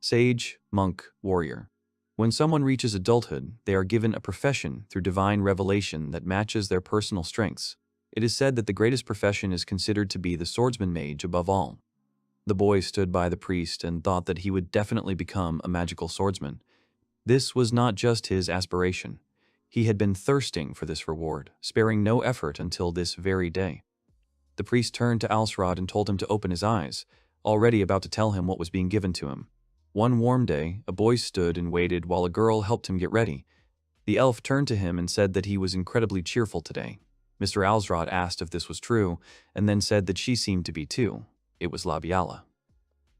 Sage, monk, warrior. When someone reaches adulthood, they are given a profession through divine revelation that matches their personal strengths. It is said that the greatest profession is considered to be the swordsman mage above all. The boy stood by the priest and thought that he would definitely become a magical swordsman. This was not just his aspiration. He had been thirsting for this reward, sparing no effort until this very day. The priest turned to Alsrod and told him to open his eyes, already about to tell him what was being given to him. One warm day, a boy stood and waited while a girl helped him get ready. The elf turned to him and said that he was incredibly cheerful today. Mr. Alsrod asked if this was true, and then said that she seemed to be too. It was Labiala.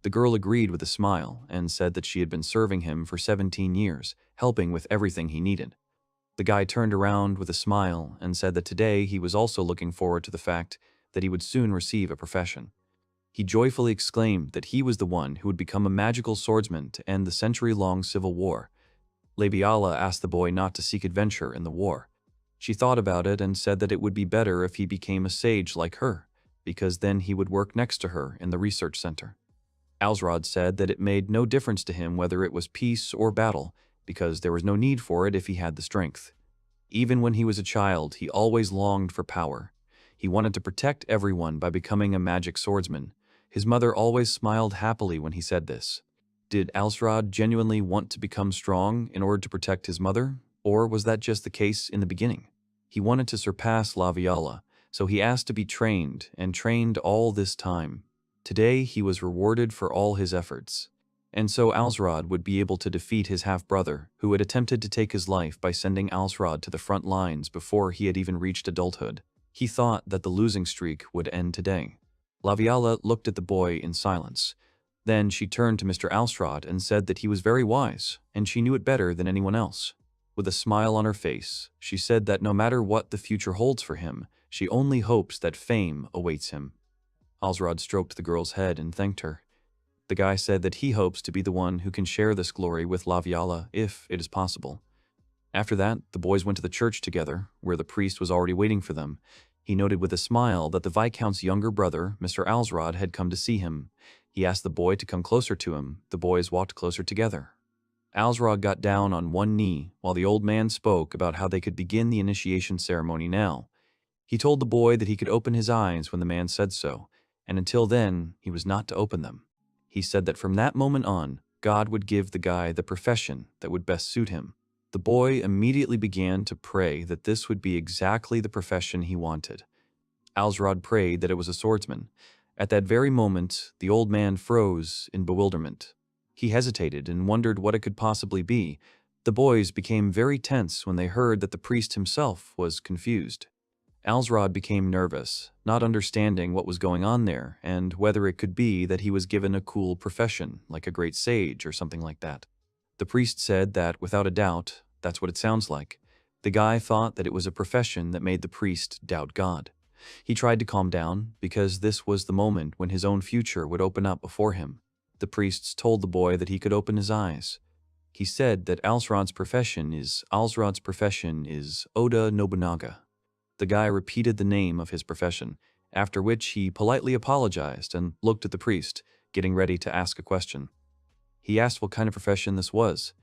The girl agreed with a smile and said that she had been serving him for 17 years, helping with everything he needed. The guy turned around with a smile and said that today he was also looking forward to the fact that he would soon receive a profession. He joyfully exclaimed that he was the one who would become a magical swordsman to end the century-long civil war. Labiala asked the boy not to seek adventure in the war. She thought about it and said that it would be better if he became a sage like her, because then he would work next to her in the research center. Alsrod said that it made no difference to him whether it was peace or battle, because there was no need for it if he had the strength. Even when he was a child, he always longed for power. He wanted to protect everyone by becoming a magic swordsman. His mother always smiled happily when he said this. Did Alsrod genuinely want to become strong in order to protect his mother, or was that just the case in the beginning? He wanted to surpass Laviala, so he asked to be trained, and trained all this time. Today he was rewarded for all his efforts. And so Alsrod would be able to defeat his half-brother, who had attempted to take his life by sending Alsrod to the front lines before he had even reached adulthood. He thought that the losing streak would end today. Laviala looked at the boy in silence. Then she turned to Mr. Alsrod and said that he was very wise, and she knew it better than anyone else. With a smile on her face, she said that no matter what the future holds for him, she only hopes that fame awaits him. Alsrod stroked the girl's head and thanked her. The guy said that he hopes to be the one who can share this glory with Laviala if it is possible. After that, the boys went to the church together, where the priest was already waiting for them. He noted with a smile that the Viscount's younger brother, Mr. Alsrod, had come to see him. He asked the boy to come closer to him. The boys walked closer together. Alsrod got down on one knee while the old man spoke about how they could begin the initiation ceremony now. He told the boy that he could open his eyes when the man said so, and until then, he was not to open them. He said that from that moment on, God would give the guy the profession that would best suit him. The boy immediately began to pray that this would be exactly the profession he wanted. Alsrod prayed that it was a swordsman. At that very moment, the old man froze in bewilderment. He hesitated and wondered what it could possibly be. The boys became very tense when they heard that the priest himself was confused. Alsrod became nervous, not understanding what was going on there and whether it could be that he was given a cool profession, like a great sage or something like that. The priest said that, without a doubt, that's what it sounds like. The guy thought that it was a profession that made the priest doubt God. He tried to calm down, because this was the moment when his own future would open up before him. The priests told the boy that he could open his eyes. He said that Alsrod's profession is Oda Nobunaga. The guy repeated the name of his profession, after which he politely apologized and looked at the priest, getting ready to ask a question. He asked what kind of profession this was.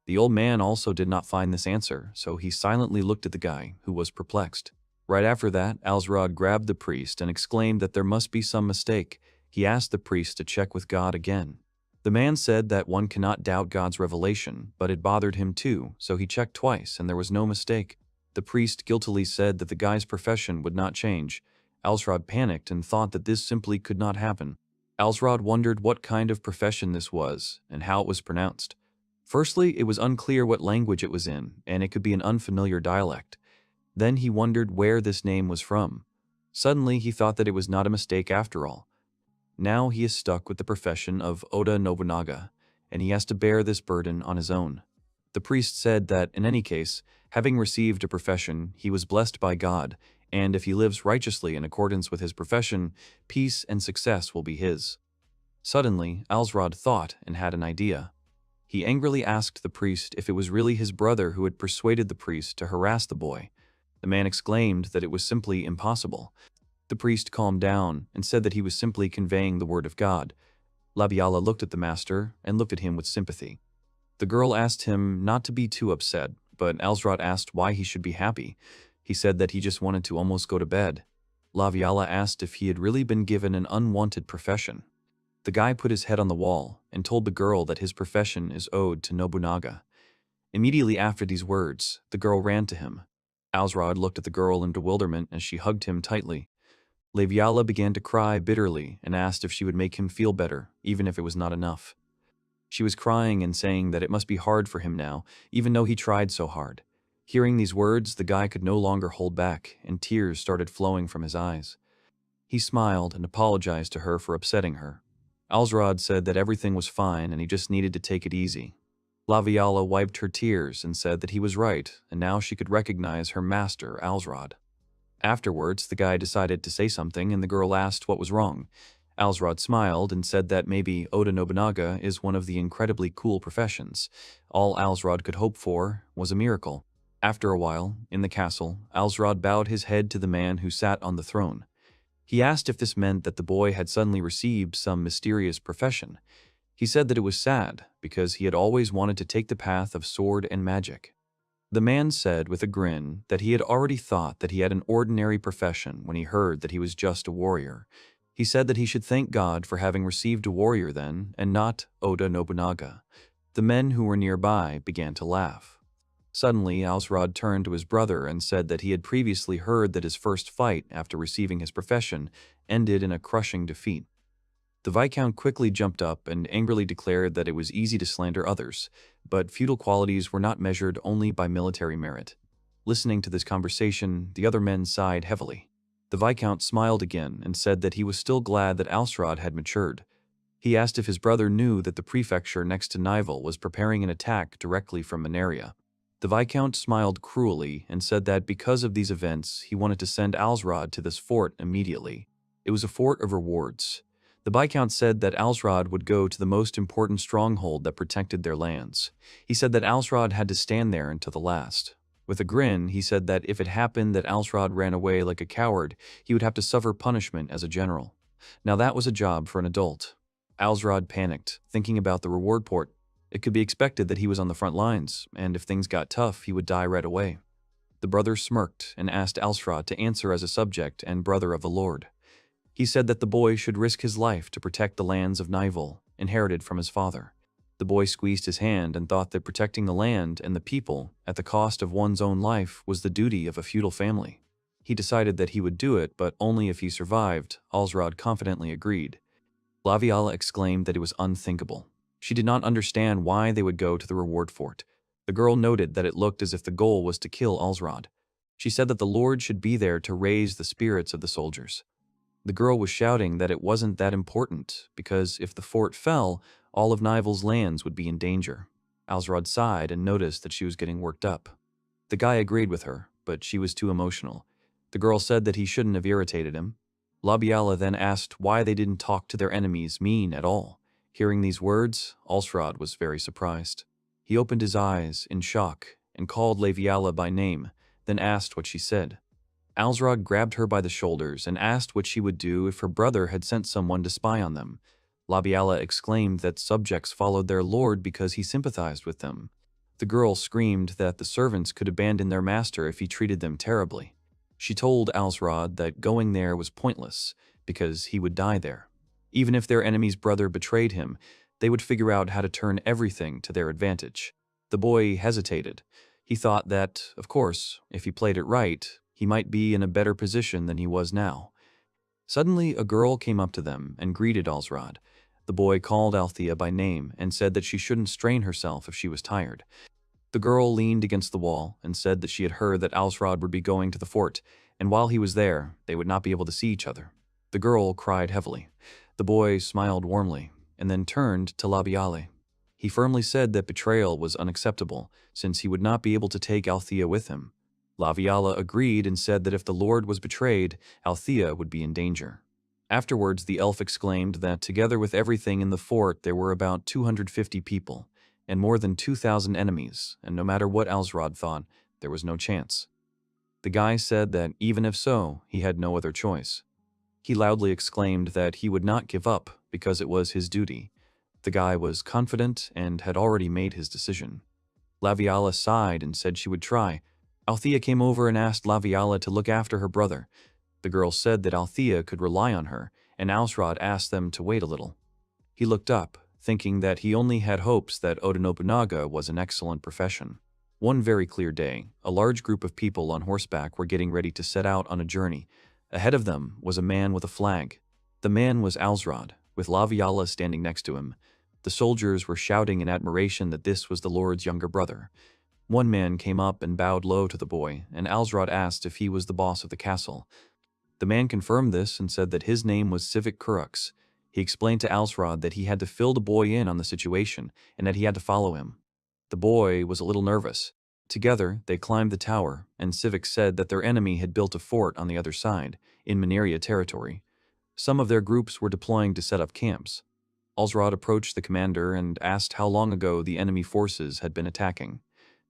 The old man also did not find this answer, so he silently looked at the guy, who was perplexed. Right after that, Alsrod grabbed the priest and exclaimed that there must be some mistake. He asked the priest to check with God again. The man said that one cannot doubt God's revelation, but it bothered him too, so he checked twice and there was no mistake. The priest guiltily said that the guy's profession would not change. Alsrod panicked and thought that this simply could not happen. Alsrod wondered what kind of profession this was and how it was pronounced. Firstly, it was unclear what language it was in, and it could be an unfamiliar dialect. Then he wondered where this name was from. Suddenly, he thought that it was not a mistake after all. Now he is stuck with the profession of Oda Nobunaga, and he has to bear this burden on his own. The priest said that, in any case, having received a profession, he was blessed by God, and if he lives righteously in accordance with his profession, peace and success will be his. Suddenly, Alsrod thought and had an idea. He angrily asked the priest if it was really his brother who had persuaded the priest to harass the boy. The man exclaimed that it was simply impossible. The priest calmed down and said that he was simply conveying the word of God. Labiala looked at the master and looked at him with sympathy. The girl asked him not to be too upset, but Alsrod asked why he should be happy. He said that he just wanted to almost go to bed. Laviala asked if he had really been given an unwanted profession. The guy put his head on the wall and told the girl that his profession is owed to Nobunaga. Immediately after these words, the girl ran to him. Alsrod looked at the girl in bewilderment as she hugged him tightly. Laviala began to cry bitterly and asked if she would make him feel better, even if it was not enough. She was crying and saying that it must be hard for him now, even though he tried so hard. Hearing these words, the guy could no longer hold back, and tears started flowing from his eyes. He smiled and apologized to her for upsetting her. Alsrod said that everything was fine and he just needed to take it easy. Laviala wiped her tears and said that he was right, and now she could recognize her master, Alsrod. Afterwards, the guy decided to say something and the girl asked what was wrong. Alsrod smiled and said that maybe Oda Nobunaga is one of the incredibly cool professions. All Alsrod could hope for was a miracle. After a while, in the castle, Alsrod bowed his head to the man who sat on the throne. He asked if this meant that the boy had suddenly received some mysterious profession. He said that it was sad, because he had always wanted to take the path of sword and magic. The man said with a grin that he had already thought that he had an ordinary profession when he heard that he was just a warrior. He said that he should thank God for having received a warrior then, and not Oda Nobunaga. The men who were nearby began to laugh. Suddenly, Alsrod turned to his brother and said that he had previously heard that his first fight after receiving his profession ended in a crushing defeat. The Viscount quickly jumped up and angrily declared that it was easy to slander others, but feudal qualities were not measured only by military merit. Listening to this conversation, the other men sighed heavily. The Viscount smiled again and said that he was still glad that Alsrod had matured. He asked if his brother knew that the prefecture next to Nivelle was preparing an attack directly from Manaria. The Viscount smiled cruelly and said that because of these events, he wanted to send Alsrod to this fort immediately. It was a fort of rewards. The Viscount said that Alsrod would go to the most important stronghold that protected their lands. He said that Alsrod had to stand there until the last. With a grin, he said that if it happened that Alsrod ran away like a coward, he would have to suffer punishment as a general. Now that was a job for an adult. Alsrod panicked, thinking about the reward port. It could be expected that he was on the front lines, and if things got tough, he would die right away. The brother smirked and asked Alsrod to answer as a subject and brother of the Lord. He said that the boy should risk his life to protect the lands of Nivelle, inherited from his father. The boy squeezed his hand and thought that protecting the land and the people at the cost of one's own life was the duty of a feudal family. He decided that he would do it, but only if he survived. Alsrod confidently agreed. Laviala exclaimed that it was unthinkable. She did not understand why they would go to the reward fort. The girl noted that it looked as if the goal was to kill Alsrod. She said that the Lord should be there to raise the spirits of the soldiers. The girl was shouting that it wasn't that important, because if the fort fell, all of Nivelle's lands would be in danger. Alsrod sighed and noticed that she was getting worked up. The guy agreed with her, but she was too emotional. The girl said that he shouldn't have irritated him. Labiala then asked why they didn't talk to their enemies mean at all. Hearing these words, Alsrod was very surprised. He opened his eyes in shock and called Laviala by name, then asked what she said. Alsrod grabbed her by the shoulders and asked what she would do if her brother had sent someone to spy on them. Labiala exclaimed that subjects followed their lord because he sympathized with them. The girl screamed that the servants could abandon their master if he treated them terribly. She told Alsrod that going there was pointless, because he would die there. Even if their enemy's brother betrayed him, they would figure out how to turn everything to their advantage. The boy hesitated. He thought that, of course, if he played it right, he might be in a better position than he was now. Suddenly, a girl came up to them and greeted Alsrod. The boy called Althea by name and said that she shouldn't strain herself if she was tired. The girl leaned against the wall and said that she had heard that Alsrod would be going to the fort, and while he was there, they would not be able to see each other. The girl cried heavily. The boy smiled warmly, and then turned to Labiale. He firmly said that betrayal was unacceptable, since he would not be able to take Althea with him. Laviala agreed and said that if the Lord was betrayed, Althea would be in danger. Afterwards, the elf exclaimed that together with everything in the fort there were about 250 people, and more than 2,000 enemies, and no matter what Alsrod thought, there was no chance. The guy said that even if so, he had no other choice. He loudly exclaimed that he would not give up because it was his duty. The guy was confident and had already made his decision. Laviala sighed and said she would try. Althea came over and asked Laviala to look after her brother. The girl said that Althea could rely on her, and Alsrod asked them to wait a little. He looked up, thinking that he only had hopes that Oda Nobunaga was an excellent profession. One very clear day, a large group of people on horseback were getting ready to set out on a journey. Ahead of them was a man with a flag. The man was Alsrod, with Laviala standing next to him. The soldiers were shouting in admiration that this was the Lord's younger brother. One man came up and bowed low to the boy, and Alsrod asked if he was the boss of the castle. The man confirmed this and said that his name was Civic Kurux. He explained to Alsrod that he had to fill the boy in on the situation and that he had to follow him. The boy was a little nervous. Together, they climbed the tower, and Civic said that their enemy had built a fort on the other side, in Mineria territory. Some of their groups were deploying to set up camps. Alsrod approached the commander and asked how long ago the enemy forces had been attacking.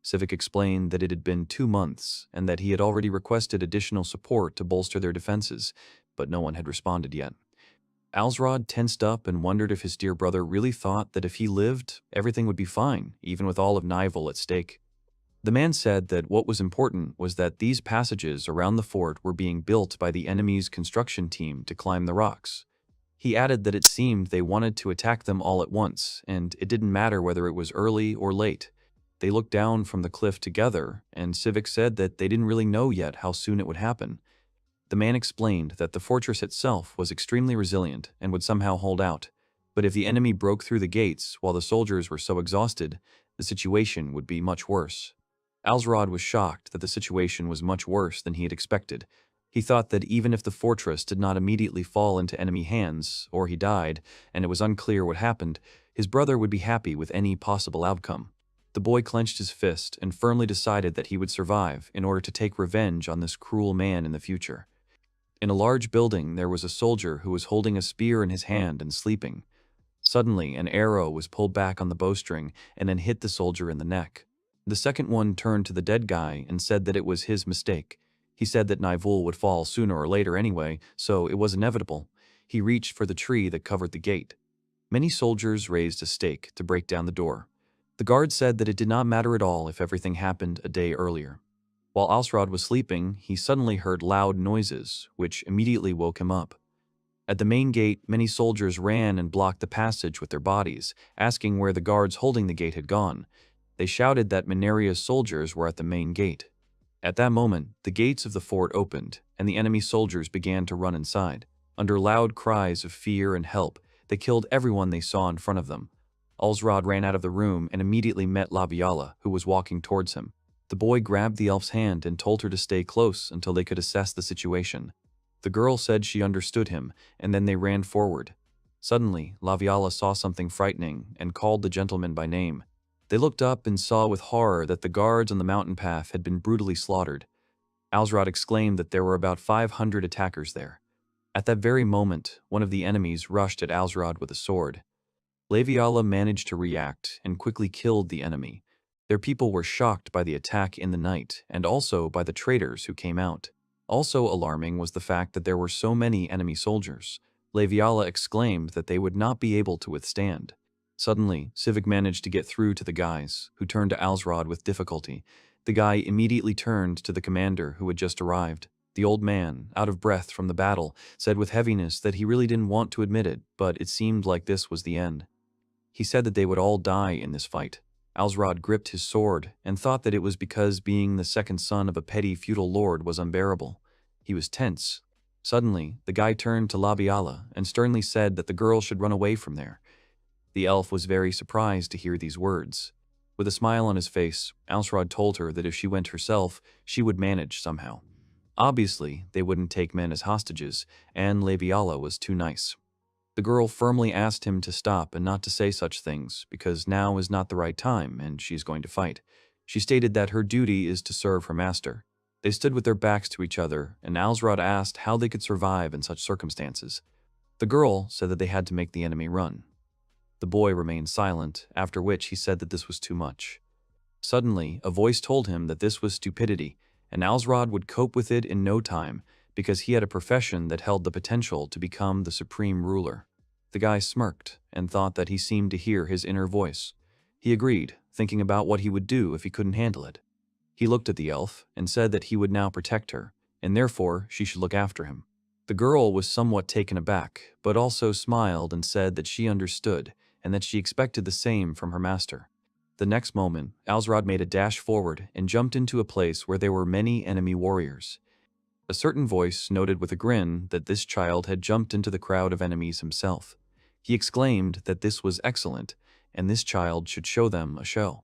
Civic explained that it had been 2 months and that he had already requested additional support to bolster their defenses, but no one had responded yet. Alsrod tensed up and wondered if his dear brother really thought that if he lived, everything would be fine, even with all of Nivelle at stake. The man said that what was important was that these passages around the fort were being built by the enemy's construction team to climb the rocks. He added that it seemed they wanted to attack them all at once, and it didn't matter whether it was early or late. They looked down from the cliff together, and Civic said that they didn't really know yet how soon it would happen. The man explained that the fortress itself was extremely resilient and would somehow hold out, but if the enemy broke through the gates while the soldiers were so exhausted, the situation would be much worse. Alsrod was shocked that the situation was much worse than he had expected. He thought that even if the fortress did not immediately fall into enemy hands, or he died, and it was unclear what happened, his brother would be happy with any possible outcome. The boy clenched his fist and firmly decided that he would survive in order to take revenge on this cruel man in the future. In a large building, there was a soldier who was holding a spear in his hand and sleeping. Suddenly, an arrow was pulled back on the bowstring and then hit the soldier in the neck. The second one turned to the dead guy and said that it was his mistake. He said that Nivelle would fall sooner or later anyway, so it was inevitable. He reached for the tree that covered the gate. Many soldiers raised a stake to break down the door. The guard said that it did not matter at all if everything happened a day earlier. While Alsrod was sleeping, he suddenly heard loud noises, which immediately woke him up. At the main gate, many soldiers ran and blocked the passage with their bodies, asking where the guards holding the gate had gone. They shouted that Mineria's soldiers were at the main gate. At that moment, the gates of the fort opened, and the enemy soldiers began to run inside. Under loud cries of fear and help, they killed everyone they saw in front of them. Alsrod ran out of the room and immediately met Laviala, who was walking towards him. The boy grabbed the elf's hand and told her to stay close until they could assess the situation. The girl said she understood him, and then they ran forward. Suddenly, Laviala saw something frightening and called the gentleman by name. They looked up and saw with horror that the guards on the mountain path had been brutally slaughtered. Alsrod exclaimed that there were about 500 attackers there. At that very moment, one of the enemies rushed at Alsrod with a sword. Laviala managed to react and quickly killed the enemy. Their people were shocked by the attack in the night and also by the traitors who came out. Also alarming was the fact that there were so many enemy soldiers. Laviala exclaimed that they would not be able to withstand. Suddenly, Civic managed to get through to the guys, who turned to Alsrod with difficulty. The guy immediately turned to the commander who had just arrived. The old man, out of breath from the battle, said with heaviness that he really didn't want to admit it, but it seemed like this was the end. He said that they would all die in this fight. Alsrod gripped his sword and thought that it was because being the second son of a petty feudal lord was unbearable. He was tense. Suddenly, the guy turned to Laviala and sternly said that the girl should run away from there. The elf was very surprised to hear these words. With a smile on his face, Alsrod told her that if she went herself, she would manage somehow. Obviously, they wouldn't take men as hostages, and Laviala was too nice. The girl firmly asked him to stop and not to say such things, because now is not the right time and she's going to fight. She stated that her duty is to serve her master. They stood with their backs to each other, and Alsrod asked how they could survive in such circumstances. The girl said that they had to make the enemy run. The boy remained silent, after which he said that this was too much. Suddenly, a voice told him that this was stupidity, and Alsrod would cope with it in no time, because he had a profession that held the potential to become the supreme ruler. The guy smirked and thought that he seemed to hear his inner voice. He agreed, thinking about what he would do if he couldn't handle it. He looked at the elf and said that he would now protect her, and therefore she should look after him. The girl was somewhat taken aback, but also smiled and said that she understood and that she expected the same from her master. The next moment, Alsrod made a dash forward and jumped into a place where there were many enemy warriors. A certain voice noted with a grin that this child had jumped into the crowd of enemies himself. He exclaimed that this was excellent, and this child should show them a show.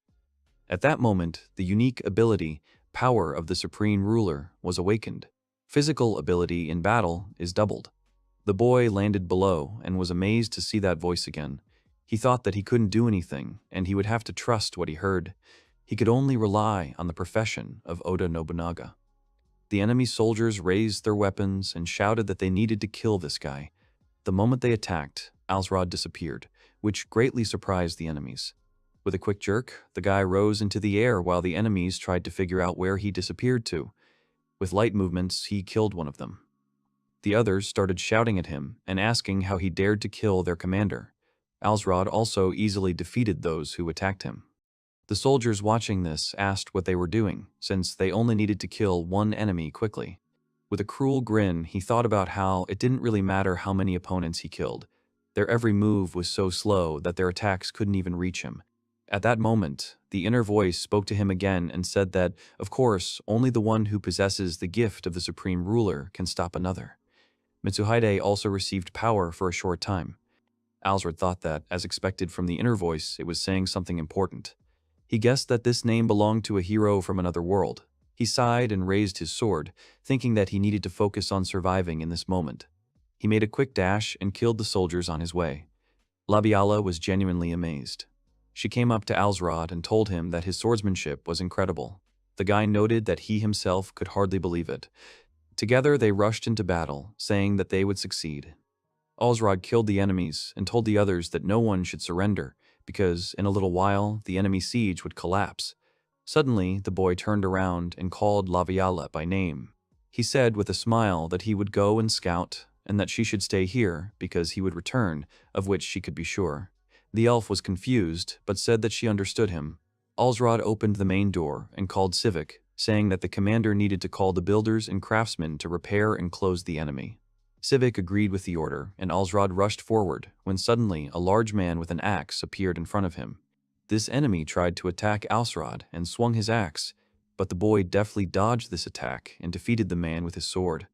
At that moment, the unique ability, power of the supreme ruler, was awakened. Physical ability in battle is doubled. The boy landed below and was amazed to see that voice again. He thought that he couldn't do anything, and he would have to trust what he heard. He could only rely on the profession of Oda Nobunaga. The enemy soldiers raised their weapons and shouted that they needed to kill this guy. The moment they attacked, Alsrod disappeared, which greatly surprised the enemies. With a quick jerk, the guy rose into the air while the enemies tried to figure out where he disappeared to. With light movements, he killed one of them. The others started shouting at him and asking how he dared to kill their commander. Alsrod also easily defeated those who attacked him. The soldiers watching this asked what they were doing, since they only needed to kill one enemy quickly. With a cruel grin, he thought about how it didn't really matter how many opponents he killed. Their every move was so slow that their attacks couldn't even reach him. At that moment, the inner voice spoke to him again and said that, of course, only the one who possesses the gift of the supreme ruler can stop another. Mitsuhide also received power for a short time. Alsrod thought that, as expected from the inner voice, it was saying something important. He guessed that this name belonged to a hero from another world. He sighed and raised his sword, thinking that he needed to focus on surviving in this moment. He made a quick dash and killed the soldiers on his way. Labiala was genuinely amazed. She came up to Alsrod and told him that his swordsmanship was incredible. The guy noted that he himself could hardly believe it. Together they rushed into battle, saying that they would succeed. Alsrod killed the enemies and told the others that no one should surrender, because in a little while the enemy siege would collapse. Suddenly, the boy turned around and called Labiala by name. He said with a smile that he would go and scout, and that she should stay here because he would return, of which she could be sure. The elf was confused, but said that she understood him. Alsrod opened the main door and called Civic, saying that the commander needed to call the builders and craftsmen to repair and close the enemy. Civic agreed with the order, and Alsrod rushed forward, when suddenly a large man with an axe appeared in front of him. This enemy tried to attack Alsrod and swung his axe, but the boy deftly dodged this attack and defeated the man with his sword.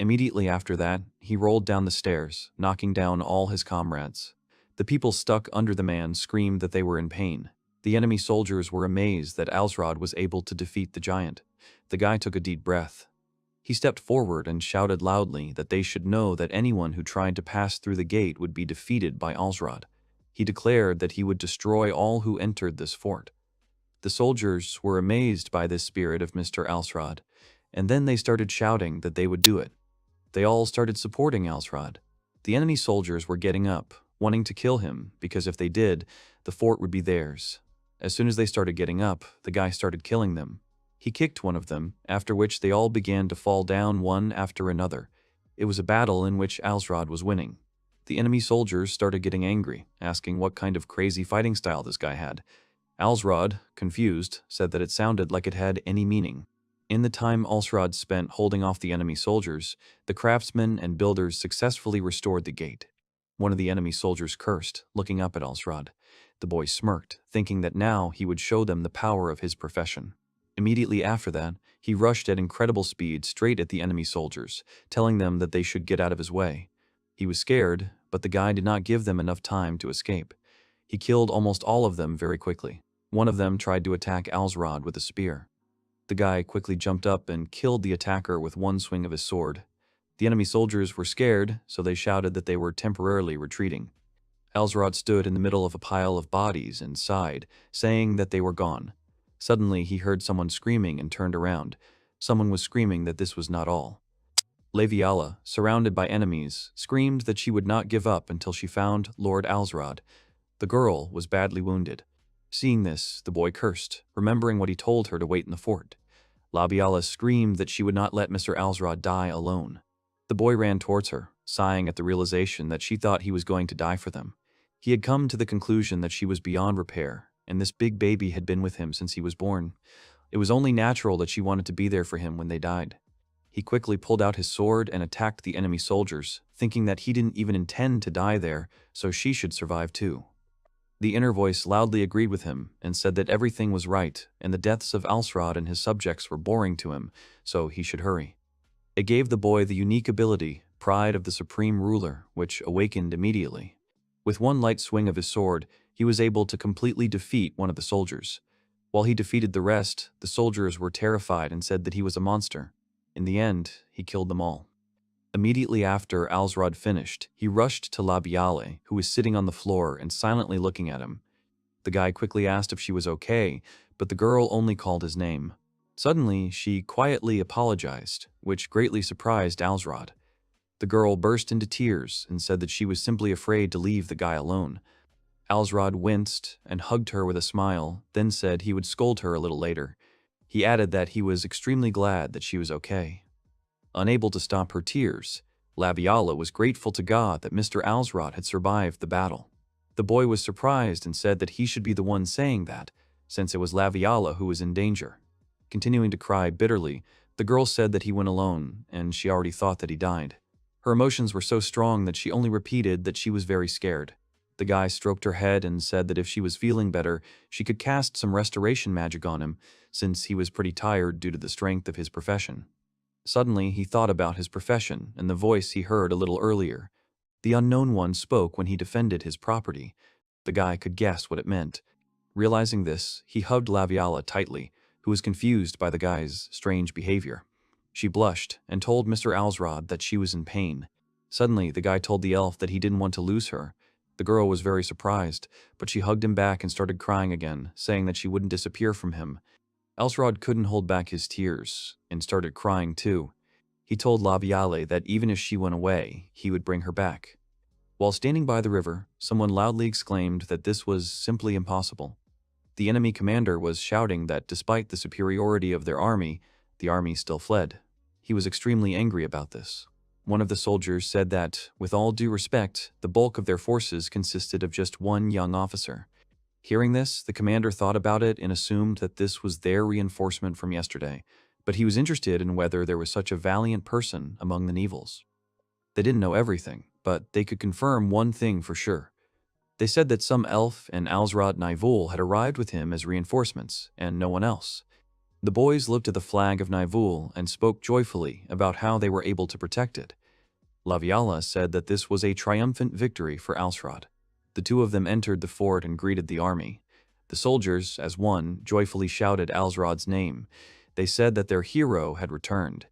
Immediately after that, he rolled down the stairs, knocking down all his comrades. The people stuck under the man screamed that they were in pain. The enemy soldiers were amazed that Alsrod was able to defeat the giant. The guy took a deep breath. He stepped forward and shouted loudly that they should know that anyone who tried to pass through the gate would be defeated by Alsrod. He declared that he would destroy all who entered this fort. The soldiers were amazed by this spirit of Mr. Alsrod, and then they started shouting that they would do it. They all started supporting Alsrod. The enemy soldiers were getting up, wanting to kill him, because if they did, the fort would be theirs. As soon as they started getting up, the guy started killing them. He kicked one of them, after which they all began to fall down one after another. It was a battle in which Alsrod was winning. The enemy soldiers started getting angry, asking what kind of crazy fighting style this guy had. Alsrod, confused, said that it sounded like it had any meaning. In the time Alsrod spent holding off the enemy soldiers, the craftsmen and builders successfully restored the gate. One of the enemy soldiers cursed, looking up at Alsrod. The boy smirked, thinking that now he would show them the power of his profession. Immediately after that, he rushed at incredible speed straight at the enemy soldiers, telling them that they should get out of his way. He was scared, but the guy did not give them enough time to escape. He killed almost all of them very quickly. One of them tried to attack Alsrod with a spear. The guy quickly jumped up and killed the attacker with one swing of his sword. The enemy soldiers were scared, so they shouted that they were temporarily retreating. Alsrod stood in the middle of a pile of bodies and sighed, saying that they were gone. Suddenly, he heard someone screaming and turned around. Someone was screaming that this was not all. Labiala, surrounded by enemies, screamed that she would not give up until she found Lord Alsrod. The girl was badly wounded. Seeing this, the boy cursed, remembering what he told her to wait in the fort. Labiala screamed that she would not let Mr. Alsrod die alone. The boy ran towards her, sighing at the realization that she thought he was going to die for them. He had come to the conclusion that she was beyond repair, and this big baby had been with him since he was born. It was only natural that she wanted to be there for him when they died. He quickly pulled out his sword and attacked the enemy soldiers, thinking that he didn't even intend to die there, so she should survive too. The inner voice loudly agreed with him and said that everything was right and the deaths of Alsrod and his subjects were boring to him, so he should hurry. It gave the boy the unique ability, Pride of the Supreme Ruler, which awakened immediately. With one light swing of his sword, he was able to completely defeat one of the soldiers. While he defeated the rest, the soldiers were terrified and said that he was a monster. In the end, he killed them all. Immediately after Alsrod finished, he rushed to Labiale, who was sitting on the floor and silently looking at him. The guy quickly asked if she was okay, but the girl only called his name. Suddenly, she quietly apologized, which greatly surprised Alsrod. The girl burst into tears and said that she was simply afraid to leave the guy alone. Alsrod winced and hugged her with a smile, then said he would scold her a little later. He added that he was extremely glad that she was okay. Unable to stop her tears, Labiala was grateful to God that Mr. Alsrod had survived the battle. The boy was surprised and said that he should be the one saying that, since it was Labiala who was in danger. Continuing to cry bitterly, the girl said that he went alone, and she already thought that he died. Her emotions were so strong that she only repeated that she was very scared. The guy stroked her head and said that if she was feeling better, she could cast some restoration magic on him, since he was pretty tired due to the strength of his profession. Suddenly, he thought about his profession and the voice he heard a little earlier. The unknown one spoke when he defended his property. The guy could guess what it meant. Realizing this, he hugged Laviala tightly, who was confused by the guy's strange behavior. She blushed and told Mr. Alsrod that she was in pain. Suddenly, the guy told the elf that he didn't want to lose her. The girl was very surprised, but she hugged him back and started crying again, saying that she wouldn't disappear from him. Alsrod couldn't hold back his tears and started crying too. He told Labiale that even if she went away, he would bring her back. While standing by the river, someone loudly exclaimed that this was simply impossible. The enemy commander was shouting that despite the superiority of their army, the army still fled. He was extremely angry about this. One of the soldiers said that, with all due respect, the bulk of their forces consisted of just one young officer. Hearing this, the commander thought about it and assumed that this was their reinforcement from yesterday, but he was interested in whether there was such a valiant person among the Nevils. They didn't know everything, but they could confirm one thing for sure. They said that some elf and Alsrod Nivul had arrived with him as reinforcements, and no one else. The boys looked at the flag of Nivul and spoke joyfully about how they were able to protect it. Laviala said that this was a triumphant victory for Alsrod. The two of them entered the fort and greeted the army. The soldiers, as one, joyfully shouted Alsrod's name. They said that their hero had returned.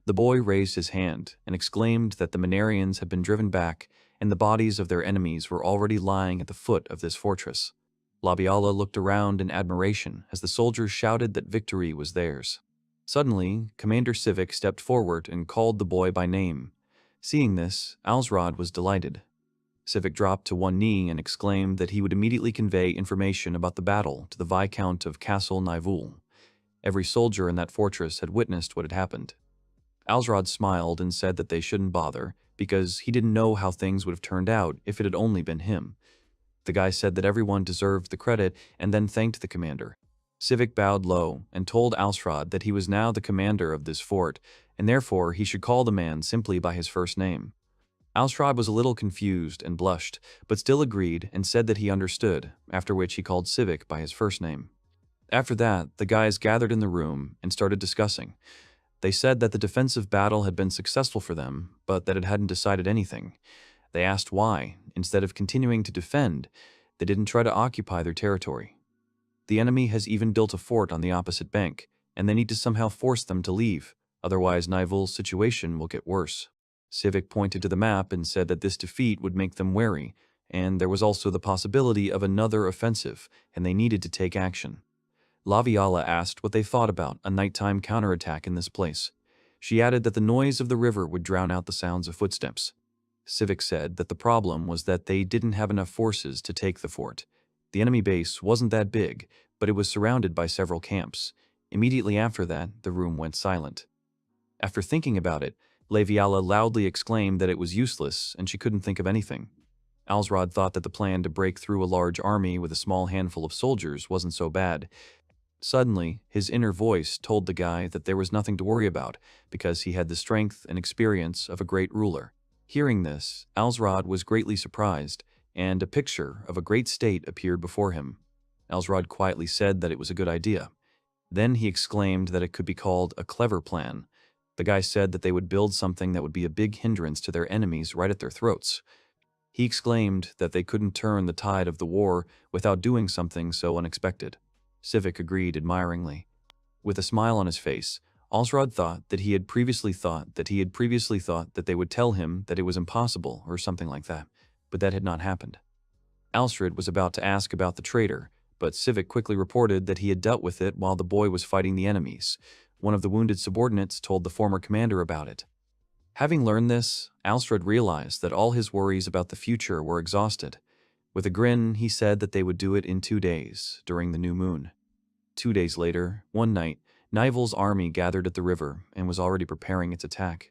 The boy raised his hand and exclaimed that the Manarians had been driven back and the bodies of their enemies were already lying at the foot of this fortress. Labiala looked around in admiration as the soldiers shouted that victory was theirs. Suddenly, Commander Civic stepped forward and called the boy by name. Seeing this, Alsrod was delighted. Civic dropped to one knee and exclaimed that he would immediately convey information about the battle to the Viscount of Castle Nivul. Every soldier in that fortress had witnessed what had happened. Alsrod smiled and said that they shouldn't bother, because he didn't know how things would have turned out if it had only been him. The guy said that everyone deserved the credit and then thanked the commander. Civic bowed low and told Alsrod that he was now the commander of this fort, and therefore he should call the man simply by his first name. Alsrod was a little confused and blushed, but still agreed and said that he understood, after which he called Civic by his first name. After that, the guys gathered in the room and started discussing. They said that the defensive battle had been successful for them, but that it hadn't decided anything. They asked why, instead of continuing to defend, they didn't try to occupy their territory. The enemy has even built a fort on the opposite bank, and they need to somehow force them to leave, otherwise Nivul's situation will get worse. Civic pointed to the map and said that this defeat would make them wary, and there was also the possibility of another offensive, and they needed to take action. Laviala asked what they thought about a nighttime counterattack in this place. She added that the noise of the river would drown out the sounds of footsteps. Civic said that the problem was that they didn't have enough forces to take the fort. The enemy base wasn't that big, but it was surrounded by several camps. Immediately after that, the room went silent. After thinking about it, Laviala loudly exclaimed that it was useless and she couldn't think of anything. Alsrod thought that the plan to break through a large army with a small handful of soldiers wasn't so bad. Suddenly, his inner voice told the guy that there was nothing to worry about because he had the strength and experience of a great ruler. Hearing this, Alsrod was greatly surprised, and a picture of a great state appeared before him. Alsrod quietly said that it was a good idea. Then he exclaimed that it could be called a clever plan. The guy said that they would build something that would be a big hindrance to their enemies right at their throats. He exclaimed that they couldn't turn the tide of the war without doing something so unexpected. Sivik agreed admiringly. With a smile on his face, Alsrod thought that he had previously thought that they would tell him that it was impossible or something like that, but that had not happened. Alsrod was about to ask about the traitor, but Sivik quickly reported that he had dealt with it while the boy was fighting the enemies. One of the wounded subordinates told the former commander about it. Having learned this, Alsrod realized that all his worries about the future were exhausted. With a grin, he said that they would do it in 2 days, during the new moon. 2 days later, one night, Nivel's army gathered at the river and was already preparing its attack.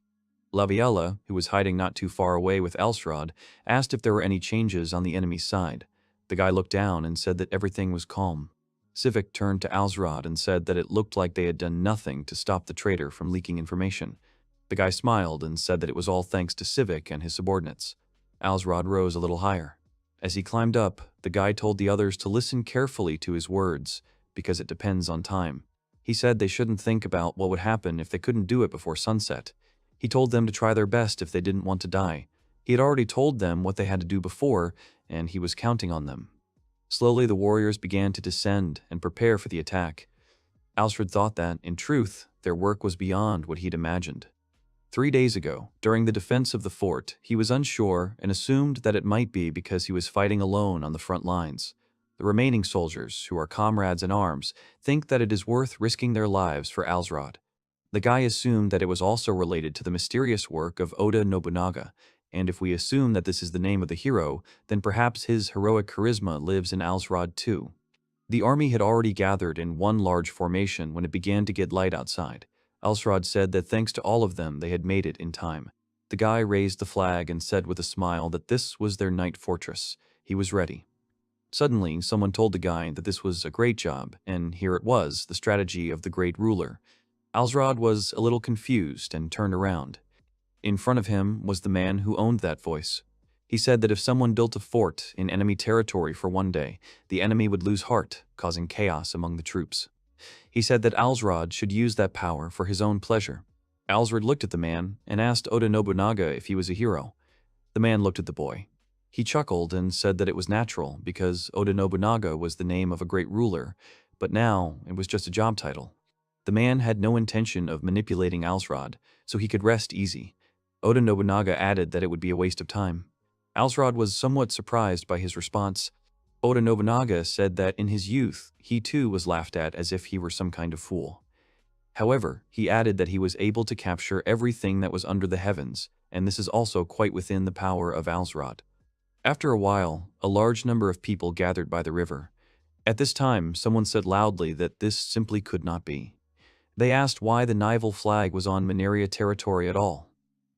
Laviala, who was hiding not too far away with Alsrod, asked if there were any changes on the enemy's side. The guy looked down and said that everything was calm. Sivik turned to Alsrod and said that it looked like they had done nothing to stop the traitor from leaking information. The guy smiled and said that it was all thanks to Sivik and his subordinates. Alsrod rose a little higher. As he climbed up, the guy told the others to listen carefully to his words, because it depends on time. He said they shouldn't think about what would happen if they couldn't do it before sunset. He told them to try their best if they didn't want to die. He had already told them what they had to do before, and he was counting on them. Slowly the warriors began to descend and prepare for the attack. Alsrod thought that, in truth, their work was beyond what he'd imagined. 3 days ago, during the defense of the fort, he was unsure and assumed that it might be because he was fighting alone on the front lines. The remaining soldiers, who are comrades in arms, think that it is worth risking their lives for Alsrod. The guy assumed that it was also related to the mysterious work of Oda Nobunaga, and if we assume that this is the name of the hero, then perhaps his heroic charisma lives in Alsrod too. The army had already gathered in one large formation when it began to get light outside. Alsrod said that thanks to all of them they had made it in time. The guy raised the flag and said with a smile that this was their night fortress. He was ready. Suddenly, someone told the guy that this was a great job, and here it was, the strategy of the great ruler. Alsrod was a little confused and turned around. In front of him was the man who owned that voice. He said that if someone built a fort in enemy territory for one day, the enemy would lose heart, causing chaos among the troops. He said that Alsrod should use that power for his own pleasure. Alsrod looked at the man and asked Oda Nobunaga if he was a hero. The man looked at the boy. He chuckled and said that it was natural because Oda Nobunaga was the name of a great ruler, but now it was just a job title. The man had no intention of manipulating Alsrod, so he could rest easy. Oda Nobunaga added that it would be a waste of time. Alsrod was somewhat surprised by his response. Oda Nobunaga said that in his youth, he too was laughed at as if he were some kind of fool. However, he added that he was able to capture everything that was under the heavens, and this is also quite within the power of Alsrod. After a while, a large number of people gathered by the river. At this time, someone said loudly that this simply could not be. They asked why the Nivel flag was on Mineria territory at all.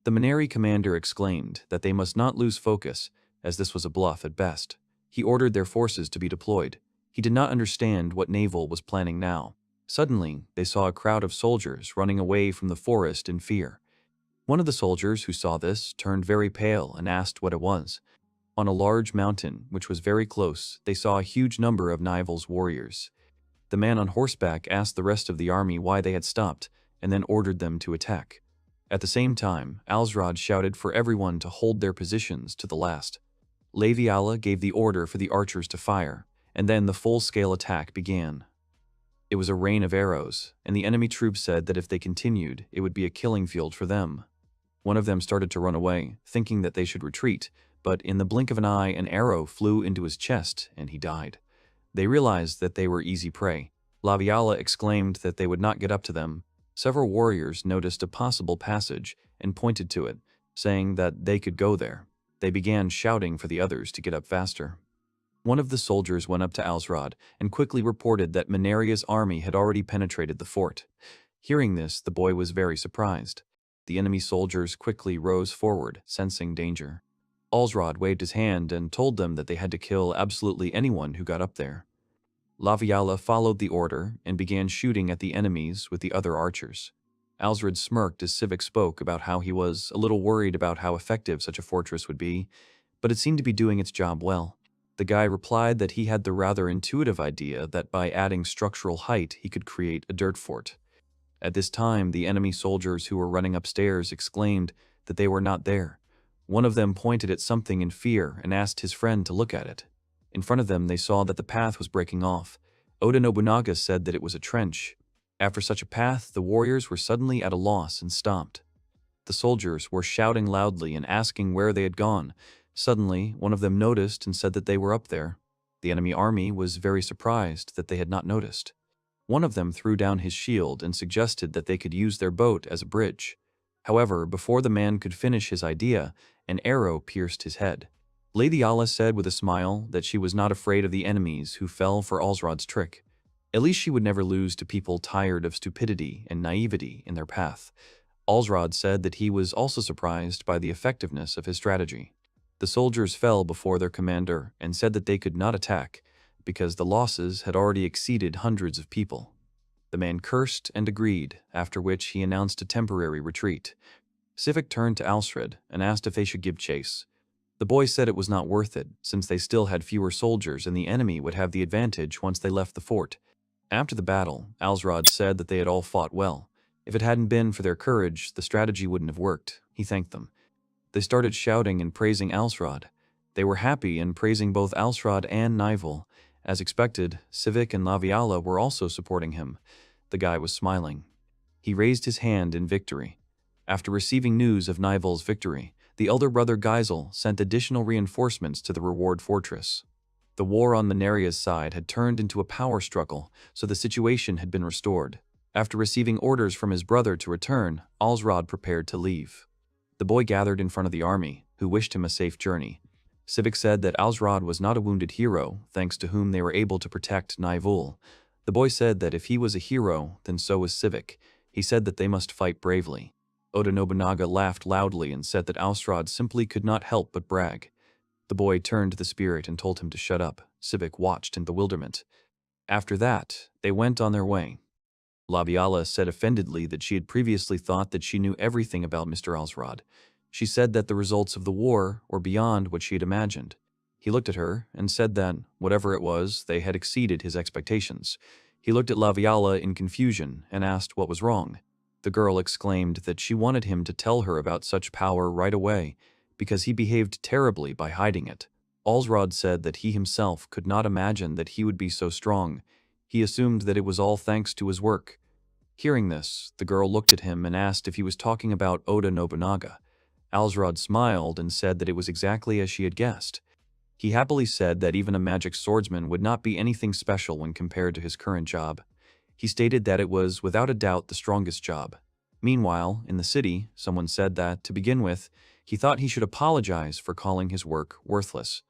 The Mineri commander exclaimed that they must not lose focus, as this was a bluff at best. He ordered their forces to be deployed. He did not understand what Navel was planning now. Suddenly, they saw a crowd of soldiers running away from the forest in fear. One of the soldiers who saw this turned very pale and asked what it was. On a large mountain, which was very close, they saw a huge number of Nivel's warriors. The man on horseback asked the rest of the army why they had stopped, and then ordered them to attack. At the same time, Alsrod shouted for everyone to hold their positions to the last. Laviala gave the order for the archers to fire, and then the full-scale attack began. It was a rain of arrows, and the enemy troops said that if they continued, it would be a killing field for them. One of them started to run away, thinking that they should retreat, but in the blink of an eye, an arrow flew into his chest, and he died. They realized that they were easy prey. Laviala exclaimed that they would not get up to them. Several warriors noticed a possible passage and pointed to it, saying that they could go there. They began shouting for the others to get up faster. One of the soldiers went up to Alsrod and quickly reported that Mineria's army had already penetrated the fort. Hearing this, the boy was very surprised. The enemy soldiers quickly rose forward, sensing danger. Alsrod waved his hand and told them that they had to kill absolutely anyone who got up there. Laviala followed the order and began shooting at the enemies with the other archers. Alsrod smirked as Sivik spoke about how he was a little worried about how effective such a fortress would be, but it seemed to be doing its job well. The guy replied that he had the rather intuitive idea that by adding structural height he could create a dirt fort. At this time, the enemy soldiers who were running upstairs exclaimed that they were not there. One of them pointed at something in fear and asked his friend to look at it. In front of them, they saw that the path was breaking off. Oda Nobunaga said that it was a trench. After such a path, the warriors were suddenly at a loss and stopped. The soldiers were shouting loudly and asking where they had gone. Suddenly, one of them noticed and said that they were up there. The enemy army was very surprised that they had not noticed. One of them threw down his shield and suggested that they could use their boat as a bridge. However, before the man could finish his idea, an arrow pierced his head. Lady Ala said with a smile that she was not afraid of the enemies who fell for Alsrod's trick. At least she would never lose to people tired of stupidity and naivety in their path. Alsrod said that he was also surprised by the effectiveness of his strategy. The soldiers fell before their commander and said that they could not attack because the losses had already exceeded hundreds of people. The man cursed and agreed, after which he announced a temporary retreat. Sivik turned to Alsrod and asked if they should give chase. The boy said it was not worth it, since they still had fewer soldiers and the enemy would have the advantage once they left the fort. After the battle, Alsrod said that they had all fought well. If it hadn't been for their courage, the strategy wouldn't have worked. He thanked them. They started shouting and praising Alsrod. They were happy and praising both Alsrod and Nival. As expected, Sivik and Laviala were also supporting him. The guy was smiling. He raised his hand in victory. After receiving news of Nival's victory, the elder brother Geisel sent additional reinforcements to the reward fortress. The war on Mineria's side had turned into a power struggle, so the situation had been restored. After receiving orders from his brother to return, Alsrod prepared to leave. The boy gathered in front of the army, who wished him a safe journey. Sivik said that Alsrod was not a wounded hero, thanks to whom they were able to protect Nival. The boy said that if he was a hero, then so was Sivik. He said that they must fight bravely. Oda Nobunaga laughed loudly and said that Alsrod simply could not help but brag. The boy turned to the spirit and told him to shut up. Sivik watched in bewilderment. After that, they went on their way. Laviala said offendedly that she had previously thought that she knew everything about Mr. Alsrod. She said that the results of the war were beyond what she had imagined. He looked at her and said that, whatever it was, they had exceeded his expectations. He looked at Laviala in confusion and asked what was wrong. The girl exclaimed that she wanted him to tell her about such power right away, because he behaved terribly by hiding it. Alsrod said that he himself could not imagine that he would be so strong. He assumed that it was all thanks to his work. Hearing this, the girl looked at him and asked if he was talking about Oda Nobunaga. Alsrod smiled and said that it was exactly as she had guessed. He happily said that even a magic swordsman would not be anything special when compared to his current job. He stated that it was, without a doubt, the strongest job. Meanwhile, in the city, someone said that, to begin with, he thought he should apologize for calling his work worthless.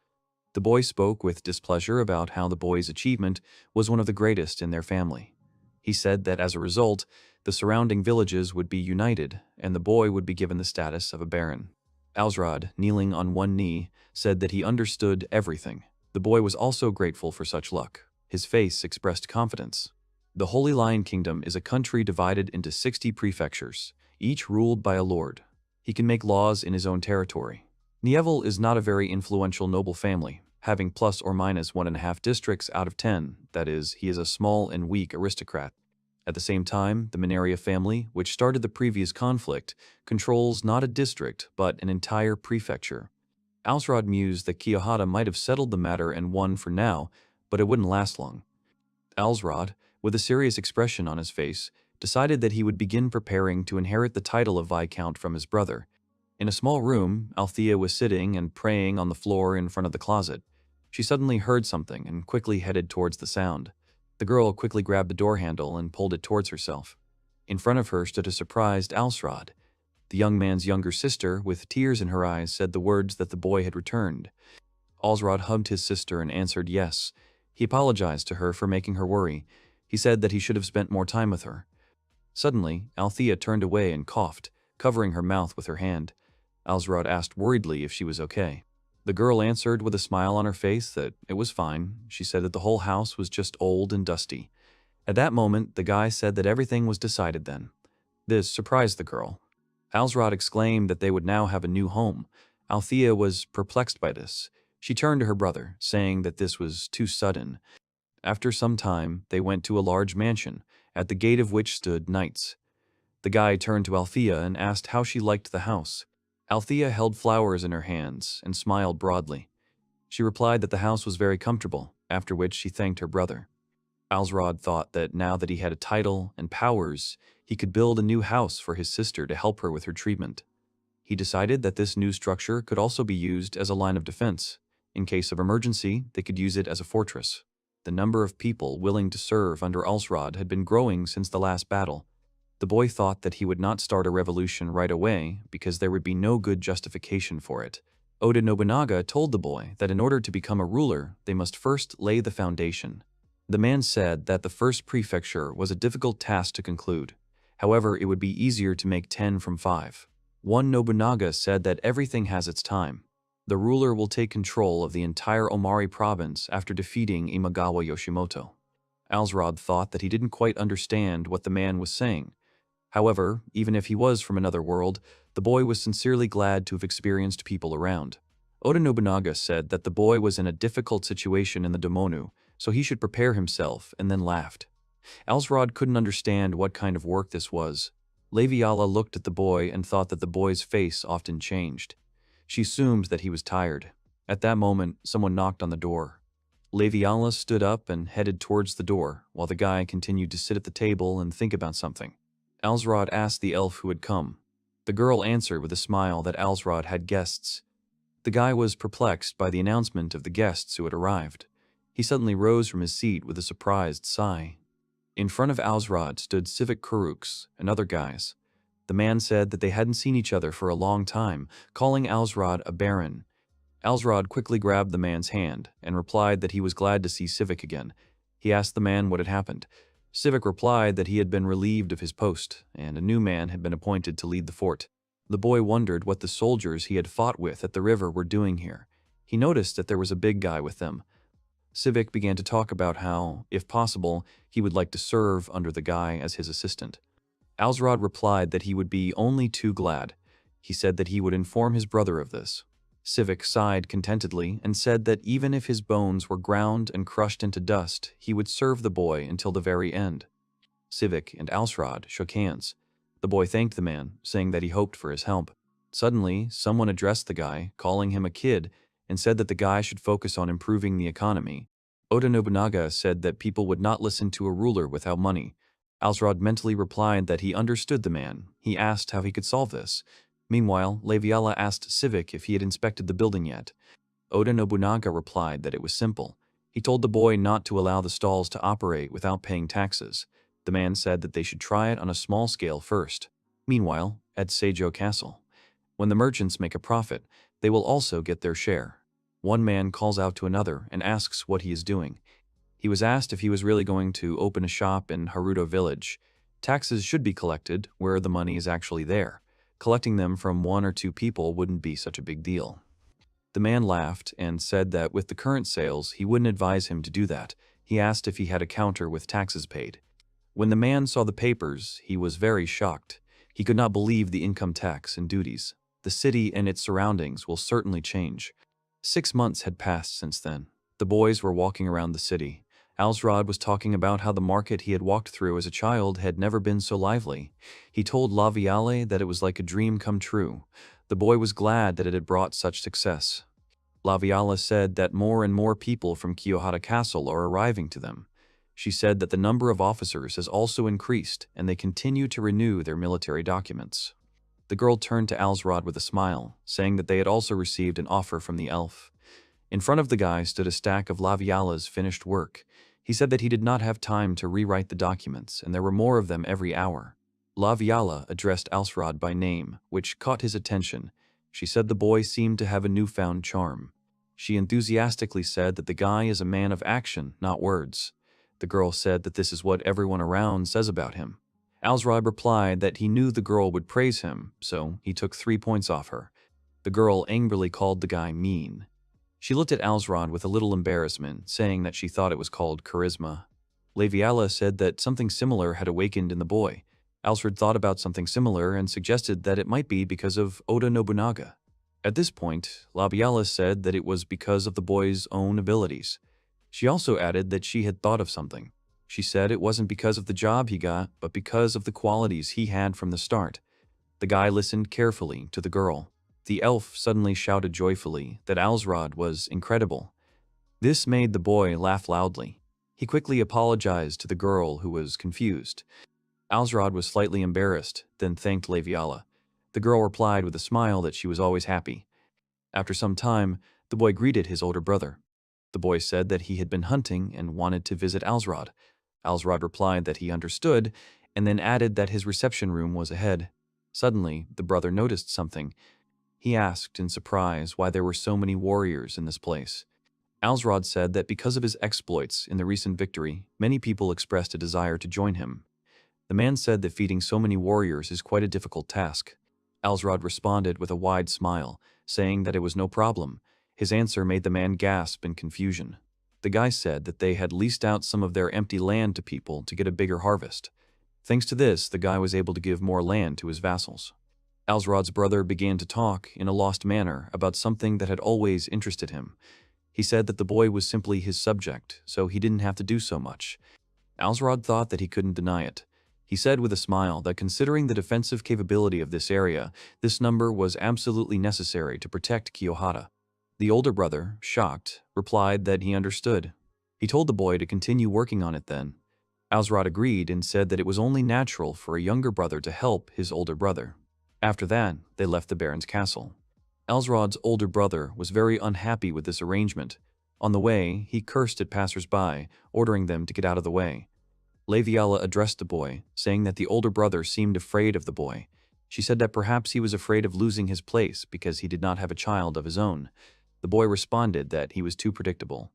The boy spoke with displeasure about how the boy's achievement was one of the greatest in their family. He said that as a result, the surrounding villages would be united, and the boy would be given the status of a baron. Alsrod, kneeling on one knee, said that he understood everything. The boy was also grateful for such luck. His face expressed confidence. The Holy Lion Kingdom is a country divided into 60 prefectures, each ruled by a lord. He can make laws in his own territory. Nievel is not a very influential noble family, having plus or minus 1.5 districts out of 10, that is, he is a small and weak aristocrat. At the same time, the Mineria family, which started the previous conflict, controls not a district, but an entire prefecture. Alsrod mused that Kiyohata might have settled the matter and won for now, but it wouldn't last long. Alsrod, with a serious expression on his face, decided that he would begin preparing to inherit the title of Viscount from his brother. In a small room, Althea was sitting and praying on the floor in front of the closet. She suddenly heard something and quickly headed towards the sound. The girl quickly grabbed the door handle and pulled it towards herself. In front of her stood a surprised Alsrod. The young man's younger sister, with tears in her eyes, said the words that the boy had returned. Alsrod hugged his sister and answered yes. He apologized to her for making her worry. He said that he should have spent more time with her. Suddenly, Althea turned away and coughed. covering her mouth with her hand. Alsrod asked worriedly if she was okay. The girl answered with a smile on her face that it was fine. She said that the whole house was just old and dusty. At that moment, the guy said that everything was decided then. This surprised the girl. Alsrod exclaimed that they would now have a new home. Althea was perplexed by this. She turned to her brother, saying that this was too sudden. After some time, they went to a large mansion, at the gate of which stood knights. The guy turned to Althea and asked how she liked the house. Althea held flowers in her hands and smiled broadly. She replied that the house was very comfortable, after which she thanked her brother. Alsrod thought that now that he had a title and powers, he could build a new house for his sister to help her with her treatment. He decided that this new structure could also be used as a line of defense. In case of emergency, they could use it as a fortress. The number of people willing to serve under Alsrod had been growing since the last battle. The boy thought that he would not start a revolution right away because there would be no good justification for it. Oda Nobunaga told the boy that in order to become a ruler, they must first lay the foundation. The man said that the first prefecture was a difficult task to conclude. However, it would be easier to make 10 from 5. One Nobunaga said that everything has its time. The ruler will take control of the entire Omari province after defeating Imagawa Yoshimoto. Alsrod thought that he didn't quite understand what the man was saying. However, even if he was from another world, the boy was sincerely glad to have experienced people around. Oda Nobunaga said that the boy was in a difficult situation in the Domonu, so he should prepare himself, and then laughed. Alsrod couldn't understand what kind of work this was. Laviala looked at the boy and thought that the boy's face often changed. She assumed that he was tired. At that moment, someone knocked on the door. Laviala stood up and headed towards the door, while the guy continued to sit at the table and think about something. Alsrod asked the elf who had come. The girl answered with a smile that Alsrod had guests. The guy was perplexed by the announcement of the guests who had arrived. He suddenly rose from his seat with a surprised sigh. In front of Alsrod stood Civic Kuruks and other guys. The man said that they hadn't seen each other for a long time, calling Alsrod a baron. Alsrod quickly grabbed the man's hand and replied that he was glad to see Civic again. He asked the man what had happened. Civic replied that he had been relieved of his post, and a new man had been appointed to lead the fort. The boy wondered what the soldiers he had fought with at the river were doing here. He noticed that there was a big guy with them. Civic began to talk about how, if possible, he would like to serve under the guy as his assistant. Alsrod replied that he would be only too glad. He said that he would inform his brother of this. Civic sighed contentedly and said that even if his bones were ground and crushed into dust, he would serve the boy until the very end. Civic and Alsrod shook hands. The boy thanked the man, saying that he hoped for his help. Suddenly, someone addressed the guy, calling him a kid, and said that the guy should focus on improving the economy. Oda Nobunaga said that people would not listen to a ruler without money. Alsrod mentally replied that he understood the man. He asked how he could solve this. Meanwhile, Laviala asked Civic if he had inspected the building yet. Oda Nobunaga replied that it was simple. He told the boy not to allow the stalls to operate without paying taxes. The man said that they should try it on a small scale first. Meanwhile, at Seijo Castle, when the merchants make a profit, they will also get their share. One man calls out to another and asks what he is doing. He was asked if he was really going to open a shop in Haruto village. Taxes should be collected where the money is actually there. Collecting them from 1 or 2 people wouldn't be such a big deal. The man laughed and said that with the current sales, he wouldn't advise him to do that. He asked if he had a counter with taxes paid. When the man saw the papers, he was very shocked. He could not believe the income tax and duties. The city and its surroundings will certainly change. 6 months had passed since then. The boys were walking around the city. Alsrod was talking about how the market he had walked through as a child had never been so lively. He told Laviale that it was like a dream come true. The boy was glad that it had brought such success. Laviala said that more and more people from Kiyohara Castle are arriving to them. She said that the number of officers has also increased, and they continue to renew their military documents. The girl turned to Alsrod with a smile, saying that they had also received an offer from the elf. In front of the guy stood a stack of Laviala's finished work. He said that he did not have time to rewrite the documents, and there were more of them every hour. Laviala addressed Alsrod by name, which caught his attention. She said the boy seemed to have a newfound charm. She enthusiastically said that the guy is a man of action, not words. The girl said that this is what everyone around says about him. Alsrod replied that he knew the girl would praise him, so he took 3 points off her. The girl angrily called the guy mean. She looked at Alsrod with a little embarrassment, saying that she thought it was called charisma. Laviala said that something similar had awakened in the boy. Alsrod thought about something similar and suggested that it might be because of Oda Nobunaga. At this point, Laviala said that it was because of the boy's own abilities. She also added that she had thought of something. She said it wasn't because of the job he got, but because of the qualities he had from the start. The guy listened carefully to the girl. The elf suddenly shouted joyfully that Alsrod was incredible. This made the boy laugh loudly. He quickly apologized to the girl, who was confused. Alsrod was slightly embarrassed, then thanked Laviala. The girl replied with a smile that she was always happy. After some time, the boy greeted his older brother. The boy said that he had been hunting and wanted to visit Alsrod. Alsrod replied that he understood, and then added that his reception room was ahead. Suddenly, the brother noticed something. He asked in surprise why there were so many warriors in this place. Alsrod said that because of his exploits in the recent victory, many people expressed a desire to join him. The man said that feeding so many warriors is quite a difficult task. Alsrod responded with a wide smile, saying that it was no problem. His answer made the man gasp in confusion. The guy said that they had leased out some of their empty land to people to get a bigger harvest. Thanks to this, the guy was able to give more land to his vassals. Alsrod's brother began to talk in a lost manner about something that had always interested him. He said that the boy was simply his subject, so he didn't have to do so much. Alsrod thought that he couldn't deny it. He said with a smile that considering the defensive capability of this area, this number was absolutely necessary to protect Kiyohara. The older brother, shocked, replied that he understood. He told the boy to continue working on it then. Alsrod agreed and said that it was only natural for a younger brother to help his older brother. After that, they left the Baron's castle. Alsrod's older brother was very unhappy with this arrangement. On the way, he cursed at passers-by, ordering them to get out of the way. Laviala addressed the boy, saying that the older brother seemed afraid of the boy. She said that perhaps he was afraid of losing his place because he did not have a child of his own. The boy responded that he was too predictable.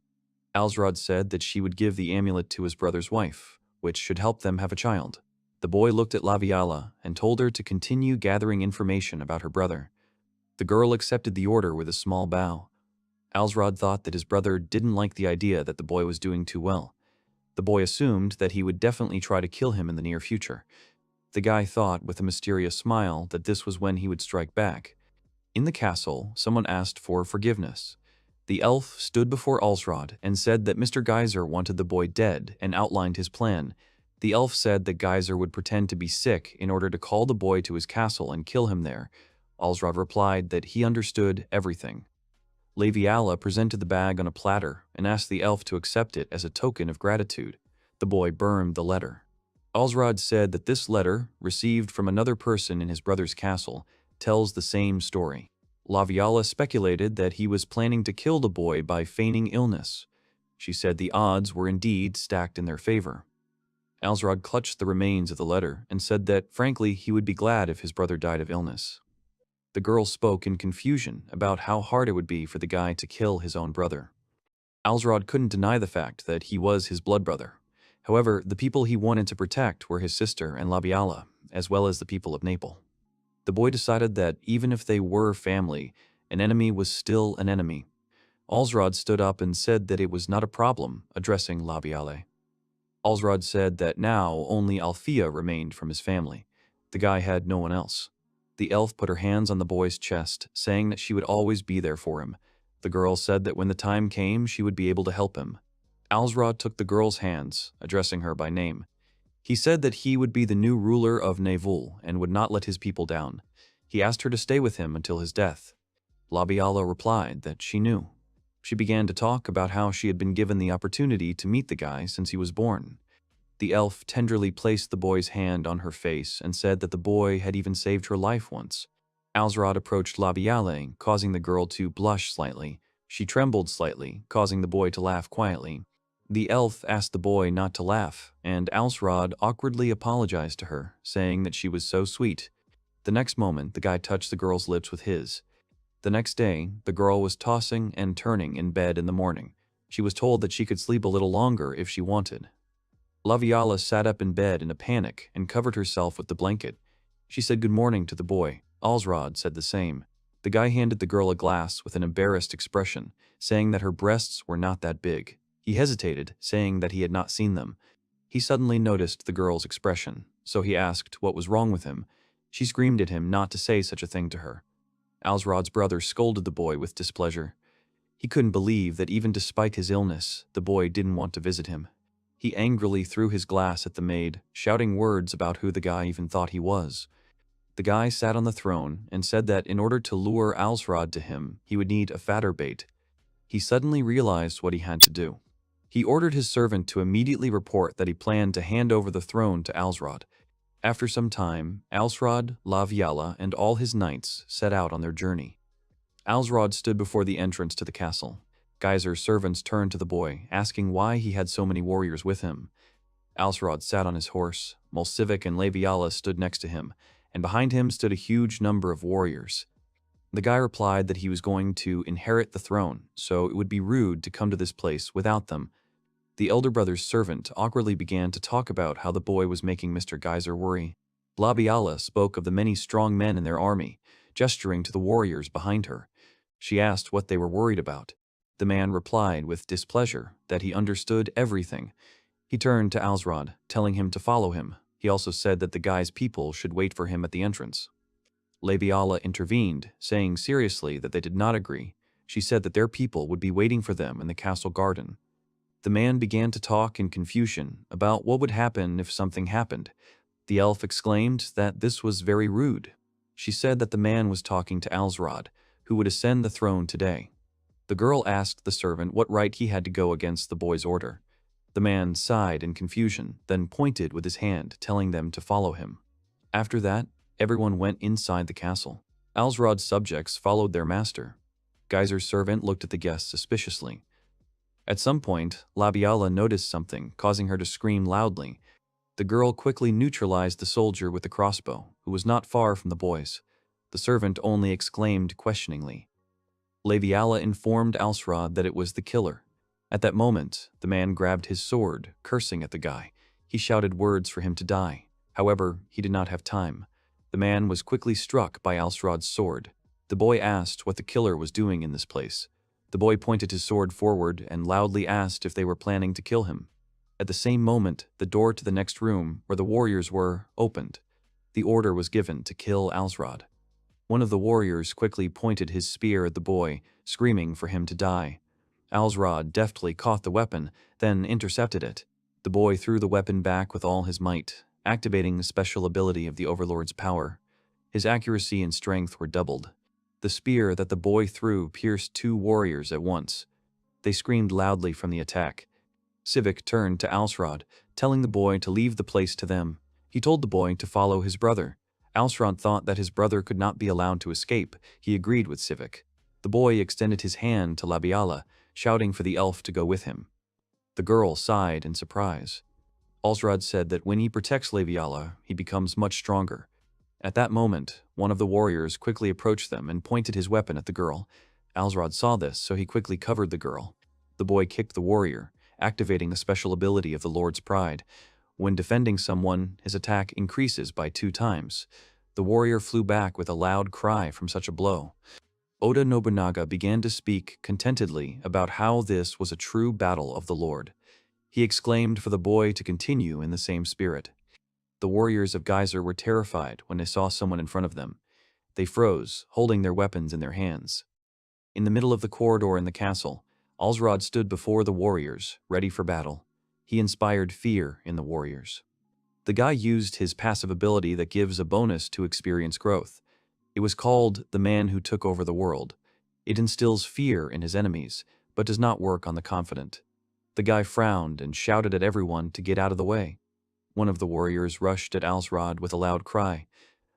Alsrod said that she would give the amulet to his brother's wife, which should help them have a child. The boy looked at Laviala and told her to continue gathering information about her brother. The girl accepted the order with a small bow. Alsrod thought that his brother didn't like the idea that the boy was doing too well. The boy assumed that he would definitely try to kill him in the near future. The guy thought with a mysterious smile that this was when he would strike back. In the castle, someone asked for forgiveness. The elf stood before Alsrod and said that Mr. Geyser wanted the boy dead and outlined his plan. The elf said that Geyser would pretend to be sick in order to call the boy to his castle and kill him there. Alsrod replied that he understood everything. Laviala presented the bag on a platter and asked the elf to accept it as a token of gratitude. The boy burned the letter. Alsrod said that this letter, received from another person in his brother's castle, tells the same story. Laviala speculated that he was planning to kill the boy by feigning illness. She said the odds were indeed stacked in their favor. Alsrod clutched the remains of the letter and said that, frankly, he would be glad if his brother died of illness. The girl spoke in confusion about how hard it would be for the guy to kill his own brother. Alsrod couldn't deny the fact that he was his blood brother. However, the people he wanted to protect were his sister and Laviala, as well as the people of Naples. The boy decided that even if they were family, an enemy was still an enemy. Alsrod stood up and said that it was not a problem, addressing Laviala. Alsrod said that now only Althea remained from his family. The guy had no one else. The elf put her hands on the boy's chest, saying that she would always be there for him. The girl said that when the time came, she would be able to help him. Alsrod took the girl's hands, addressing her by name. He said that he would be the new ruler of Naples and would not let his people down. He asked her to stay with him until his death. Laviala replied that she knew. She began to talk about how she had been given the opportunity to meet the guy since he was born. The elf tenderly placed the boy's hand on her face and said that the boy had even saved her life once. Alsrod approached Laviala, causing the girl to blush slightly. She trembled slightly, causing the boy to laugh quietly. The elf asked the boy not to laugh, and Alsrod awkwardly apologized to her, saying that she was so sweet. The next moment, the guy touched the girl's lips with his. The next day, the girl was tossing and turning in bed in the morning. She was told that she could sleep a little longer if she wanted. Laviala sat up in bed in a panic and covered herself with the blanket. She said good morning to the boy. Alsrod said the same. The guy handed the girl a glass with an embarrassed expression, saying that her breasts were not that big. He hesitated, saying that he had not seen them. He suddenly noticed the girl's expression, so he asked what was wrong with him. She screamed at him not to say such a thing to her. Alsrod's brother scolded the boy with displeasure. He couldn't believe that even despite his illness, the boy didn't want to visit him. He angrily threw his glass at the maid, shouting words about who the guy even thought he was. The guy sat on the throne and said that in order to lure Alsrod to him, he would need a fatter bait. He suddenly realized what he had to do. He ordered his servant to immediately report that he planned to hand over the throne to Alsrod. After some time, Alsrod, Laviala, and all his knights set out on their journey. Alsrod stood before the entrance to the castle. Geyser's servants turned to the boy, asking why he had so many warriors with him. Alsrod sat on his horse, while Sivik and Laviala stood next to him, and behind him stood a huge number of warriors. The guy replied that he was going to inherit the throne, so it would be rude to come to this place without them. The elder brother's servant awkwardly began to talk about how the boy was making Mr. Geyser worry. Labiala spoke of the many strong men in their army, gesturing to the warriors behind her. She asked what they were worried about. The man replied with displeasure that he understood everything. He turned to Alsrod, telling him to follow him. He also said that the guy's people should wait for him at the entrance. Labiala intervened, saying seriously that they did not agree. She said that their people would be waiting for them in the castle garden. The man began to talk in confusion about what would happen if something happened. The elf exclaimed that this was very rude. She said that the man was talking to Alsrod, who would ascend the throne today. The girl asked the servant what right he had to go against the boy's order. The man sighed in confusion, then pointed with his hand, telling them to follow him. After that, everyone went inside the castle. Alsrod's subjects followed their master. Geyser's servant looked at the guests suspiciously. At some point, Labiala noticed something, causing her to scream loudly. The girl quickly neutralized the soldier with the crossbow, who was not far from the boys. The servant only exclaimed questioningly. Labiala informed Alsrod that it was the killer. At that moment, the man grabbed his sword, cursing at the guy. He shouted words for him to die. However, he did not have time. The man was quickly struck by Alsrod's sword. The boy asked what the killer was doing in this place. The boy pointed his sword forward and loudly asked if they were planning to kill him. At the same moment, the door to the next room, where the warriors were, opened. The order was given to kill Alsrod. One of the warriors quickly pointed his spear at the boy, screaming for him to die. Alsrod deftly caught the weapon, then intercepted it. The boy threw the weapon back with all his might, activating the special ability of the Overlord's power. His accuracy and strength were doubled. The spear that the boy threw pierced 2 warriors at once. They screamed loudly from the attack. Sivik turned to Alsrod, telling the boy to leave the place to them. He told the boy to follow his brother. Alsrod thought that his brother could not be allowed to escape. He agreed with Sivik. The boy extended his hand to Labiala, shouting for the elf to go with him. The girl sighed in surprise. Alsrod said that when he protects Labiala, he becomes much stronger. At that moment, one of the warriors quickly approached them and pointed his weapon at the girl. Alsrod saw this, so he quickly covered the girl. The boy kicked the warrior, activating the special ability of the Lord's Pride. When defending someone, his attack increases by 2 times. The warrior flew back with a loud cry from such a blow. Oda Nobunaga began to speak contentedly about how this was a true battle of the Lord. He exclaimed for the boy to continue in the same spirit. The warriors of Geyser were terrified when they saw someone in front of them. They froze, holding their weapons in their hands. In the middle of the corridor in the castle, Alsrod stood before the warriors, ready for battle. He inspired fear in the warriors. The guy used his passive ability that gives a bonus to experience growth. It was called the man who took over the world. It instills fear in his enemies, but does not work on the confident. The guy frowned and shouted at everyone to get out of the way. One of the warriors rushed at Alsrod with a loud cry.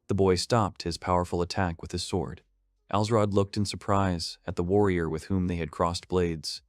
The boy stopped his powerful attack with his sword. Alsrod looked in surprise at the warrior with whom they had crossed blades.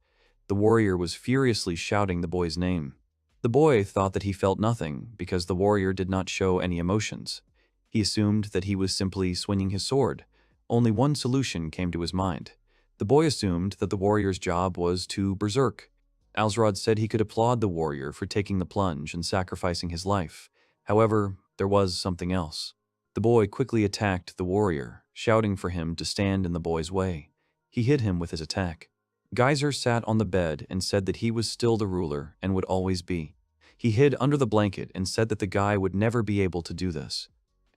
The warrior was furiously shouting the boy's name. The boy thought that he felt nothing because the warrior did not show any emotions. He assumed that he was simply swinging his sword. Only one solution came to his mind. The boy assumed that the warrior's job was to berserk. Alsrod said he could applaud the warrior for taking the plunge and sacrificing his life. However, there was something else. The boy quickly attacked the warrior, shouting for him to stand in the boy's way. He hit him with his attack. Geyser sat on the bed and said that he was still the ruler and would always be. He hid under the blanket and said that the guy would never be able to do this.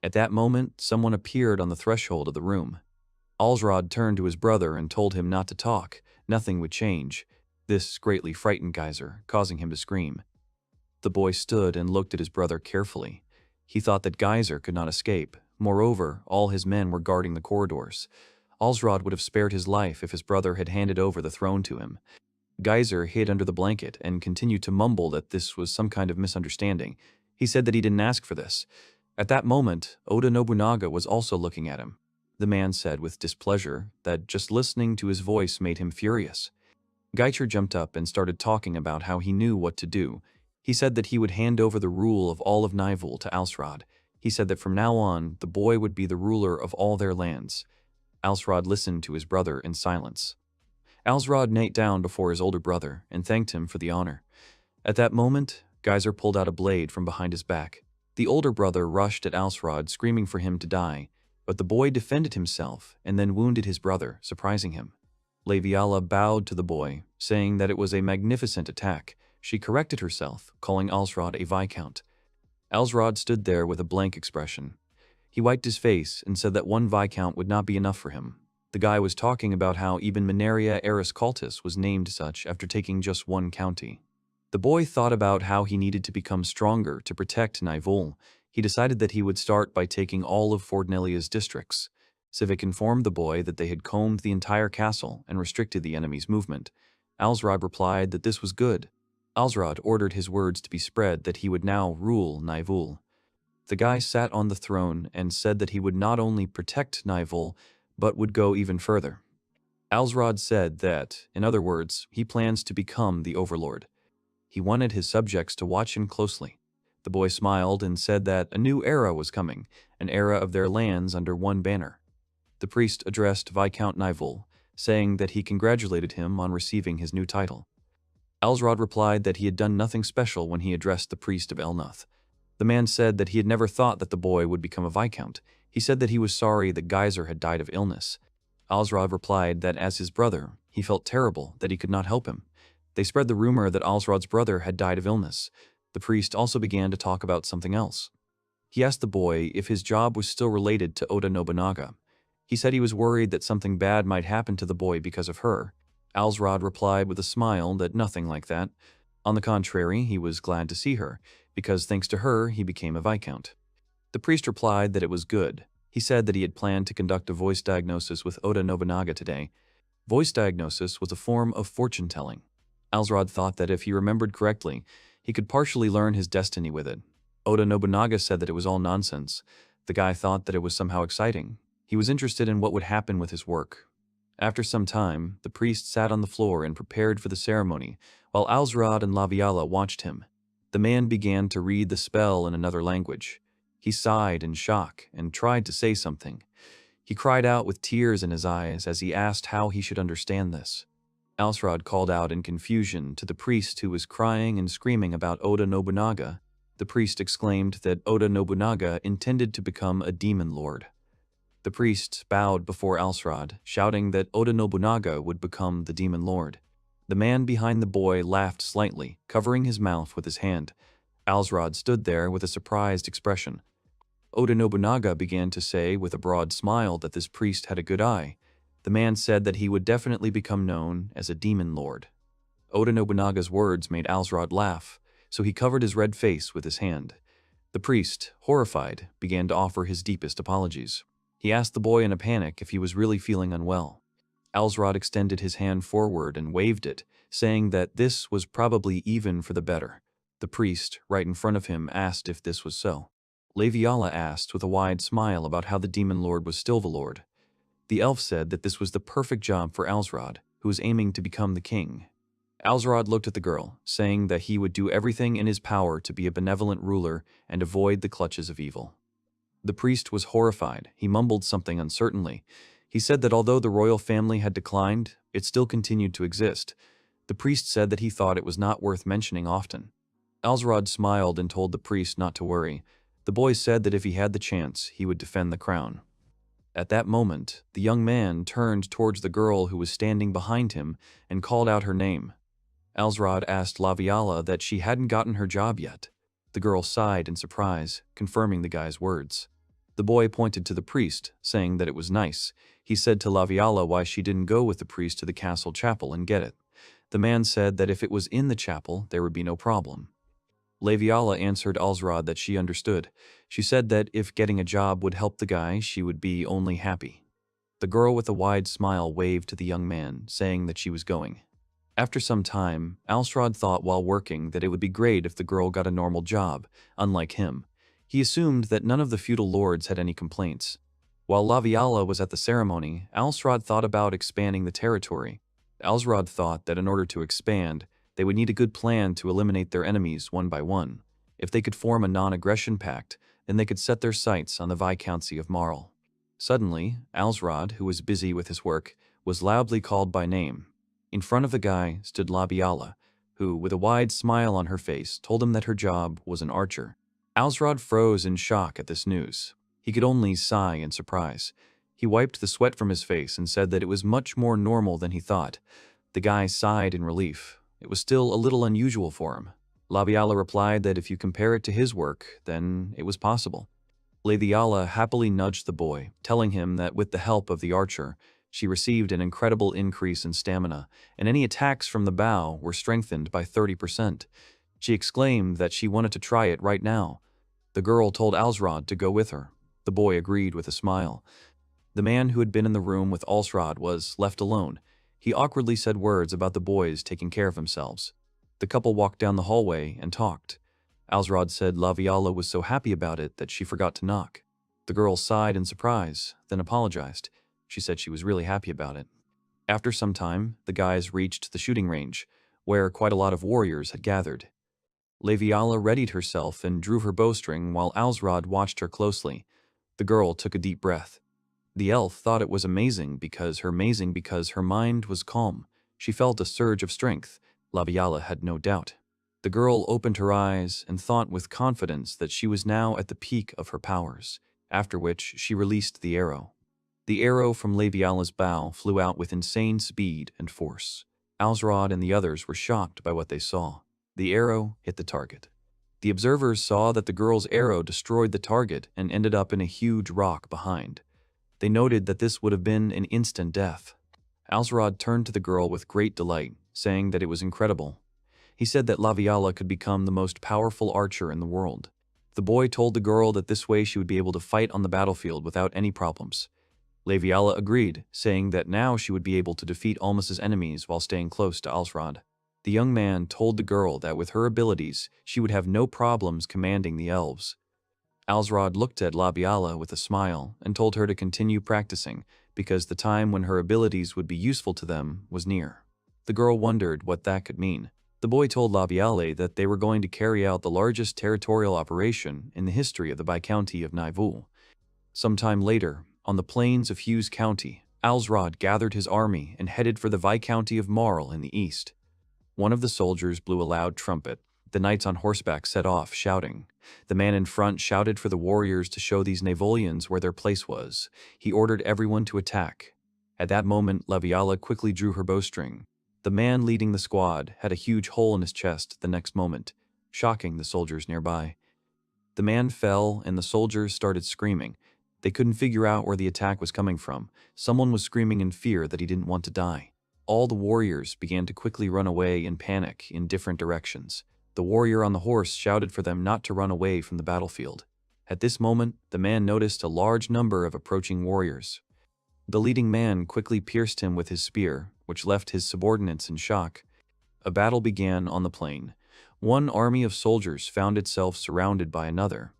At that moment, someone appeared on the threshold of the room. Alsrod turned to his brother and told him not to talk. Nothing would change. This greatly frightened Geyser, causing him to scream. The boy stood and looked at his brother carefully. He thought that Geyser could not escape. Moreover, all his men were guarding the corridors. Alsrod would have spared his life if his brother had handed over the throne to him. Geyser hid under the blanket and continued to mumble that this was some kind of misunderstanding. He said that he didn't ask for this. At that moment, Oda Nobunaga was also looking at him. The man said with displeasure that just listening to his voice made him furious. Geyser jumped up and started talking about how he knew what to do. He said that he would hand over the rule of all of Nivul to Alsrod. He said that from now on, the boy would be the ruler of all their lands. Alsrod listened to his brother in silence. Alsrod knelt down before his older brother and thanked him for the honor. At that moment, Geyser pulled out a blade from behind his back. The older brother rushed at Alsrod, screaming for him to die, but the boy defended himself and then wounded his brother, surprising him. Leviala bowed to the boy, saying that it was a magnificent attack. She corrected herself, calling Alsrod a viscount. Alsrod stood there with a blank expression. He wiped his face and said that one viscount would not be enough for him. The guy was talking about how even Mineria Eris Cultus was named such after taking just one county. The boy thought about how he needed to become stronger to protect Nivul. He decided that he would start by taking all of Fordnelia's districts. Civic informed the boy that they had combed the entire castle and restricted the enemy's movement. Alsrod replied that this was good. Alsrod ordered his words to be spread that he would now rule Nivul. The guy sat on the throne and said that he would not only protect Nivul, but would go even further. Alsrod said that, in other words, he plans to become the overlord. He wanted his subjects to watch him closely. The boy smiled and said that a new era was coming, an era of their lands under one banner. The priest addressed Viscount Nivul, saying that he congratulated him on receiving his new title. Alsrod replied that he had done nothing special when he addressed the priest of Elnoth. The man said that he had never thought that the boy would become a viscount. He said that he was sorry that Geyser had died of illness. Alsrod replied that as his brother, he felt terrible that he could not help him. They spread the rumor that Alsrod's brother had died of illness. The priest also began to talk about something else. He asked the boy if his job was still related to Oda Nobunaga. He said he was worried that something bad might happen to the boy because of her. Alsrod replied with a smile that nothing like that. On the contrary, he was glad to see her, because thanks to her, he became a viscount. The priest replied that it was good. He said that he had planned to conduct a voice diagnosis with Oda Nobunaga today. Voice diagnosis was a form of fortune-telling. Alsrod thought that if he remembered correctly, he could partially learn his destiny with it. Oda Nobunaga said that it was all nonsense. The guy thought that it was somehow exciting. He was interested in what would happen with his work. After some time, the priest sat on the floor and prepared for the ceremony, while Alsrod and Laviala watched him. The man began to read the spell in another language. He sighed in shock and tried to say something. He cried out with tears in his eyes as he asked how he should understand this. Alsrod called out in confusion to the priest who was crying and screaming about Oda Nobunaga. The priest exclaimed that Oda Nobunaga intended to become a demon lord. The priest bowed before Alsrod, shouting that Oda Nobunaga would become the demon lord. The man behind the boy laughed slightly, covering his mouth with his hand. Alsrod stood there with a surprised expression. Oda Nobunaga began to say with a broad smile that this priest had a good eye. The man said that he would definitely become known as a demon lord. Oda Nobunaga's words made Alsrod laugh, so he covered his red face with his hand. The priest, horrified, began to offer his deepest apologies. He asked the boy in a panic if he was really feeling unwell. Alsrod extended his hand forward and waved it, saying that this was probably even for the better. The priest, right in front of him, asked if this was so. Leviala asked with a wide smile about how the demon lord was still the lord. The elf said that this was the perfect job for Alsrod, who was aiming to become the king. Alsrod looked at the girl, saying that he would do everything in his power to be a benevolent ruler and avoid the clutches of evil. The priest was horrified. He mumbled something uncertainly. He said that although the royal family had declined, it still continued to exist. The priest said that he thought it was not worth mentioning often. Alsrod smiled and told the priest not to worry. The boy said that if he had the chance, he would defend the crown. At that moment, the young man turned towards the girl who was standing behind him and called out her name. Alsrod asked Laviala that she hadn't gotten her job yet. The girl sighed in surprise, confirming the guy's words. The boy pointed to the priest, saying that it was nice. He said to Laviala why she didn't go with the priest to the castle chapel and get it. The man said that if it was in the chapel, there would be no problem. Laviala answered Alsrod that she understood. She said that if getting a job would help the guy, she would be only happy. The girl with a wide smile waved to the young man, saying that she was going. After some time, Alsrod thought while working that it would be great if the girl got a normal job, unlike him. He assumed that none of the feudal lords had any complaints. While Laviala was at the ceremony, Alsrod thought about expanding the territory. Alsrod thought that in order to expand, they would need a good plan to eliminate their enemies one by one. If they could form a non-aggression pact, then they could set their sights on the Viscountcy of Marl. Suddenly, Alsrod, who was busy with his work, was loudly called by name. In front of the guy stood Laviala, who, with a wide smile on her face, told him that her job was an archer. Alsrod froze in shock at this news. He could only sigh in surprise. He wiped the sweat from his face and said that it was much more normal than he thought. The guy sighed in relief. It was still a little unusual for him. Laviala replied that if you compare it to his work, then it was possible. Laviala happily nudged the boy, telling him that with the help of the archer, she received an incredible increase in stamina, and any attacks from the bow were strengthened by 30%. She exclaimed that she wanted to try it right now. The girl told Alsrod to go with her. The boy agreed with a smile. The man who had been in the room with Alsrod was left alone. He awkwardly said words about the boys taking care of themselves. The couple walked down the hallway and talked. Alsrod said Laviala was so happy about it that she forgot to knock. The girl sighed in surprise, then apologized. She said she was really happy about it. After some time, the guys reached the shooting range, where quite a lot of warriors had gathered. Laviala readied herself and drew her bowstring while Alsrod watched her closely. The girl took a deep breath. The elf thought it was amazing because her mind was calm. She felt a surge of strength. Laviala had no doubt. The girl opened her eyes and thought with confidence that she was now at the peak of her powers, after which she released the arrow. The arrow from Laviala's bow flew out with insane speed and force. Alsrod and the others were shocked by what they saw. The arrow hit the target. The observers saw that the girl's arrow destroyed the target and ended up in a huge rock behind. They noted that this would have been an instant death. Alsrod turned to the girl with great delight, saying that it was incredible. He said that Laviala could become the most powerful archer in the world. The boy told the girl that this way she would be able to fight on the battlefield without any problems. Laviala agreed, saying that now she would be able to defeat Almus's enemies while staying close to Alsrod. The young man told the girl that with her abilities, she would have no problems commanding the elves. Alsrod looked at Laviala with a smile and told her to continue practicing because the time when her abilities would be useful to them was near. The girl wondered what that could mean. The boy told Laviala that they were going to carry out the largest territorial operation in the history of the Viscounty of Nivul. Sometime later, on the plains of Hughes County, Alsrod gathered his army and headed for the Viscounty of Marl in the east. One of the soldiers blew a loud trumpet. The knights on horseback set off, shouting. The man in front shouted for the warriors to show these Navolians where their place was. He ordered everyone to attack. At that moment, Laviala quickly drew her bowstring. The man leading the squad had a huge hole in his chest the next moment, shocking the soldiers nearby. The man fell and the soldiers started screaming. They couldn't figure out where the attack was coming from. Someone was screaming in fear that he didn't want to die. All the warriors began to quickly run away in panic in different directions. The warrior on the horse shouted for them not to run away from the battlefield. At this moment, the man noticed a large number of approaching warriors. The leading man quickly pierced him with his spear, which left his subordinates in shock. A battle began on the plain. One army of soldiers found itself surrounded by another.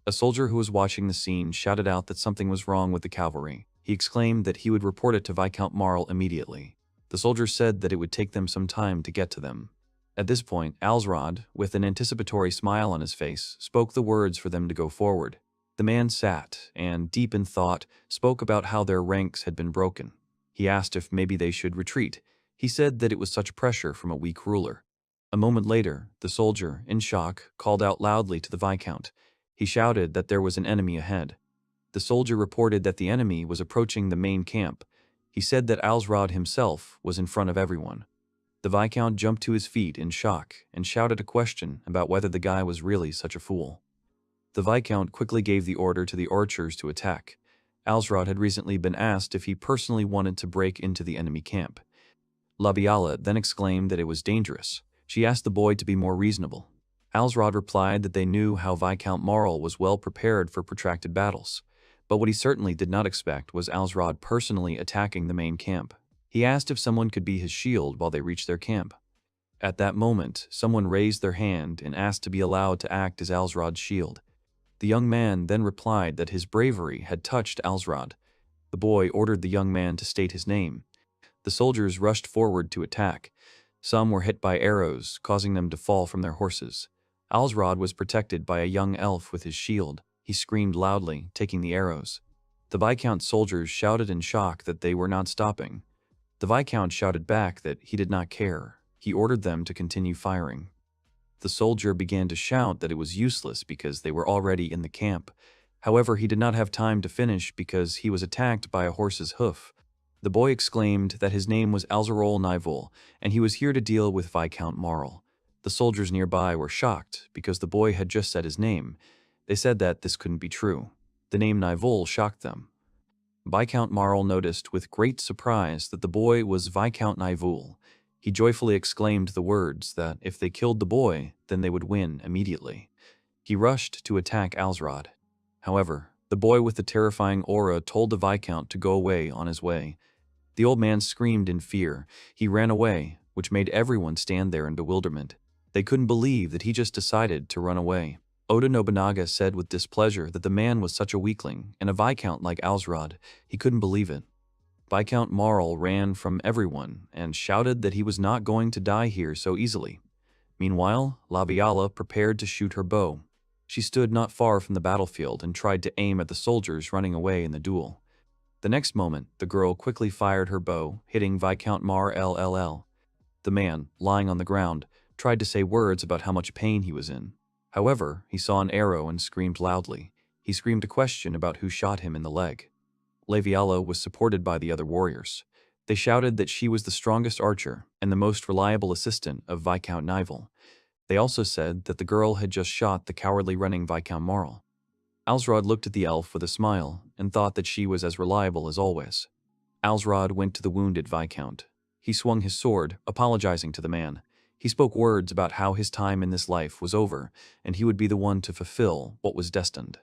A soldier who was watching the scene shouted out that something was wrong with the cavalry. He exclaimed that he would report it to Viscount Marl immediately. The soldiers said that it would take them some time to get to them. At this point, Alsrod, with an anticipatory smile on his face, spoke the words for them to go forward. The man sat and, deep in thought, spoke about how their ranks had been broken. He asked if maybe they should retreat. He said that it was such pressure from a weak ruler. A moment later, the soldier, in shock, called out loudly to the Viscount. He shouted that there was an enemy ahead. The soldier reported that the enemy was approaching the main camp. He said that Alsrod himself was in front of everyone. The Viscount jumped to his feet in shock and shouted a question about whether the guy was really such a fool. The Viscount quickly gave the order to the archers to attack. Alsrod had recently been asked if he personally wanted to break into the enemy camp. Labiala then exclaimed that it was dangerous. She asked the boy to be more reasonable. Alsrod replied that they knew how Viscount Marl was well prepared for protracted battles. But what he certainly did not expect was Alsrod personally attacking the main camp. He asked if someone could be his shield while they reached their camp. At that moment, someone raised their hand and asked to be allowed to act as Alsrod's shield. The young man then replied that his bravery had touched Alsrod. The boy ordered the young man to state his name. The soldiers rushed forward to attack. Some were hit by arrows, causing them to fall from their horses. Alsrod was protected by a young elf with his shield. He screamed loudly, taking the arrows. The Viscount's soldiers shouted in shock that they were not stopping. The Viscount shouted back that he did not care. He ordered them to continue firing. The soldier began to shout that it was useless because they were already in the camp. However, he did not have time to finish because he was attacked by a horse's hoof. The boy exclaimed that his name was Alsrod Nivol, and he was here to deal with Viscount Marl. The soldiers nearby were shocked because the boy had just said his name. They said that this couldn't be true. The name Nivol shocked them. Viscount Marl noticed with great surprise that the boy was Viscount Nivol. He joyfully exclaimed the words that if they killed the boy, then they would win immediately. He rushed to attack Alsrod. However, the boy with the terrifying aura told the Viscount to go away on his way. The old man screamed in fear. He ran away, which made everyone stand there in bewilderment. They couldn't believe that he just decided to run away. Oda Nobunaga said with displeasure that the man was such a weakling, and a Viscount like Alsrod. He couldn't believe it. Viscount Marl ran from everyone and shouted that he was not going to die here so easily. Meanwhile, Labiala prepared to shoot her bow. She stood not far from the battlefield and tried to aim at the soldiers running away in the duel. The next moment, the girl quickly fired her bow, hitting Viscount Marl. The man, lying on the ground, tried to say words about how much pain he was in. However, he saw an arrow and screamed loudly. He screamed a question about who shot him in the leg. Labiala was supported by the other warriors. They shouted that she was the strongest archer and the most reliable assistant of Viscount Nivol. They also said that the girl had just shot the cowardly running Viscount Marl. Alsrod looked at the elf with a smile and thought that she was as reliable as always. Alsrod went to the wounded Viscount. He swung his sword, apologizing to the man. He spoke words about how his time in this life was over, and he would be the one to fulfill what was destined.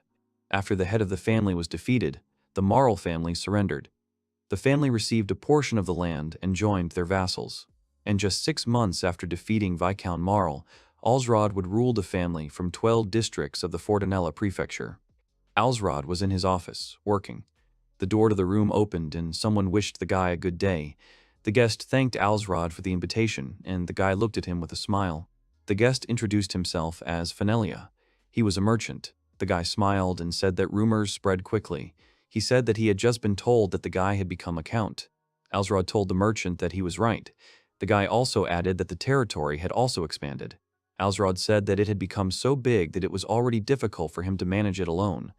After the head of the family was defeated, the Marl family surrendered. The family received a portion of the land and joined their vassals. And just 6 months after defeating Viscount Marl, Alsrod would rule the family from 12 districts of the Fortunella prefecture. Alsrod was in his office, working. The door to the room opened and someone wished the guy a good day. The guest thanked Alsrod for the invitation, and the guy looked at him with a smile. The guest introduced himself as Fenelia. He was a merchant. The guy smiled and said that rumors spread quickly. He said that he had just been told that the guy had become a count. Alsrod told the merchant that he was right. The guy also added that the territory had also expanded. Alsrod said that it had become so big that it was already difficult for him to manage it alone.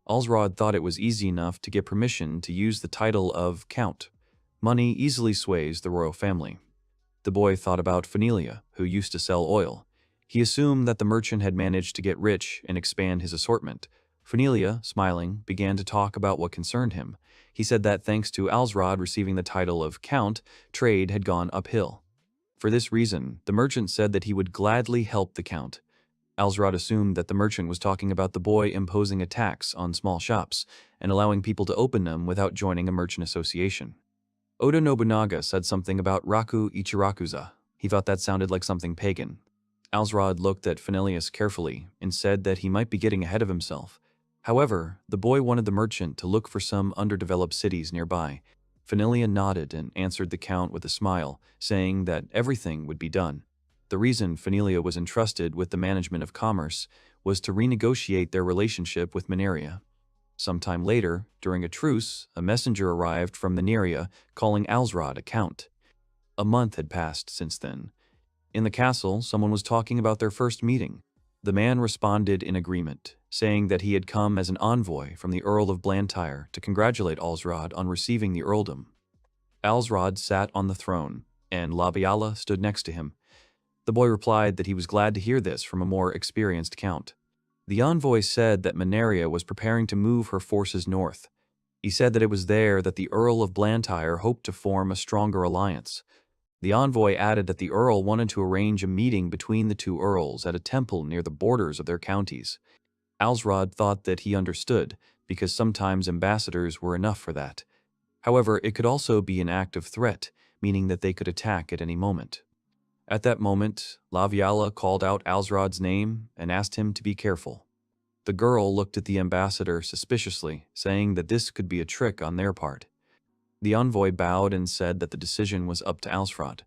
Alsrod thought it was easy enough to get permission to use the title of count. Money easily sways the royal family. The boy thought about Fenelia, who used to sell oil. He assumed that the merchant had managed to get rich and expand his assortment. Fenelia, smiling, began to talk about what concerned him. He said that thanks to Alsrod receiving the title of count, trade had gone uphill. For this reason, the merchant said that he would gladly help the count. Alsrod assumed that the merchant was talking about the boy imposing a tax on small shops and allowing people to open them without joining a merchant association. Oda Nobunaga said something about Raku Ichirakuza. He thought that sounded like something pagan. Alsrod looked at Fenelius carefully and said that he might be getting ahead of himself. However, the boy wanted the merchant to look for some underdeveloped cities nearby. Fenelia nodded and answered the count with a smile, saying that everything would be done. The reason Fenelia was entrusted with the management of commerce was to renegotiate their relationship with Mineria. Sometime later, during a truce, a messenger arrived from Mineria calling Alsrod a count. A month had passed since then. In the castle, someone was talking about their first meeting. The man responded in agreement, saying that he had come as an envoy from the Earl of Blantyre to congratulate Alsrod on receiving the earldom. Alsrod sat on the throne, and Labiala stood next to him. The boy replied that he was glad to hear this from a more experienced count. The envoy said that Manhwa was preparing to move her forces north. He said that it was there that the Earl of Blantyre hoped to form a stronger alliance. The envoy added that the Earl wanted to arrange a meeting between the two earls at a temple near the borders of their counties. Alsrod thought that he understood, because sometimes ambassadors were enough for that. However, it could also be an act of threat, meaning that they could attack at any moment. At that moment, Laviala called out Alsrod's name and asked him to be careful. The girl looked at the ambassador suspiciously, saying that this could be a trick on their part. The envoy bowed and said that the decision was up to Alsrod.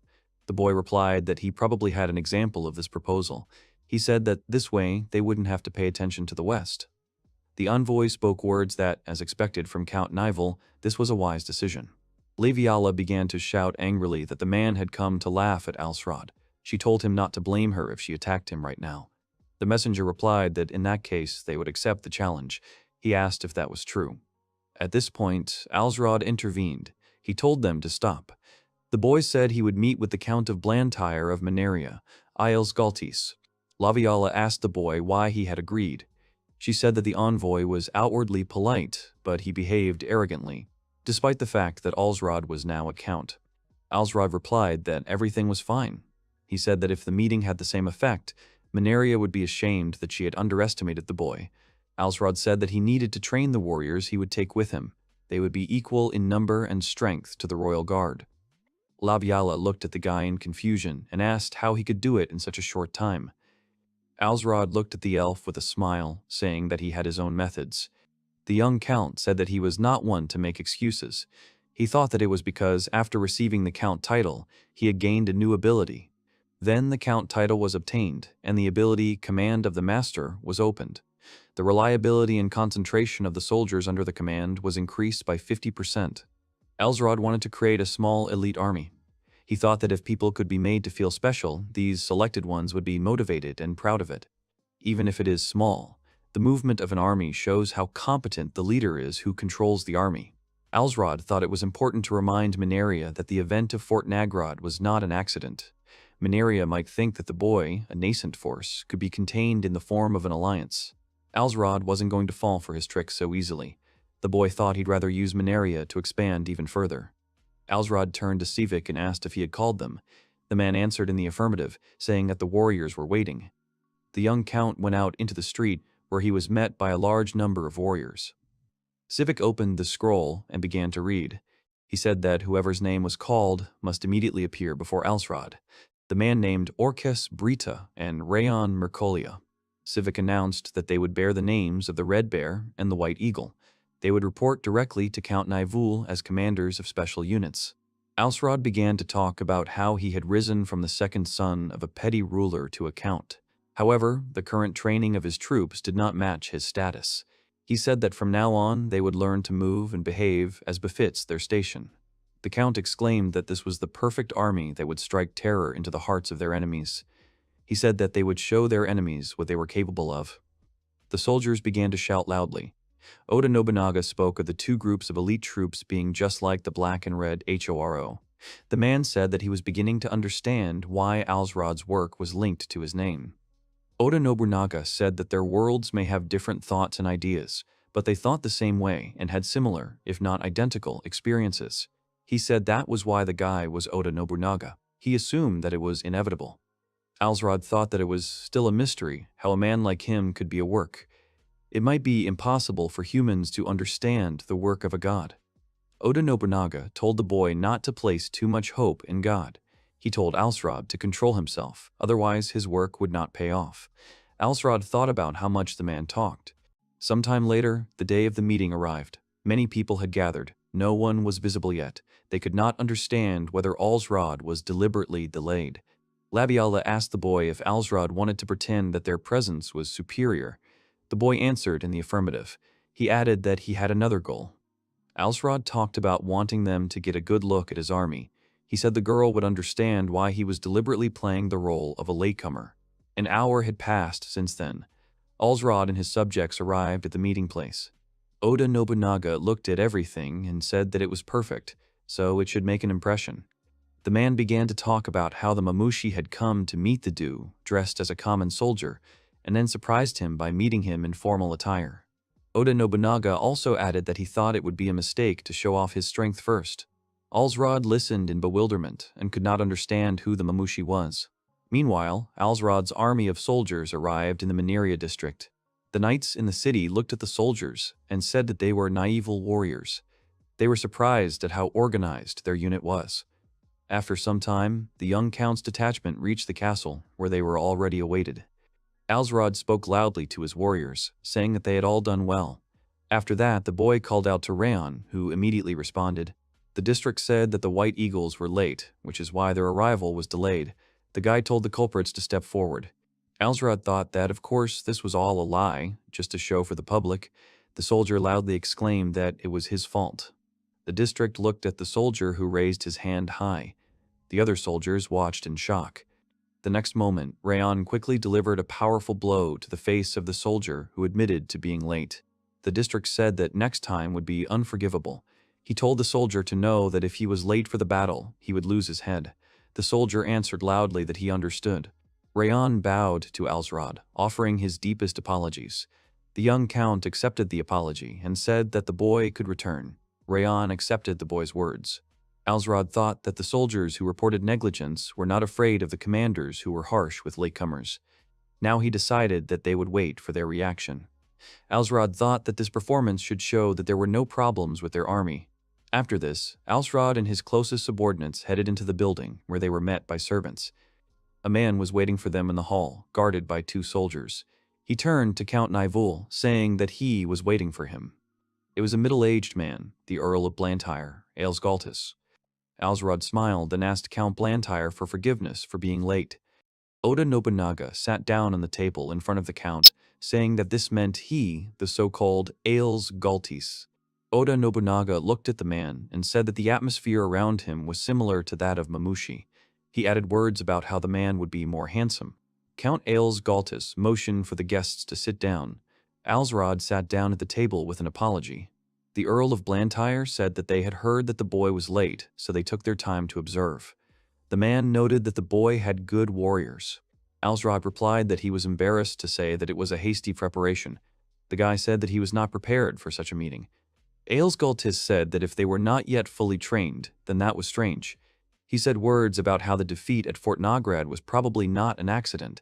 The boy replied that he probably had an example of this proposal. He said that this way they wouldn't have to pay attention to the west. The envoy spoke words that, as expected from Count Nivel, this was a wise decision. Laviala began to shout angrily that the man had come to laugh at Alsrod. She told him not to blame her if she attacked him right now. The messenger replied that in that case they would accept the challenge. He asked if that was true. At this point, Alsrod intervened. He told them to stop. The boy said he would meet with the Count of Blantyre of Manhwa, Isles Galtis. Laviala asked the boy why he had agreed. She said that the envoy was outwardly polite, but he behaved arrogantly, despite the fact that Alsrod was now a count. Alsrod replied that everything was fine. He said that if the meeting had the same effect, Manhwa would be ashamed that she had underestimated the boy. Alsrod said that he needed to train the warriors he would take with him. They would be equal in number and strength to the royal guard. Labiala looked at the guy in confusion and asked how he could do it in such a short time. Alsrod looked at the elf with a smile, saying that he had his own methods. The young count said that he was not one to make excuses. He thought that it was because, after receiving the count title, he had gained a new ability. Then the count title was obtained, and the ability Command of the Master was opened. The reliability and concentration of the soldiers under the command was increased by 50%. Alsrod wanted to create a small elite army. He thought that if people could be made to feel special, these selected ones would be motivated and proud of it. Even if it is small, the movement of an army shows how competent the leader is who controls the army. Alsrod thought it was important to remind Manhwa that the event of Fort Nagrod was not an accident. Manhwa might think that the boy, a nascent force, could be contained in the form of an alliance. Alsrod wasn't going to fall for his trick so easily. The boy thought he'd rather use Manhwa to expand even further. Alsrod turned to Sivik and asked if he had called them. The man answered in the affirmative, saying that the warriors were waiting. The young count went out into the street, where he was met by a large number of warriors. Sivik opened the scroll and began to read. He said that whoever's name was called must immediately appear before Alsrod. The man named Orcus Brita and Rayon Mercolia. Sivik announced that they would bear the names of the Red Bear and the White Eagle. They would report directly to Count Nivul as commanders of special units. Alsrod began to talk about how he had risen from the second son of a petty ruler to a count. However, the current training of his troops did not match his status. He said that from now on they would learn to move and behave as befits their station. The count exclaimed that this was the perfect army that would strike terror into the hearts of their enemies. He said that they would show their enemies what they were capable of. The soldiers began to shout loudly. Oda Nobunaga spoke of the two groups of elite troops being just like the black and red HORO. The man said that he was beginning to understand why Alsrod's work was linked to his name. Oda Nobunaga said that their worlds may have different thoughts and ideas, but they thought the same way and had similar, if not identical, experiences. He said that was why the guy was Oda Nobunaga. He assumed that it was inevitable. Alsrod thought that it was still a mystery how a man like him could be a work. It might be impossible for humans to understand the work of a god. Oda Nobunaga told the boy not to place too much hope in God. He told Alsrod to control himself, otherwise his work would not pay off. Alsrod thought about how much the man talked. Sometime later, the day of the meeting arrived. Many people had gathered. No one was visible yet. They could not understand whether Alsrod was deliberately delayed. Labiala asked the boy if Alsrod wanted to pretend that their presence was superior. The boy answered in the affirmative. He added that he had another goal. Alsrod talked about wanting them to get a good look at his army. He said the girl would understand why he was deliberately playing the role of a latecomer. An hour had passed since then. Alsrod and his subjects arrived at the meeting place. Oda Nobunaga looked at everything and said that it was perfect, so it should make an impression. The man began to talk about how the mamushi had come to meet the Dew, dressed as a common soldier, and then surprised him by meeting him in formal attire. Oda Nobunaga also added that he thought it would be a mistake to show off his strength first. Alsrod listened in bewilderment and could not understand who the mamushi was. Meanwhile, Alsrod's army of soldiers arrived in the Mineria district. The knights in the city looked at the soldiers and said that they were naïve warriors. They were surprised at how organized their unit was. After some time, the young count's detachment reached the castle, where they were already awaited. Alsrod spoke loudly to his warriors, saying that they had all done well. After that, the boy called out to Rayon, who immediately responded. The district said that the White Eagles were late, which is why their arrival was delayed. The guy told the culprits to step forward. Alsrod thought that, of course, this was all a lie, just a show for the public. The soldier loudly exclaimed that it was his fault. The district looked at the soldier who raised his hand high. The other soldiers watched in shock. The next moment, Rayon quickly delivered a powerful blow to the face of the soldier who admitted to being late. The district said that next time would be unforgivable. He told the soldier to know that if he was late for the battle, he would lose his head. The soldier answered loudly that he understood. Rayon bowed to Alsrod, offering his deepest apologies. The young count accepted the apology and said that the boy could return. Rayon accepted the boy's words. Alsrod thought that the soldiers who reported negligence were not afraid of the commanders who were harsh with latecomers. Now he decided that they would wait for their reaction. Alsrod thought that this performance should show that there were no problems with their army. After this, Alsrod and his closest subordinates headed into the building, where they were met by servants. A man was waiting for them in the hall, guarded by 2 soldiers. He turned to Count Nivul, saying that he was waiting for him. It was a middle-aged man, the Earl of Blantyre, Aelsgaltus. Alsrod smiled and asked Count Blantyre for forgiveness for being late. Oda Nobunaga sat down on the table in front of the count, saying that this meant he, the so-called Aelsgaltis. Oda Nobunaga looked at the man and said that the atmosphere around him was similar to that of Mamushi. He added words about how the man would be more handsome. Count Aelsgaltus motioned for the guests to sit down. Alsrod sat down at the table with an apology. The Earl of Blantyre said that they had heard that the boy was late, so they took their time to observe. The man noted that the boy had good warriors. Alsrod replied that he was embarrassed to say that it was a hasty preparation. The guy said that he was not prepared for such a meeting. Aelsgaltis said that if they were not yet fully trained, then that was strange. He said words about how the defeat at Fort Nograd was probably not an accident.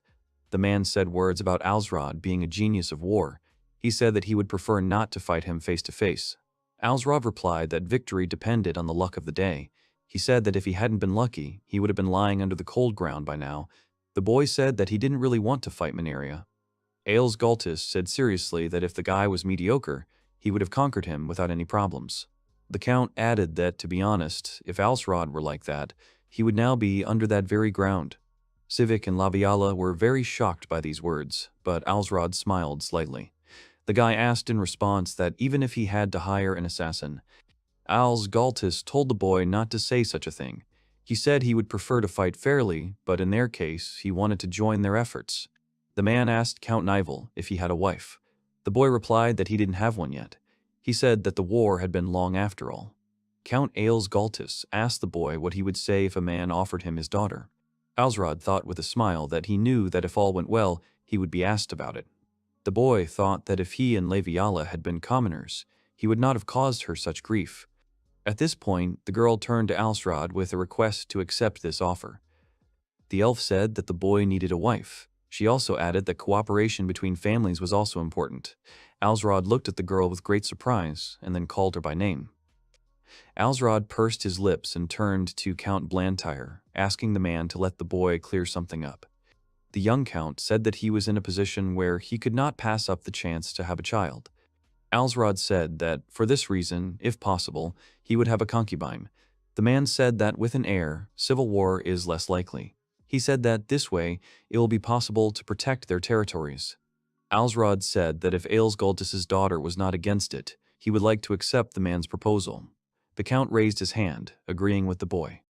The man said words about Alsrod being a genius of war. He said that he would prefer not to fight him face to face. Alsrod replied that victory depended on the luck of the day. He said that if he hadn't been lucky, he would have been lying under the cold ground by now. The boy said that he didn't really want to fight Mineria. Aelsgaltis said seriously that if the guy was mediocre, he would have conquered him without any problems. The count added that, to be honest, if Alsrod were like that, he would now be under that very ground. Civic and Laviala were very shocked by these words, but Alsrod smiled slightly. The guy asked in response that even if he had to hire an assassin, Aelsgaltis told the boy not to say such a thing. He said he would prefer to fight fairly, but in their case, he wanted to join their efforts. The man asked Count Nivul if he had a wife. The boy replied that he didn't have one yet. He said that the war had been long after all. Count Aelsgaltis asked the boy what he would say if a man offered him his daughter. Alsrod thought with a smile that he knew that if all went well, he would be asked about it. The boy thought that if he and Laviala had been commoners, he would not have caused her such grief. At this point, the girl turned to Alsrod with a request to accept this offer. The elf said that the boy needed a wife. She also added that cooperation between families was also important. Alsrod looked at the girl with great surprise and then called her by name. Alsrod pursed his lips and turned to Count Blantyre, asking the man to let the boy clear something up. The young count said that he was in a position where he could not pass up the chance to have a child. Alsrod said that, for this reason, if possible, he would have a concubine. The man said that with an heir, civil war is less likely. He said that this way, it will be possible to protect their territories. Alsrod said that if Aelsgaltis' daughter was not against it, he would like to accept the man's proposal. The count raised his hand, agreeing with the boy.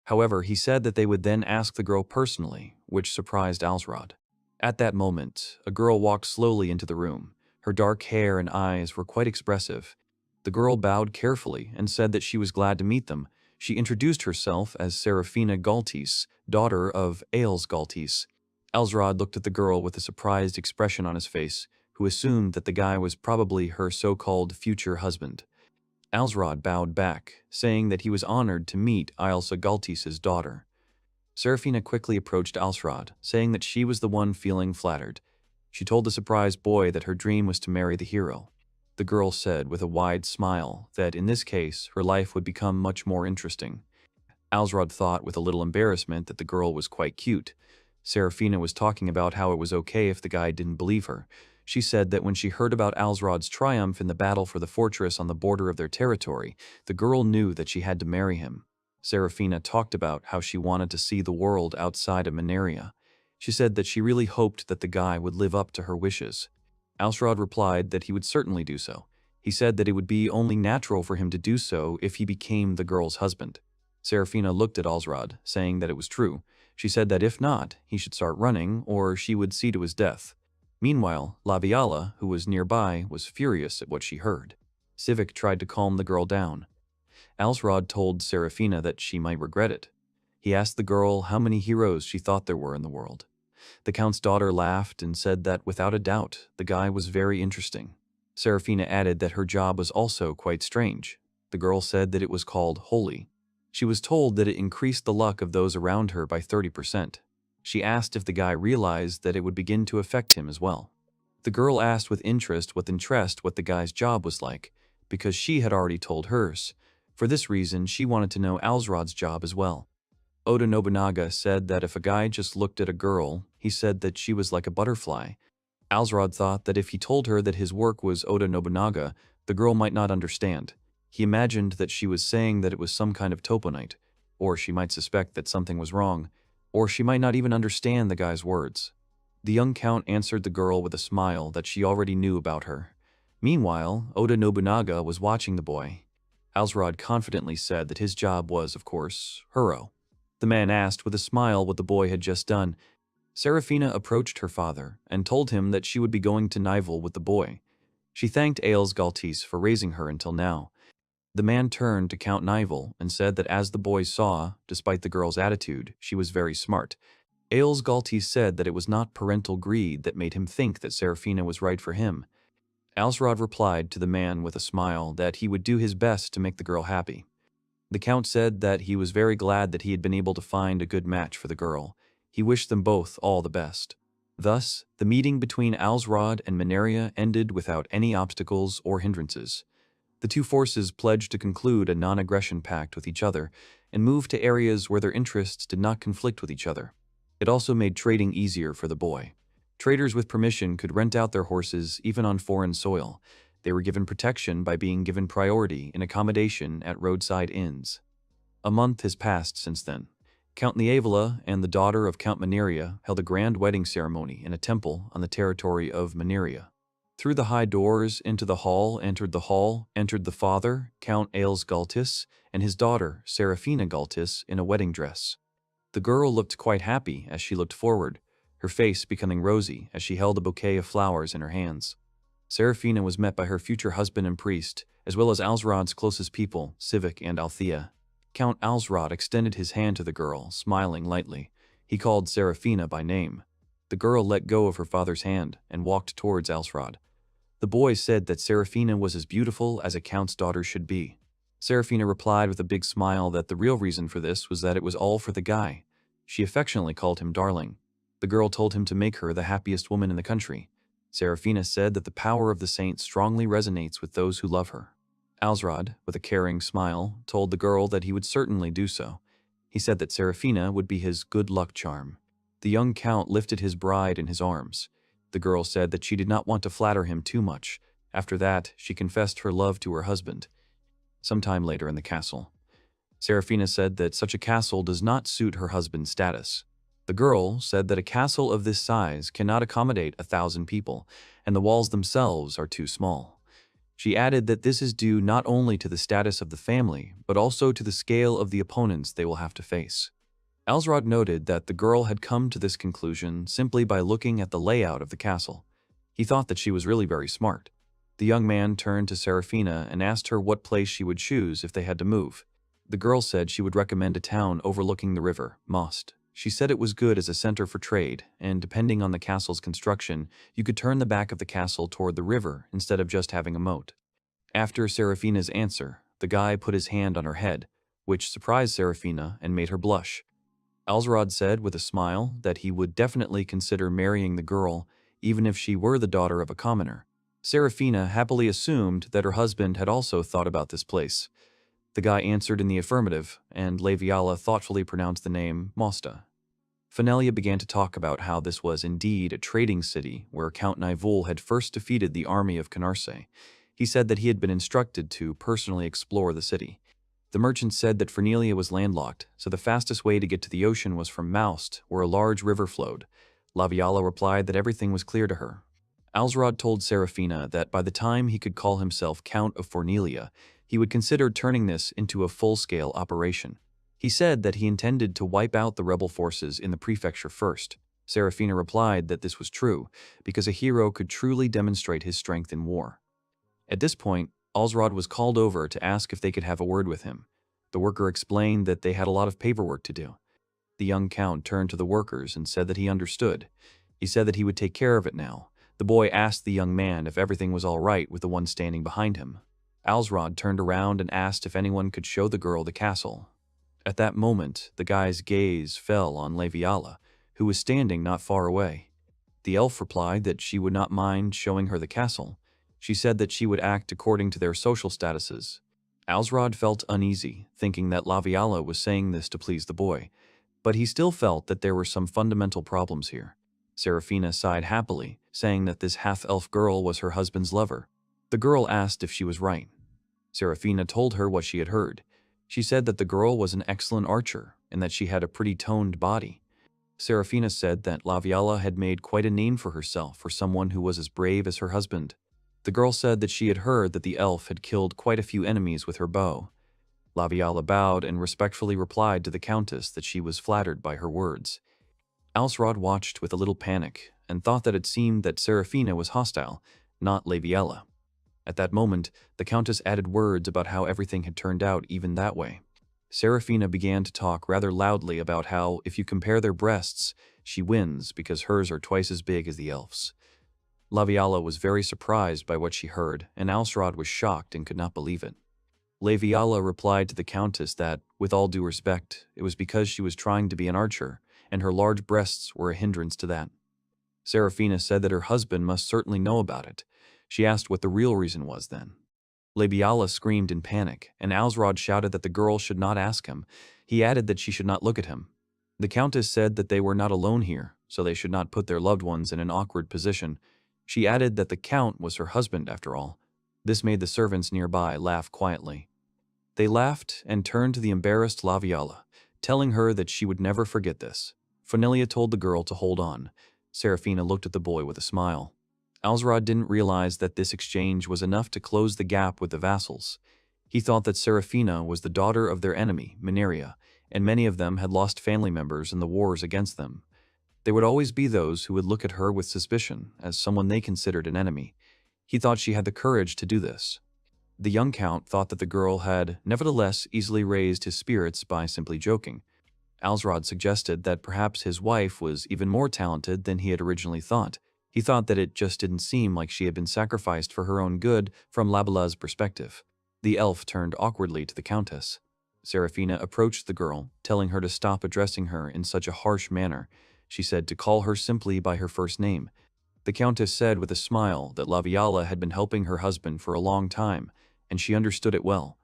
However, he said that they would then ask the girl personally, which surprised Alsrod. At that moment, a girl walked slowly into the room. Her dark hair and eyes were quite expressive. The girl bowed carefully and said that she was glad to meet them. She introduced herself as Serafina Galtis, daughter of Aels Galtis. Alsrod looked at the girl with a surprised expression on his face, who assumed that the guy was probably her so-called future husband. Alsrod bowed back, saying that he was honored to meet Ailsa Galtis's daughter. Serafina quickly approached Alsrod, saying that she was the one feeling flattered. She told the surprised boy that her dream was to marry the hero. The girl said with a wide smile that in this case her life would become much more interesting. Alsrod thought with a little embarrassment that the girl was quite cute. Serafina was talking about how it was okay if the guy didn't believe her. She said that when she heard about Alsrod's triumph in the battle for the fortress on the border of their territory, the girl knew that she had to marry him. Serafina talked about how she wanted to see the world outside of Manhwa. She said that she really hoped that the guy would live up to her wishes. Alsrod replied that he would certainly do so. He said that it would be only natural for him to do so if he became the girl's husband. Serafina looked at Alsrod, saying that it was true. She said that if not, he should start running, or she would see to his death. Meanwhile, Laviala, who was nearby, was furious at what she heard. Civic tried to calm the girl down. Alsrod told Serafina that she might regret it. He asked the girl how many heroes she thought there were in the world. The Count's daughter laughed and said that, without a doubt, the guy was very interesting. Serafina added that her job was also quite strange. The girl said that it was called holy. She was told that it increased the luck of those around her by 30%. She asked if the guy realized that it would begin to affect him as well. The girl asked with interest what the guy's job was like, because she had already told hers. For this reason, she wanted to know Alsrod's job as well. Oda Nobunaga said that if a guy just looked at a girl, he said that she was like a butterfly. Alsrod thought that if he told her that his work was Oda Nobunaga, the girl might not understand. He imagined that she was saying that it was some kind of toponite, or she might suspect that something was wrong, or she might not even understand the guy's words. The young count answered the girl with a smile that she already knew about her. Meanwhile, Oda Nobunaga was watching the boy. Alsrod confidently said that his job was, of course, hero. The man asked with a smile what the boy had just done. Serafina approached her father and told him that she would be going to Nival with the boy. She thanked Aels Galtis for raising her until now. The man turned to Count Nival and said that as the boy saw, despite the girl's attitude, she was very smart. Aels Galtis said that it was not parental greed that made him think that Serafina was right for him. Alsrod replied to the man with a smile that he would do his best to make the girl happy. The Count said that he was very glad that he had been able to find a good match for the girl. He wished them both all the best. Thus, the meeting between Alsrod and Manhwa ended without any obstacles or hindrances. The two forces pledged to conclude a non-aggression pact with each other and move to areas where their interests did not conflict with each other. It also made trading easier for the boy. Traders with permission could rent out their horses even on foreign soil. They were given protection by being given priority in accommodation at roadside inns. A month has passed since then. Count Nievala and the daughter of Count Manhwa held a grand wedding ceremony in a temple on the territory of Manhwa. Through the high doors into the hall entered the father, Count Aels Galtis, and his daughter, Serafina Galtis, in a wedding dress. The girl looked quite happy as she looked forward, her face becoming rosy as she held a bouquet of flowers in her hands. Serafina was met by her future husband and priest, as well as Alsrod's closest people, Civic and Althea. Count Alsrod extended his hand to the girl, smiling lightly. He called Serafina by name. The girl let go of her father's hand and walked towards Alsrod. The boy said that Serafina was as beautiful as a count's daughter should be. Serafina replied with a big smile that the real reason for this was that it was all for the guy. She affectionately called him darling. The girl told him to make her the happiest woman in the country. Serafina said that the power of the saint strongly resonates with those who love her. Alsrod, with a caring smile, told the girl that he would certainly do so. He said that Serafina would be his good luck charm. The young count lifted his bride in his arms. The girl said that she did not want to flatter him too much. After that, she confessed her love to her husband. Sometime later in the castle, Serafina said that such a castle does not suit her husband's status. The girl said that a castle of this size cannot accommodate 1,000 people, and the walls themselves are too small. She added that this is due not only to the status of the family, but also to the scale of the opponents they will have to face. Alsrod noted that the girl had come to this conclusion simply by looking at the layout of the castle. He thought that she was really very smart. The young man turned to Serafina and asked her what place she would choose if they had to move. The girl said she would recommend a town overlooking the river, Most. She said it was good as a center for trade, and depending on the castle's construction, you could turn the back of the castle toward the river instead of just having a moat. After Serafina's answer, the guy put his hand on her head, which surprised Serafina and made her blush. Alsrod said with a smile that he would definitely consider marrying the girl, even if she were the daughter of a commoner. Serafina happily assumed that her husband had also thought about this place. The guy answered in the affirmative, and Laviala thoughtfully pronounced the name Mosta. Fenelia began to talk about how this was indeed a trading city where Count Nivul had first defeated the army of Canarse. He said that he had been instructed to personally explore the city. The merchant said that Fernelia was landlocked, so the fastest way to get to the ocean was from Maust, where a large river flowed. Laviala replied that everything was clear to her. Alsrod told Serafina that by the time he could call himself Count of Fornelia, he would consider turning this into a full-scale operation. He said that he intended to wipe out the rebel forces in the prefecture first. Serafina replied that this was true, because a hero could truly demonstrate his strength in war. At this point, Alsrod was called over to ask if they could have a word with him. The worker explained that they had a lot of paperwork to do. The young count turned to the workers and said that he understood. He said that he would take care of it now. The boy asked the young man if everything was all right with the one standing behind him. Alsrod turned around and asked if anyone could show the girl the castle. At that moment, the guy's gaze fell on Laviala, who was standing not far away. The elf replied that she would not mind showing her the castle. She said that she would act according to their social statuses. Alsrod felt uneasy, thinking that Laviala was saying this to please the boy, but he still felt that there were some fundamental problems here. Serafina sighed happily, saying that this half-elf girl was her husband's lover. The girl asked if she was right. Serafina told her what she had heard. She said that the girl was an excellent archer, and that she had a pretty toned body. Serafina said that Laviala had made quite a name for herself for someone who was as brave as her husband. The girl said that she had heard that the elf had killed quite a few enemies with her bow. Laviala bowed and respectfully replied to the countess that she was flattered by her words. Alsrod watched with a little panic and thought that it seemed that Serafina was hostile, not Laviala. At that moment, the countess added words about how everything had turned out even that way. Serafina began to talk rather loudly about how, if you compare their breasts, she wins because hers are twice as big as the elf's. Laviala was very surprised by what she heard, and Alsrod was shocked and could not believe it. Laviala replied to the countess that, with all due respect, it was because she was trying to be an archer, and her large breasts were a hindrance to that. Serafina said that her husband must certainly know about it. She asked what the real reason was then. Laviala screamed in panic, and Alsrod shouted that the girl should not ask him. He added that she should not look at him. The countess said that they were not alone here, so they should not put their loved ones in an awkward position. She added that the count was her husband after all. This made the servants nearby laugh quietly. They laughed and turned to the embarrassed Laviala, telling her that she would never forget this. Fenelia told the girl to hold on. Serafina looked at the boy with a smile. Alsrod didn't realize that this exchange was enough to close the gap with the vassals. He thought that Serafina was the daughter of their enemy, Mineria, and many of them had lost family members in the wars against them. There would always be those who would look at her with suspicion as someone they considered an enemy. He thought she had the courage to do this. The young count thought that the girl had nevertheless easily raised his spirits by simply joking. Alsrod suggested that perhaps his wife was even more talented than he had originally thought. He thought that it just didn't seem like she had been sacrificed for her own good from Labila's perspective. The elf turned awkwardly to the countess. Serafina approached the girl, telling her to stop addressing her in such a harsh manner. She said to call her simply by her first name. The countess said with a smile that Laviala had been helping her husband for a long time, and she understood it well.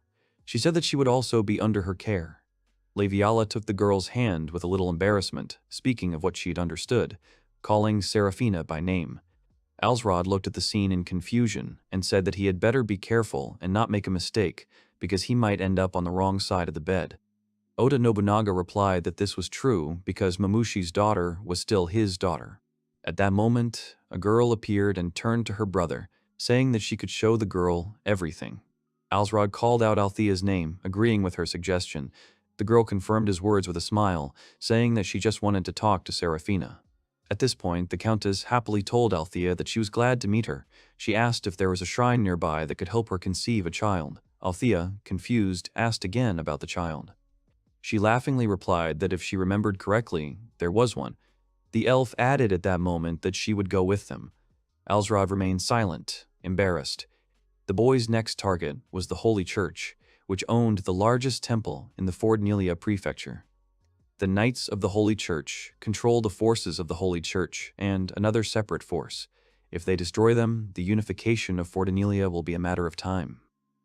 She said that she would also be under her care. Laviala took the girl's hand with a little embarrassment, speaking of what she had understood, calling Serafina by name. Alsrod looked at the scene in confusion and said that he had better be careful and not make a mistake, because he might end up on the wrong side of the bed. Oda Nobunaga replied that this was true because Mamushi's daughter was still his daughter. At that moment, a girl appeared and turned to her brother, saying that she could show the girl everything. Alsrod called out Althea's name, agreeing with her suggestion. The girl confirmed his words with a smile, saying that she just wanted to talk to Serafina. At this point, the Countess happily told Althea that she was glad to meet her. She asked if there was a shrine nearby that could help her conceive a child. Althea, confused, asked again about the child. She laughingly replied that if she remembered correctly, there was one. The elf added at that moment that she would go with them. Alsrod remained silent, embarrassed. The boy's next target was the Holy Church, which owned the largest temple in the Fordnelia prefecture. The Knights of the Holy Church control the forces of the Holy Church and another separate force. If they destroy them, the unification of Fordnelia will be a matter of time.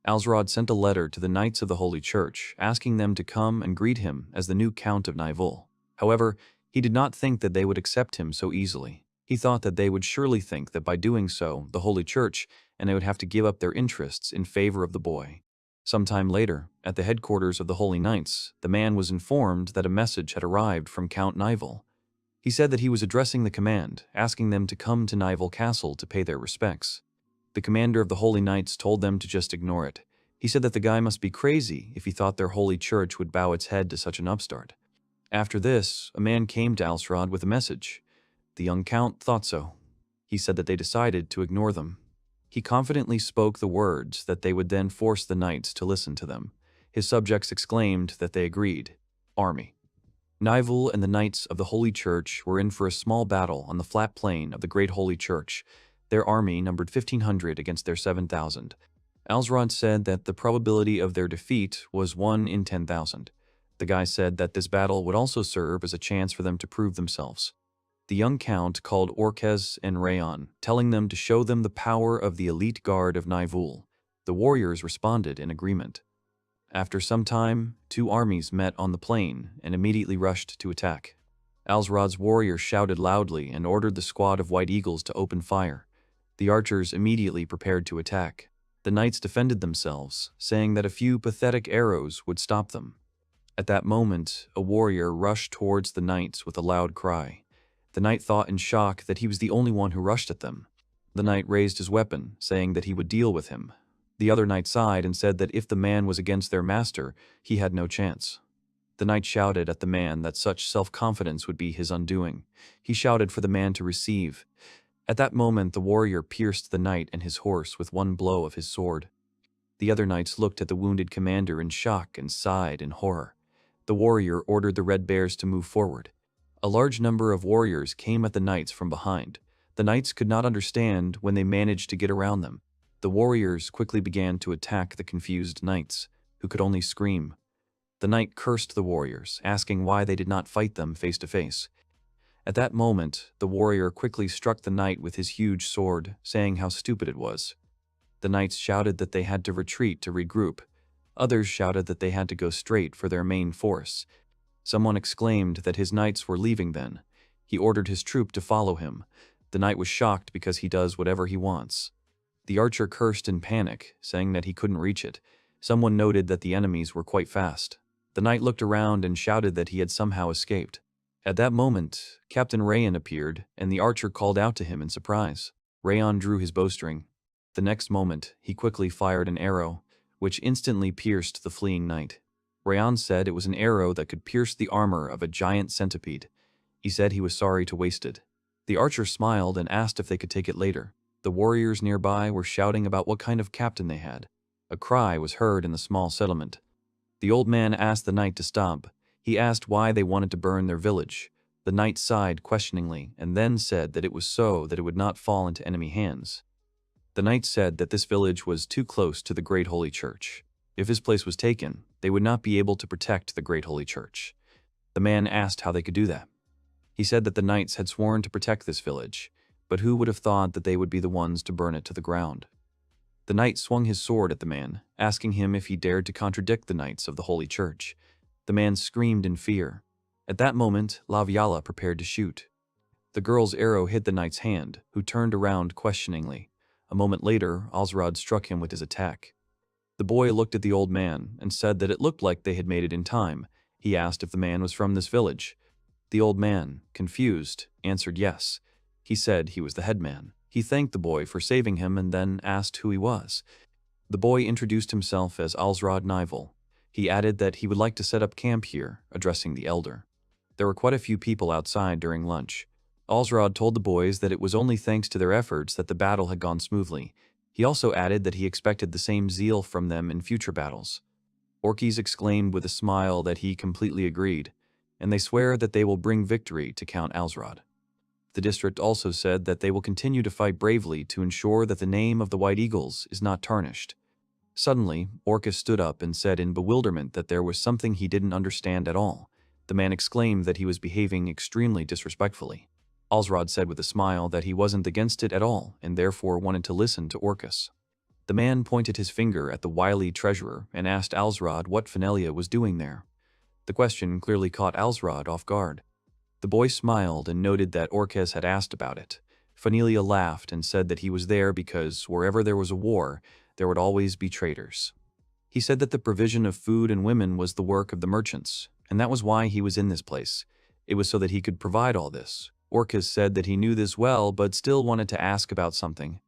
Alsrod sent a letter to the Knights of the Holy Church, asking them to come and greet him as the new Count of Nivol. However, he did not think that they would accept him so easily. He thought that they would surely think that by doing so, the Holy Church, and they would have to give up their interests in favor of the boy. Sometime later, at the headquarters of the Holy Knights, the man was informed that a message had arrived from Count Nivol. He said that he was addressing the command, asking them to come to Nivol Castle to pay their respects. The commander of the Holy Knights told them to just ignore it. He said that the guy must be crazy if he thought their holy church would bow its head to such an upstart. After this, a man came to Alsrod with a message. The young count thought so. He said that they decided to ignore them. He confidently spoke the words that they would then force the knights to listen to them. His subjects exclaimed that they agreed. Army. Nivol and the Knights of the Holy Church were in for a small battle on the flat plain of the Great Holy Church. Their army numbered 1,500 against their 7,000. Alsrod said that the probability of their defeat was 1 in 10,000. The guy said that this battle would also serve as a chance for them to prove themselves. The young count called Orkes and Rayon, telling them to show them the power of the elite guard of Nivol. The warriors responded in agreement. After some time, two armies met on the plain and immediately rushed to attack. Alsrod's warriors shouted loudly and ordered the squad of White Eagles to open fire. The archers immediately prepared to attack. The knights defended themselves, saying that a few pathetic arrows would stop them. At that moment, a warrior rushed towards the knights with a loud cry. The knight thought in shock that he was the only one who rushed at them. The knight raised his weapon, saying that he would deal with him. The other knight sighed and said that if the man was against their master, he had no chance. The knight shouted at the man that such self-confidence would be his undoing. He shouted for the man to receive. At that moment, the warrior pierced the knight and his horse with one blow of his sword. The other knights looked at the wounded commander in shock and sighed in horror. The warrior ordered the Red Bears to move forward. A large number of warriors came at the knights from behind. The knights could not understand when they managed to get around them. The warriors quickly began to attack the confused knights, who could only scream. The knight cursed the warriors, asking why they did not fight them face to face. At that moment, the warrior quickly struck the knight with his huge sword, saying how stupid it was. The knights shouted that they had to retreat to regroup. Others shouted that they had to go straight for their main force. Someone exclaimed that his knights were leaving then. He ordered his troop to follow him. The knight was shocked because he does whatever he wants. The archer cursed in panic, saying that he couldn't reach it. Someone noted that the enemies were quite fast. The knight looked around and shouted that he had somehow escaped. At that moment, Captain Rayon appeared, and the archer called out to him in surprise. Rayon drew his bowstring. The next moment, he quickly fired an arrow, which instantly pierced the fleeing knight. Rayon said it was an arrow that could pierce the armor of a giant centipede. He said he was sorry to waste it. The archer smiled and asked if they could take it later. The warriors nearby were shouting about what kind of captain they had. A cry was heard in the small settlement. The old man asked the knight to stop. He asked why they wanted to burn their village. The knight sighed questioningly and then said that it was so that it would not fall into enemy hands. The knight said that this village was too close to the Great Holy Church. If his place was taken, they would not be able to protect the Great Holy Church. The man asked how they could do that. He said that the knights had sworn to protect this village, but who would have thought that they would be the ones to burn it to the ground? The knight swung his sword at the man, asking him if he dared to contradict the knights of the Holy Church. The man screamed in fear. At that moment, Laviala prepared to shoot. The girl's arrow hit the knight's hand, who turned around questioningly. A moment later, Alsrod struck him with his attack. The boy looked at the old man and said that it looked like they had made it in time. He asked if the man was from this village. The old man, confused, answered yes. He said he was the headman. He thanked the boy for saving him and then asked who he was. The boy introduced himself as Alsrod Nival. He added that he would like to set up camp here, addressing the elder. There were quite a few people outside during lunch. Alsrod told the boys that it was only thanks to their efforts that the battle had gone smoothly. He also added that he expected the same zeal from them in future battles. Orcus exclaimed with a smile that he completely agreed, and they swear that they will bring victory to Count Alsrod. The district also said that they will continue to fight bravely to ensure that the name of the White Eagles is not tarnished. Suddenly, Orcus stood up and said in bewilderment that there was something he didn't understand at all. The man exclaimed that he was behaving extremely disrespectfully. Alsrod said with a smile that he wasn't against it at all and therefore wanted to listen to Orcus. The man pointed his finger at the wily treasurer and asked Alsrod what Fenelia was doing there. The question clearly caught Alsrod off guard. The boy smiled and noted that Orcus had asked about it. Fenelia laughed and said that he was there because wherever there was a war, there would always be traitors. He said that the provision of food and women was the work of the merchants, and that was why he was in this place. It was so that he could provide all this. Orcus said that he knew this well but still wanted to ask about something.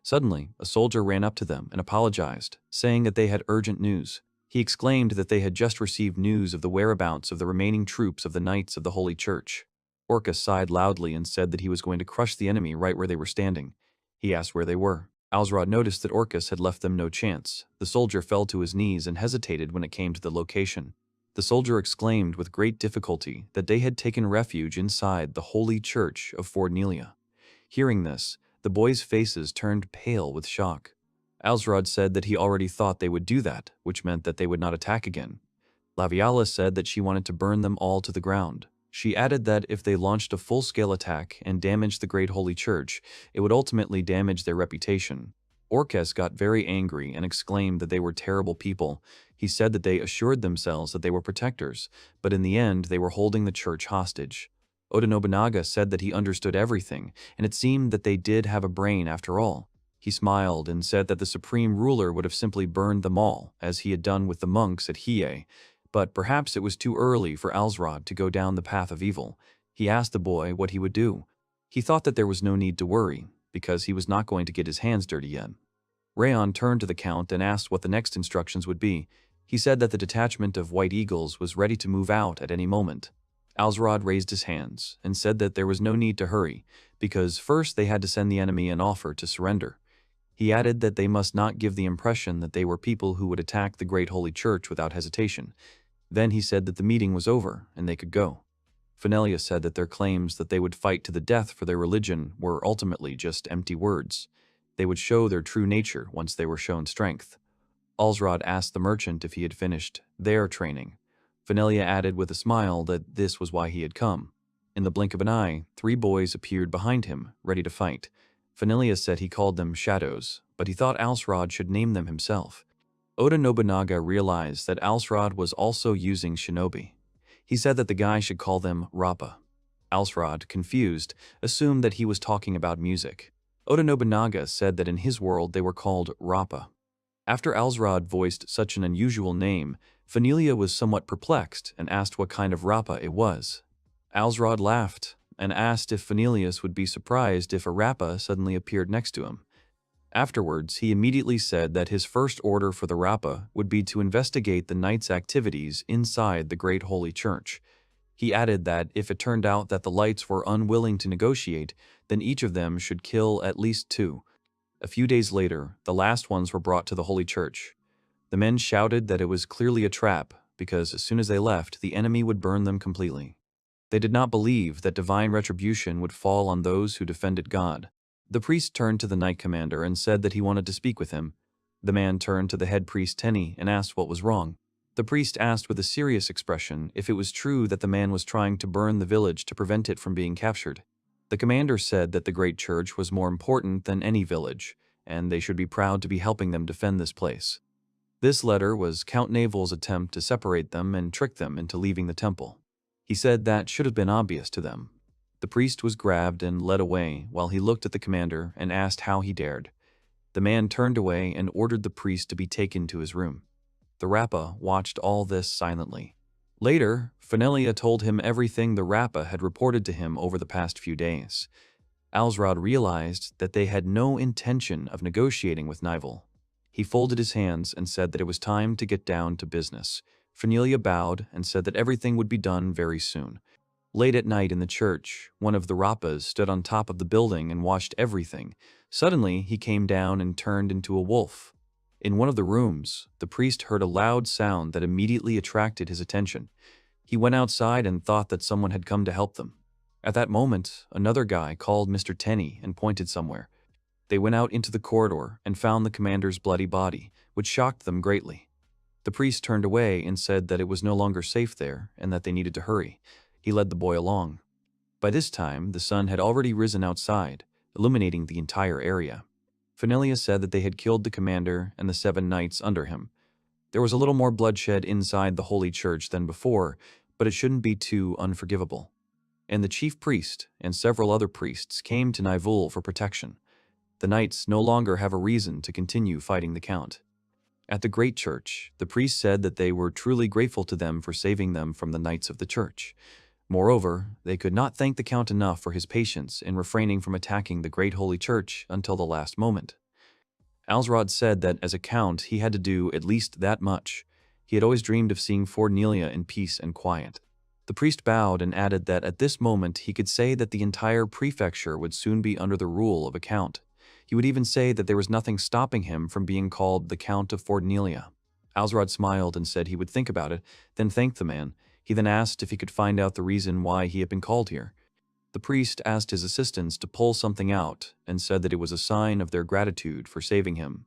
Suddenly, a soldier ran up to them and apologized, saying that they had urgent news. He exclaimed that they had just received news of the whereabouts of the remaining troops of the Knights of the Holy Church. Orcus sighed loudly and said that he was going to crush the enemy right where they were standing. He asked where they were. Alsrod noticed that Orcus had left them no chance. The soldier fell to his knees and hesitated when it came to the location. The soldier exclaimed with great difficulty that they had taken refuge inside the Holy Church of Fort Nelia. Hearing this, the boys' faces turned pale with shock. Alsrod said that he already thought they would do that, which meant that they would not attack again. Laviala said that she wanted to burn them all to the ground. She added that if they launched a full-scale attack and damaged the Great Holy Church, it would ultimately damage their reputation. Orcus got very angry and exclaimed that they were terrible people. He said that they assured themselves that they were protectors, but in the end they were holding the church hostage. Nobunagas said that he understood everything, and it seemed that they did have a brain after all. He smiled and said that the supreme ruler would have simply burned them all, as he had done with the monks at Hiei, but perhaps it was too early for Alsrod to go down the path of evil. He asked the boy what he would do. He thought that there was no need to worry, because he was not going to get his hands dirty yet. Rayon turned to the Count and asked what the next instructions would be. He said that the detachment of White Eagles was ready to move out at any moment. Alsrod raised his hands and said that there was no need to hurry, because first they had to send the enemy an offer to surrender. He added that they must not give the impression that they were people who would attack the Great Holy Church without hesitation. Then he said that the meeting was over and they could go. Fenelia said that their claims that they would fight to the death for their religion were ultimately just empty words. They would show their true nature once they were shown strength. Alsrod asked the merchant if he had finished their training. Fenelia added with a smile that this was why he had come. In the blink of an eye, 3 boys appeared behind him, ready to fight. Fenelia said he called them shadows, but he thought Alsrod should name them himself. Oda Nobunaga realized that Alsrod was also using shinobi. He said that the guy should call them Rappa. Alsrod, confused, assumed that he was talking about music. Oda Nobunaga said that in his world they were called Rappa. After Alsrod voiced such an unusual name, Fenelia was somewhat perplexed and asked what kind of Rappa it was. Alsrod laughed and asked if Fenelius would be surprised if a Rappa suddenly appeared next to him. Afterwards, he immediately said that his first order for the Rappa would be to investigate the Knights' activities inside the Great Holy Church. He added that if it turned out that the Lights were unwilling to negotiate, then each of them should kill at least 2. A few days later, the last ones were brought to the Holy Church. The men shouted that it was clearly a trap, because as soon as they left, the enemy would burn them completely. They did not believe that divine retribution would fall on those who defended God. The priest turned to the knight commander and said that he wanted to speak with him. The man turned to the head priest Tenny and asked what was wrong. The priest asked with a serious expression if it was true that the man was trying to burn the village to prevent it from being captured. The commander said that the great church was more important than any village, and they should be proud to be helping them defend this place. This letter was Count Naval's attempt to separate them and trick them into leaving the temple. He said that should have been obvious to them. The priest was grabbed and led away while he looked at the commander and asked how he dared. The man turned away and ordered the priest to be taken to his room. The Rappa watched all this silently. Later, Fenelia told him everything the Rappa had reported to him over the past few days. Alsrod realized that they had no intention of negotiating with Nivel. He folded his hands and said that it was time to get down to business. Cornelia bowed and said that everything would be done very soon. Late at night in the church, one of the Rappas stood on top of the building and watched everything. Suddenly, he came down and turned into a wolf. In one of the rooms, the priest heard a loud sound that immediately attracted his attention. He went outside and thought that someone had come to help them. At that moment, another guy called Mr. Tenney and pointed somewhere. They went out into the corridor and found the commander's bloody body, which shocked them greatly. The priest turned away and said that it was no longer safe there and that they needed to hurry. He led the boy along. By this time, the sun had already risen outside, illuminating the entire area. Cornelia said that they had killed the commander and the 7 knights under him. There was a little more bloodshed inside the holy church than before, but it shouldn't be too unforgivable. And the chief priest and several other priests came to Nivul for protection. The knights no longer have a reason to continue fighting the count. At the great church, the priest said that they were truly grateful to them for saving them from the knights of the church. Moreover, they could not thank the count enough for his patience in refraining from attacking the great holy church until the last moment. Alsrod said that as a count he had to do at least that much. He had always dreamed of seeing Fordnelia in peace and quiet. The priest bowed and added that at this moment he could say that the entire prefecture would soon be under the rule of a count. He would even say that there was nothing stopping him from being called the Count of Fordnelia. Alsrod smiled and said he would think about it, then thanked the man. He then asked if he could find out the reason why he had been called here. The priest asked his assistants to pull something out and said that it was a sign of their gratitude for saving him.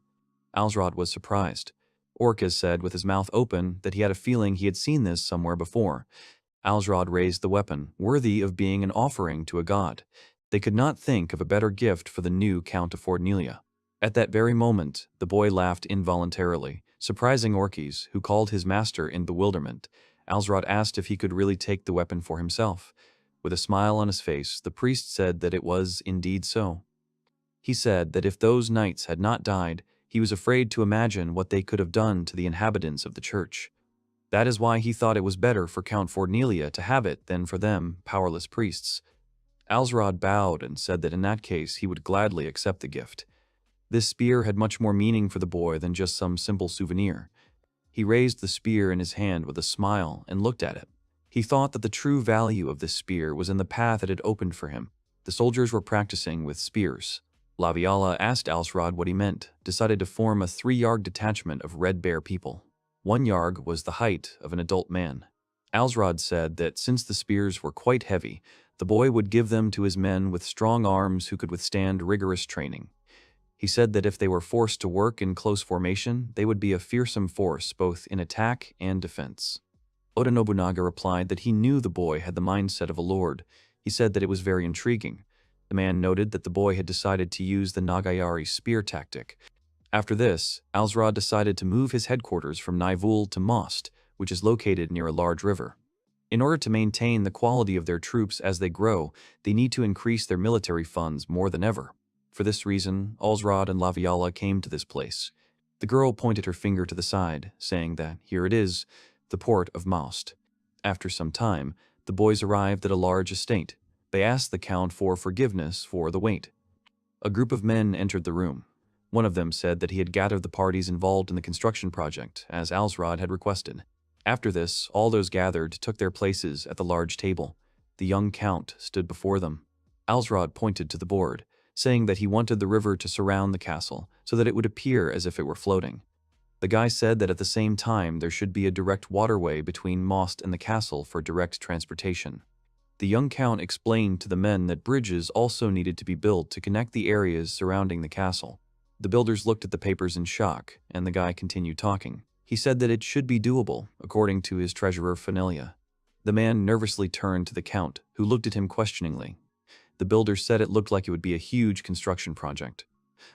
Alsrod was surprised. Orcus said with his mouth open that he had a feeling he had seen this somewhere before. Alsrod raised the weapon, worthy of being an offering to a god. They could not think of a better gift for the new Count of Fordnelia. At that very moment, the boy laughed involuntarily, surprising Orcus, who called his master in bewilderment. Alsrod asked if he could really take the weapon for himself. With a smile on his face, the priest said that it was indeed so. He said that if those knights had not died, he was afraid to imagine what they could have done to the inhabitants of the church. That is why he thought it was better for Count Fordnelia to have it than for them, powerless priests. Alsrod bowed and said that in that case he would gladly accept the gift. This spear had much more meaning for the boy than just some simple souvenir. He raised the spear in his hand with a smile and looked at it. He thought that the true value of this spear was in the path it had opened for him. The soldiers were practicing with spears. Laviala asked Alsrod what he meant, decided to form a 3-yarg detachment of Red Bear people. 1 yarg was the height of an adult man. Alsrod said that since the spears were quite heavy, the boy would give them to his men with strong arms who could withstand rigorous training. He said that if they were forced to work in close formation, they would be a fearsome force both in attack and defense. Oda Nobunaga replied that he knew the boy had the mindset of a lord. He said that it was very intriguing. The man noted that the boy had decided to use the Nagayari spear tactic. After this, Alsrod decided to move his headquarters from Nivul to Most, which is located near a large river. In order to maintain the quality of their troops as they grow, they need to increase their military funds more than ever. For this reason, Alsrod and Laviala came to this place. The girl pointed her finger to the side, saying that, here it is, the port of Most. After some time, the boys arrived at a large estate. They asked the count for forgiveness for the wait. A group of men entered the room. One of them said that he had gathered the parties involved in the construction project, as Alsrod had requested. After this, all those gathered took their places at the large table. The young count stood before them. Alsrod pointed to the board, saying that he wanted the river to surround the castle so that it would appear as if it were floating. The guy said that at the same time there should be a direct waterway between Most and the castle for direct transportation. The young count explained to the men that bridges also needed to be built to connect the areas surrounding the castle. The builders looked at the papers in shock, and the guy continued talking. He said that it should be doable, according to his treasurer Fenelia. The man nervously turned to the count, who looked at him questioningly. The builders said it looked like it would be a huge construction project.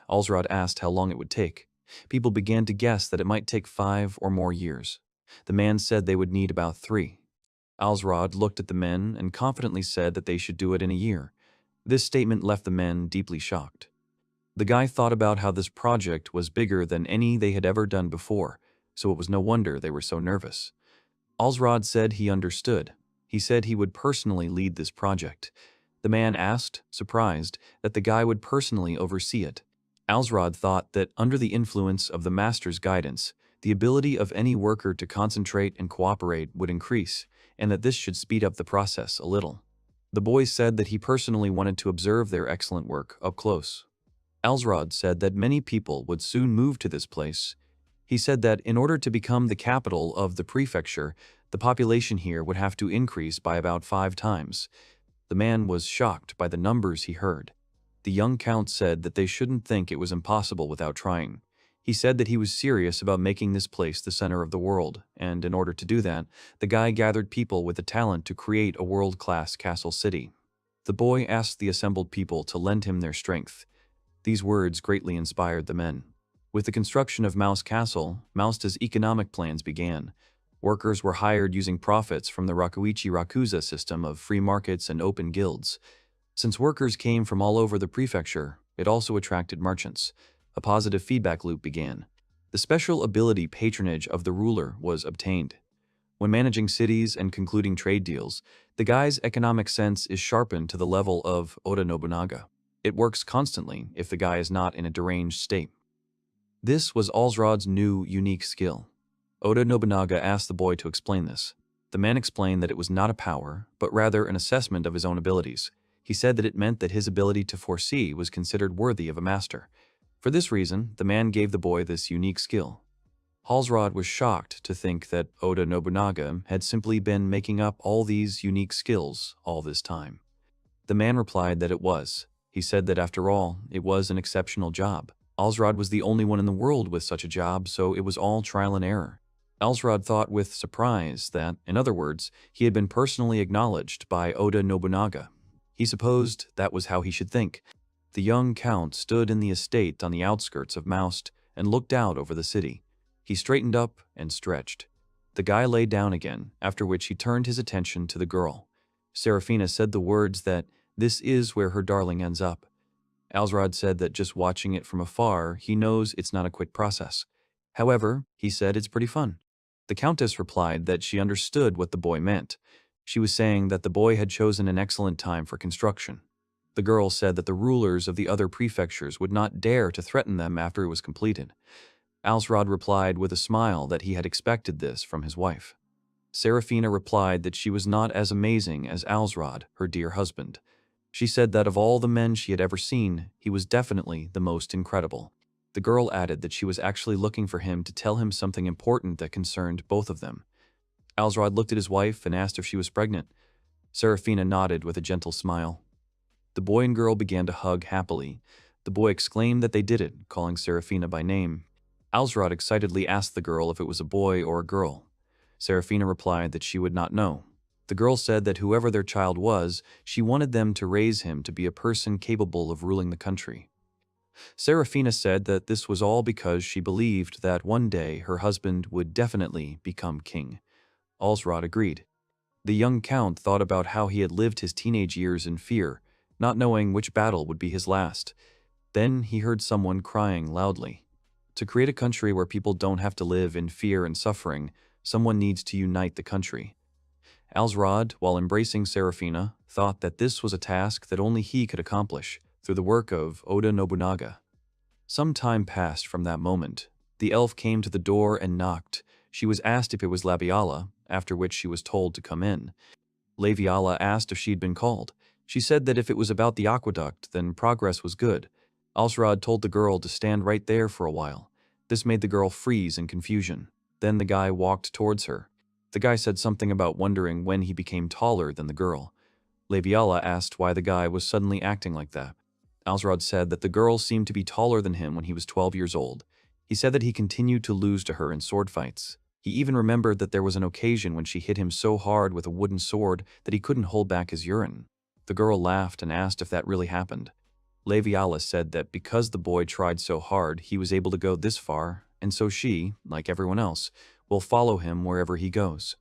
Alsrod asked how long it would take. People began to guess that it might take 5 or more years. The man said they would need about 3. Alsrod looked at the men and confidently said that they should do it in a year. This statement left the men deeply shocked. The guy thought about how this project was bigger than any they had ever done before, so it was no wonder they were so nervous. Alsrod said he understood. He said he would personally lead this project. The man asked, surprised, that the guy would personally oversee it. Alsrod thought that under the influence of the master's guidance, the ability of any worker to concentrate and cooperate would increase, and that this should speed up the process a little. The boy said that he personally wanted to observe their excellent work up close. Alsrod said that many people would soon move to this place. He said that in order to become the capital of the prefecture, the population here would have to increase by about 5 times. The man was shocked by the numbers he heard. The young count said that they shouldn't think it was impossible without trying. He said that he was serious about making this place the center of the world, and in order to do that, the guy gathered people with the talent to create a world-class castle city. The boy asked the assembled people to lend him their strength. These words greatly inspired the men. With the construction of Mouse Castle, Mousta's economic plans began. Workers were hired using profits from the Rakuichi Rakuza system of free markets and open guilds. Since workers came from all over the prefecture, it also attracted merchants. A positive feedback loop began. The special ability patronage of the ruler was obtained. When managing cities and concluding trade deals, the guy's economic sense is sharpened to the level of Oda Nobunaga. It works constantly if the guy is not in a deranged state. This was Alsrod's new, unique skill. Oda Nobunaga asked the boy to explain this. The man explained that it was not a power, but rather an assessment of his own abilities. He said that it meant that his ability to foresee was considered worthy of a master. For this reason, the man gave the boy this unique skill. Alsrod was shocked to think that Oda Nobunaga had simply been making up all these unique skills all this time. The man replied that it was. He said that after all, it was an exceptional job. Alsrod was the only one in the world with such a job, so it was all trial and error. Alsrod thought with surprise that, in other words, he had been personally acknowledged by Oda Nobunaga. He supposed that was how he should think. The young count stood in the estate on the outskirts of Moust and looked out over the city. He straightened up and stretched. The guy lay down again, after which he turned his attention to the girl. Serafina said the words that, "This is where her darling ends up." Alsrod said that just watching it from afar, he knows it's not a quick process. However, he said it's pretty fun. The countess replied that she understood what the boy meant. She was saying that the boy had chosen an excellent time for construction. The girl said that the rulers of the other prefectures would not dare to threaten them after it was completed. Alsrod replied with a smile that he had expected this from his wife. Serafina replied that she was not as amazing as Alsrod, her dear husband. She said that of all the men she had ever seen, he was definitely the most incredible. The girl added that she was actually looking for him to tell him something important that concerned both of them. Alsrod looked at his wife and asked if she was pregnant. Serafina nodded with a gentle smile. The boy and girl began to hug happily. The boy exclaimed that they did it, calling Serafina by name. Alsrod excitedly asked the girl if it was a boy or a girl. Serafina replied that she would not know. The girl said that whoever their child was, she wanted them to raise him to be a person capable of ruling the country. Serafina said that this was all because she believed that one day her husband would definitely become king. Alsrod agreed. The young count thought about how he had lived his teenage years in fear, not knowing which battle would be his last. Then he heard someone crying loudly. To create a country where people don't have to live in fear and suffering, someone needs to unite the country. Alsrod, while embracing Serafina, thought that this was a task that only he could accomplish through the work of Oda Nobunaga. Some time passed from that moment. The elf came to the door and knocked. She was asked if it was Laviala, after which she was told to come in. Laviala asked if she'd been called. She said that if it was about the aqueduct, then progress was good. Alsrod told the girl to stand right there for a while. This made the girl freeze in confusion. Then the guy walked towards her. The guy said something about wondering when he became taller than the girl. Laviala asked why the guy was suddenly acting like that. Alsrod said that the girl seemed to be taller than him when he was 12 years old. He said that he continued to lose to her in sword fights. He even remembered that there was an occasion when she hit him so hard with a wooden sword that he couldn't hold back his urine. The girl laughed and asked if that really happened. Laviala said that because the boy tried so hard, he was able to go this far, and so she, like everyone else, will follow him wherever he goes.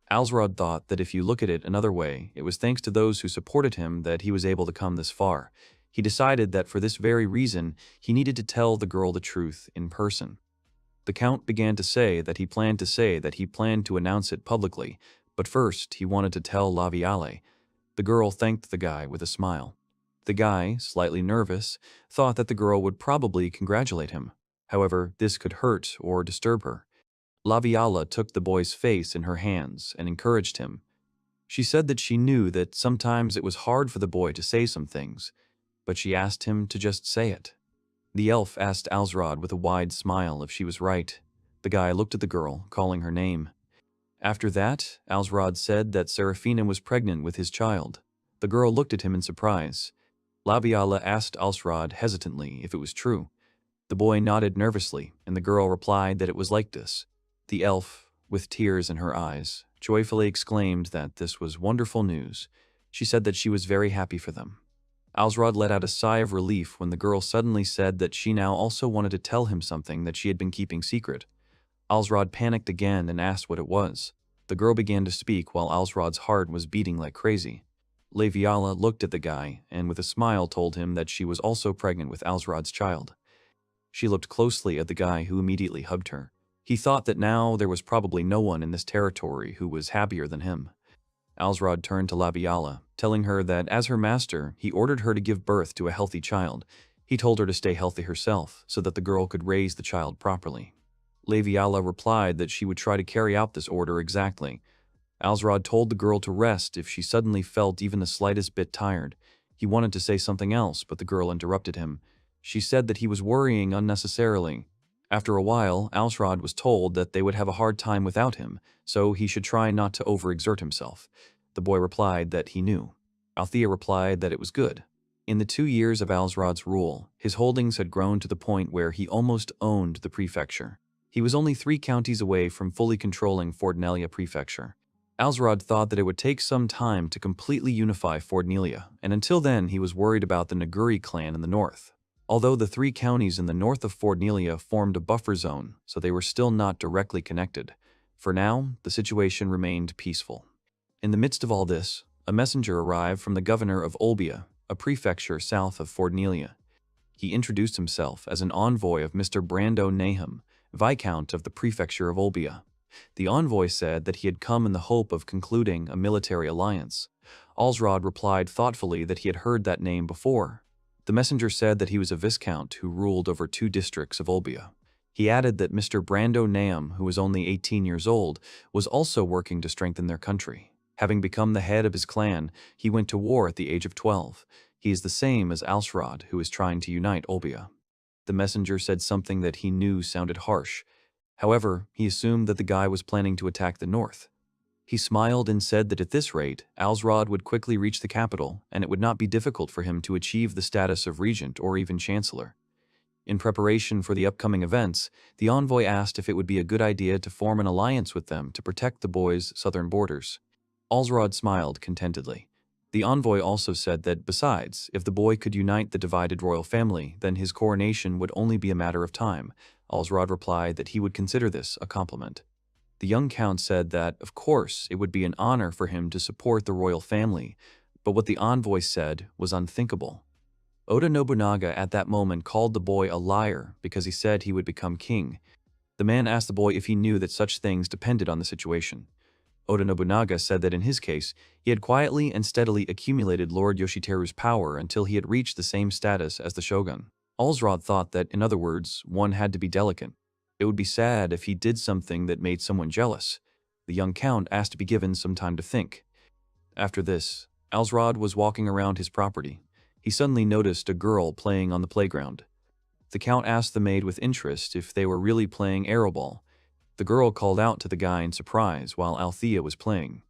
Alsrod thought that if you look at it another way, it was thanks to those who supported him that he was able to come this far. He decided that for this very reason, he needed to tell the girl the truth in person. The count began to say that he planned to announce it publicly, but first he wanted to tell Laviale. The The girl thanked the guy with a smile. The guy, slightly nervous, thought that the girl would probably congratulate him. However, this could hurt or disturb her. Laviala took the boy's face in her hands and encouraged him. She said that she knew that sometimes it was hard for the boy to say some things, but she asked him to just say it. The elf asked Alsrod with a wide smile if she was right. The guy looked at the girl, calling her name. After that, Alsrod said that Seraphina was pregnant with his child. The girl looked at him in surprise. Laviala asked Alsrod hesitantly if it was true. The boy nodded nervously, and the girl replied that it was like this. The elf, with tears in her eyes, joyfully exclaimed that this was wonderful news. She said that she was very happy for them. Alsrod let out a sigh of relief when the girl suddenly said that she now also wanted to tell him something that she had been keeping secret. Alsrod panicked again and asked what it was. The girl began to speak while Alsrod's heart was beating like crazy. Laviala looked at the guy and with a smile told him that she was also pregnant with Alsrod's child. She looked closely at the guy who immediately hugged her. He thought that now there was probably no one in this territory who was happier than him. Alsrod turned to Laviala, telling her that as her master, he ordered her to give birth to a healthy child. He told her to stay healthy herself so that the girl could raise the child properly. Laviala replied that she would try to carry out this order exactly. Alsrod told the girl to rest if she suddenly felt even the slightest bit tired. He wanted to say something else, but the girl interrupted him. She said that he was worrying unnecessarily. After a while, Alsrod was told that they would have a hard time without him, so he should try not to overexert himself. The boy replied that he knew. Althea replied that it was good. In the 2 years of Alsrod's rule, his holdings had grown to the point where he almost owned the prefecture. He was only 3 counties away from fully controlling Fordnelia Prefecture. Alsrod thought that it would take some time to completely unify Fordnelia, and until then he was worried about the Naguri clan in the north. Although the 3 counties in the north of Fordnelia formed a buffer zone, so they were still not directly connected. For now, the situation remained peaceful. In the midst of all this, a messenger arrived from the governor of Olbia, a prefecture south of Fordnelia. He introduced himself as an envoy of Mr. Brando Nahum, Viscount of the prefecture of Olbia. The envoy said that he had come in the hope of concluding a military alliance. Alsrod replied thoughtfully that he had heard that name before. The messenger said that he was a viscount who ruled over 2 districts of Olbia. He added that Mr. Brando Nahum, who was only 18 years old, was also working to strengthen their country. Having become the head of his clan, he went to war at the age of 12. He is the same as Alsrod, who is trying to unite Olbia. The messenger said something that he knew sounded harsh. However, he assumed that the guy was planning to attack the north. He smiled and said that at this rate, Alsrod would quickly reach the capital, and it would not be difficult for him to achieve the status of regent or even chancellor. In preparation for the upcoming events, the envoy asked if it would be a good idea to form an alliance with them to protect the boy's southern borders. Alsrod smiled contentedly. The envoy also said that, besides, if the boy could unite the divided royal family, then his coronation would only be a matter of time. Alsrod replied that he would consider this a compliment. The young count said that, of course, it would be an honor for him to support the royal family, but what the envoy said was unthinkable. Oda Nobunaga at that moment called the boy a liar because he said he would become king. The man asked the boy if he knew that such things depended on the situation. Oda Nobunaga said that in his case, he had quietly and steadily accumulated Lord Yoshiteru's power until he had reached the same status as the shogun. Alsrod thought that, in other words, one had to be delicate. It would be sad if he did something that made someone jealous. The young count asked to be given some time to think. After this, Alsrod was walking around his property. He suddenly noticed a girl playing on the playground. The count asked the maid with interest if they were really playing arrowball. The girl called out to the guy in surprise while Althea was playing.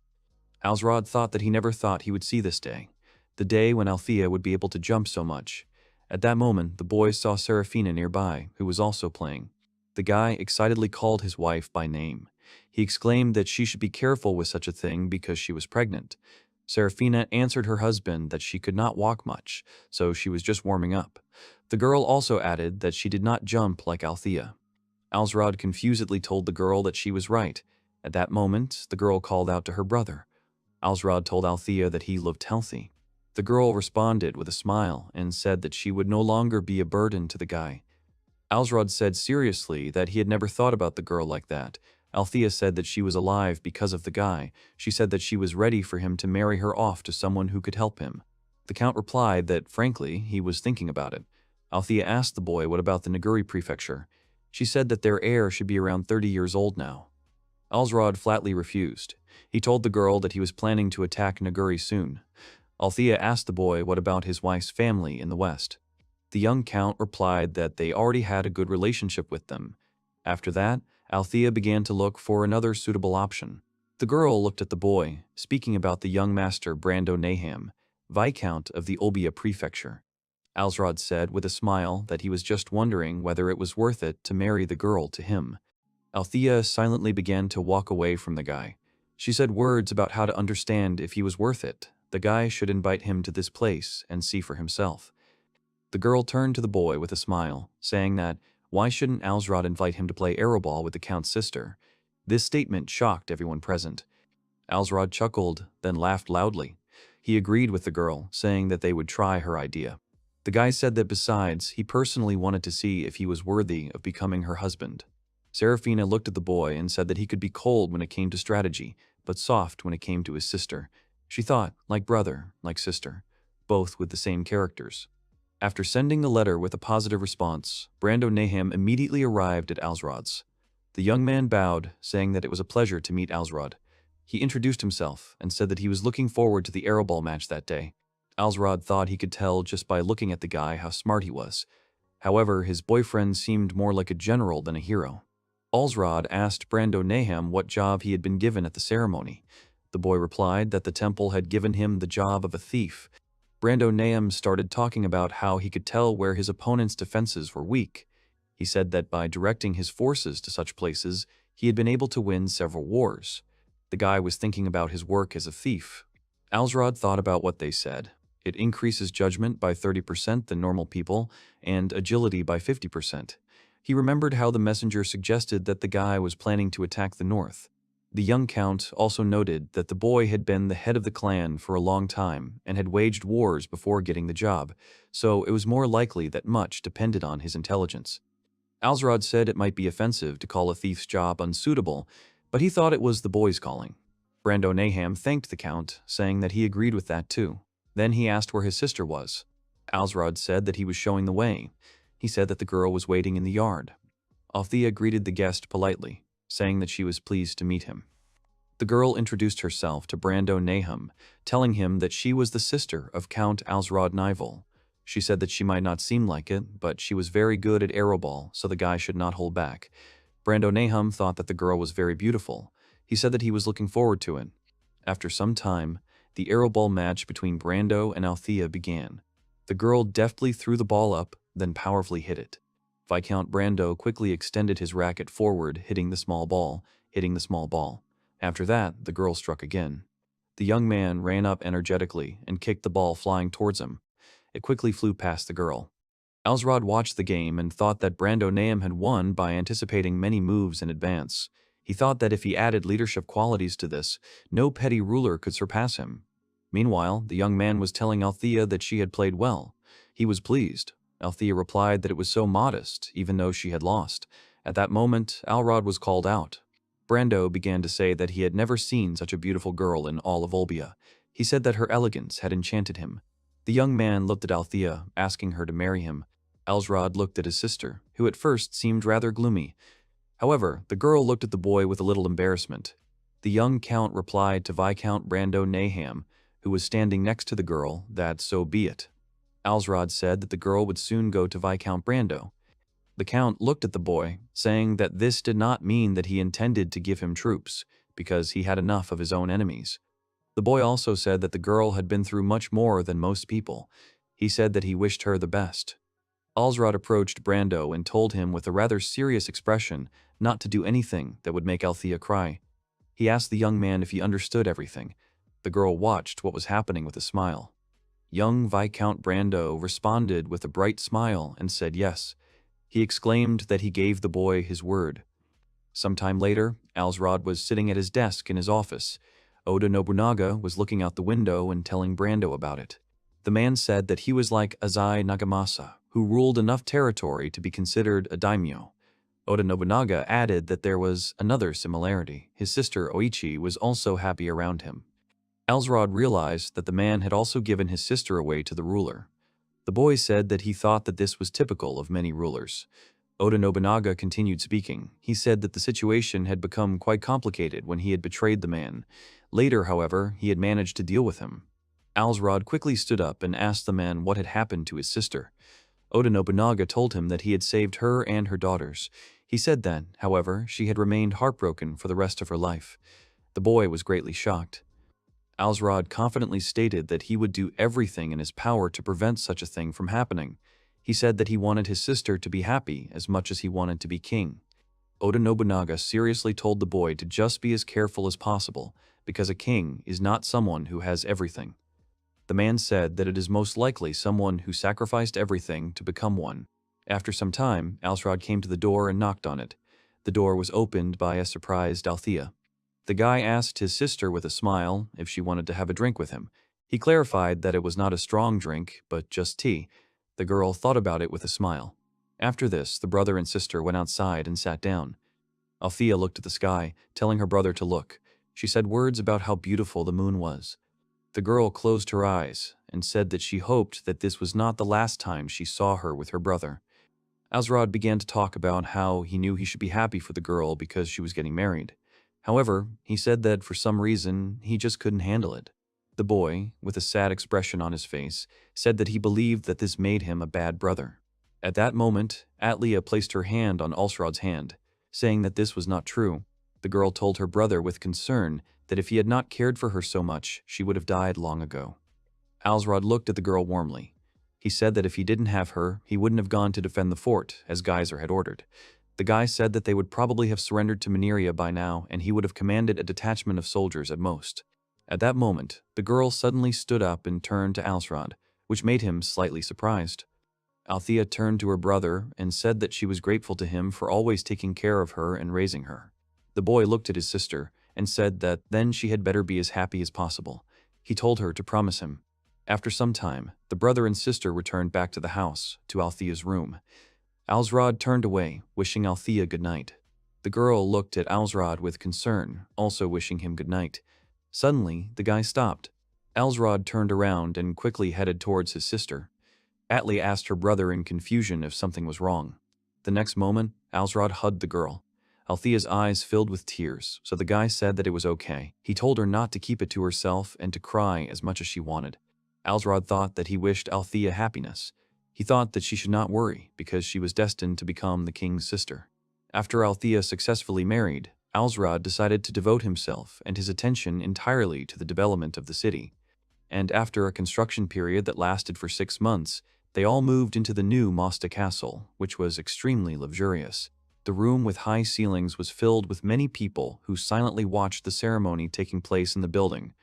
Alsrod thought that he never thought he would see this day, the day when Althea would be able to jump so much. At that moment, the boys saw Seraphina nearby, who was also playing. The guy excitedly called his wife by name. He exclaimed that she should be careful with such a thing because she was pregnant. Seraphina answered her husband that she could not walk much, so she was just warming up. The girl also added that she did not jump like Althea. Alsrod confusedly told the girl that she was right. At that moment, the girl called out to her brother. Alsrod told Althea that he looked healthy. The girl responded with a smile and said that she would no longer be a burden to the guy. Alsrod said seriously that he had never thought about the girl like that. Althea said that she was alive because of the guy. She said that she was ready for him to marry her off to someone who could help him. The Count replied that, frankly, he was thinking about it. Althea asked the boy what about the Naguri prefecture. She said that their heir should be around 30 years old now. Alsrod flatly refused. He told the girl that he was planning to attack Naguri soon. Althea asked the boy what about his wife's family in the west. The young Count replied that they already had a good relationship with them. After that, Althea began to look for another suitable option. The girl looked at the boy, speaking about the young master Brando Naham, Viscount of the Olbia prefecture. Alsrod said with a smile that he was just wondering whether it was worth it to marry the girl to him. Althea silently began to walk away from the guy. She said words about how to understand if he was worth it. The guy should invite him to this place and see for himself. The girl turned to the boy with a smile, saying that, why shouldn't Alsrod invite him to play arrowball with the Count's sister? This statement shocked everyone present. Alsrod chuckled, then laughed loudly. He agreed with the girl, saying that they would try her idea. The guy said that besides, he personally wanted to see if he was worthy of becoming her husband. Serafina looked at the boy and said that he could be cold when it came to strategy, but soft when it came to his sister. She thought, like brother, like sister, both with the same characters. After sending the letter with a positive response, Brando Naham immediately arrived at Alsrod's. The young man bowed, saying that it was a pleasure to meet Alsrod. He introduced himself and said that he was looking forward to the arrowball match that day. Alsrod thought he could tell just by looking at the guy how smart he was. However, his boyfriend seemed more like a general than a hero. Alsrod asked Brando Naham what job he had been given at the ceremony. The boy replied that the temple had given him the job of a thief. Brando Naham started talking about how he could tell where his opponent's defenses were weak. He said that by directing his forces to such places, he had been able to win several wars. The guy was thinking about his work as a thief. Alsrod thought about what they said. It increases judgment by 30% than normal people, and agility by 50%. He remembered how the messenger suggested that the guy was planning to attack the north. The young Count also noted that the boy had been the head of the clan for a long time and had waged wars before getting the job, so it was more likely that much depended on his intelligence. Alsrod said it might be offensive to call a thief's job unsuitable, but he thought it was the boy's calling. Brando Naham thanked the Count, saying that he agreed with that too. Then he asked where his sister was. Alsrod said that he was showing the way. He said that the girl was waiting in the yard. Althea greeted the guest politely, saying that she was pleased to meet him. The girl introduced herself to Brando Naham, telling him that she was the sister of Count Alsrod Nival. She said that she might not seem like it, but she was very good at arrowball, so the guy should not hold back. Brando Naham thought that the girl was very beautiful. He said that he was looking forward to it. After some time, the arrowball match between Brando and Althea began. The girl deftly threw the ball up, then powerfully hit it. Viscount Brando quickly extended his racket forward, hitting the small ball. After that, the girl struck again. The young man ran up energetically and kicked the ball flying towards him. It quickly flew past the girl. Alsrod watched the game and thought that Brando Naham had won by anticipating many moves in advance. He thought that if he added leadership qualities to this, no petty ruler could surpass him. Meanwhile, the young man was telling Althea that she had played well. He was pleased. Althea replied that it was so modest, even though she had lost. At that moment, Alsrod was called out. Brando began to say that he had never seen such a beautiful girl in all of Olbia. He said that her elegance had enchanted him. The young man looked at Althea, asking her to marry him. Alsrod looked at his sister, who at first seemed rather gloomy. However, the girl looked at the boy with a little embarrassment. The young Count replied to Viscount Brando Naham, who was standing next to the girl, that so be it. Alsrod said that the girl would soon go to Viscount Brando. The Count looked at the boy, saying that this did not mean that he intended to give him troops, because he had enough of his own enemies. The boy also said that the girl had been through much more than most people. He said that he wished her the best. Alsrod approached Brando and told him with a rather serious expression not to do anything that would make Althea cry. He asked the young man if he understood everything. The girl watched what was happening with a smile. Young Viscount Brando responded with a bright smile and said yes. He exclaimed that he gave the boy his word. Sometime later, Alsrod was sitting at his desk in his office. Oda Nobunaga was looking out the window and telling Brando about it. The man said that he was like Azai Nagamasa, who ruled enough territory to be considered a daimyo. Oda Nobunaga added that there was another similarity. His sister Oichi was also happy around him. Alsrod realized that the man had also given his sister away to the ruler. The boy said that he thought that this was typical of many rulers. Oda Nobunaga continued speaking. He said that the situation had become quite complicated when he had betrayed the man. Later, however, he had managed to deal with him. Alsrod quickly stood up and asked the man what had happened to his sister. Oda Nobunaga told him that he had saved her and her daughters. He said that, however, she had remained heartbroken for the rest of her life. The boy was greatly shocked. Alsrod confidently stated that he would do everything in his power to prevent such a thing from happening. He said that he wanted his sister to be happy as much as he wanted to be king. Oda Nobunaga seriously told the boy to just be as careful as possible, because a king is not someone who has everything. The man said that it is most likely someone who sacrificed everything to become one. After some time, Alsrod came to the door and knocked on it. The door was opened by a surprised Althea. The guy asked his sister with a smile if she wanted to have a drink with him. He clarified that it was not a strong drink, but just tea. The girl thought about it with a smile. After this, the brother and sister went outside and sat down. Althea looked at the sky, telling her brother to look. She said words about how beautiful the moon was. The girl closed her eyes and said that she hoped that this was not the last time she saw her with her brother. Alsrod began to talk about how he knew he should be happy for the girl because she was getting married. However, he said that for some reason, he just couldn't handle it. The boy, with a sad expression on his face, said that he believed that this made him a bad brother. At that moment, Atlia placed her hand on Alsrod's hand, saying that this was not true. The girl told her brother with concern that if he had not cared for her so much, she would have died long ago. Alsrod looked at the girl warmly. He said that if he didn't have her, he wouldn't have gone to defend the fort, as Geyser had ordered. The guy said that they would probably have surrendered to Mineria by now, and he would have commanded a detachment of soldiers at most. At that moment, the girl suddenly stood up and turned to Alsrod, which made him slightly surprised. Althea turned to her brother and said that she was grateful to him for always taking care of her and raising her. The boy looked at his sister and said that then she had better be as happy as possible. He told her to promise him. After some time, the brother and sister returned back to the house, to Althea's room. Alsrod turned away, wishing Althea good night. The girl looked at Alsrod with concern, also wishing him good night. Suddenly, the guy stopped. Alsrod turned around and quickly headed towards his sister. Atli asked her brother in confusion if something was wrong. The next moment, Alsrod hugged the girl. Althea's eyes filled with tears, so the guy said that it was okay. He told her not to keep it to herself and to cry as much as she wanted. Alsrod thought that he wished Althea happiness. He thought that she should not worry, because she was destined to become the king's sister. After Althea successfully married, Alsrod decided to devote himself and his attention entirely to the development of the city. And after a construction period that lasted for 6 months, they all moved into the new Mosta Castle, which was extremely luxurious. The room with high ceilings was filled with many people who silently watched the ceremony taking place in the building.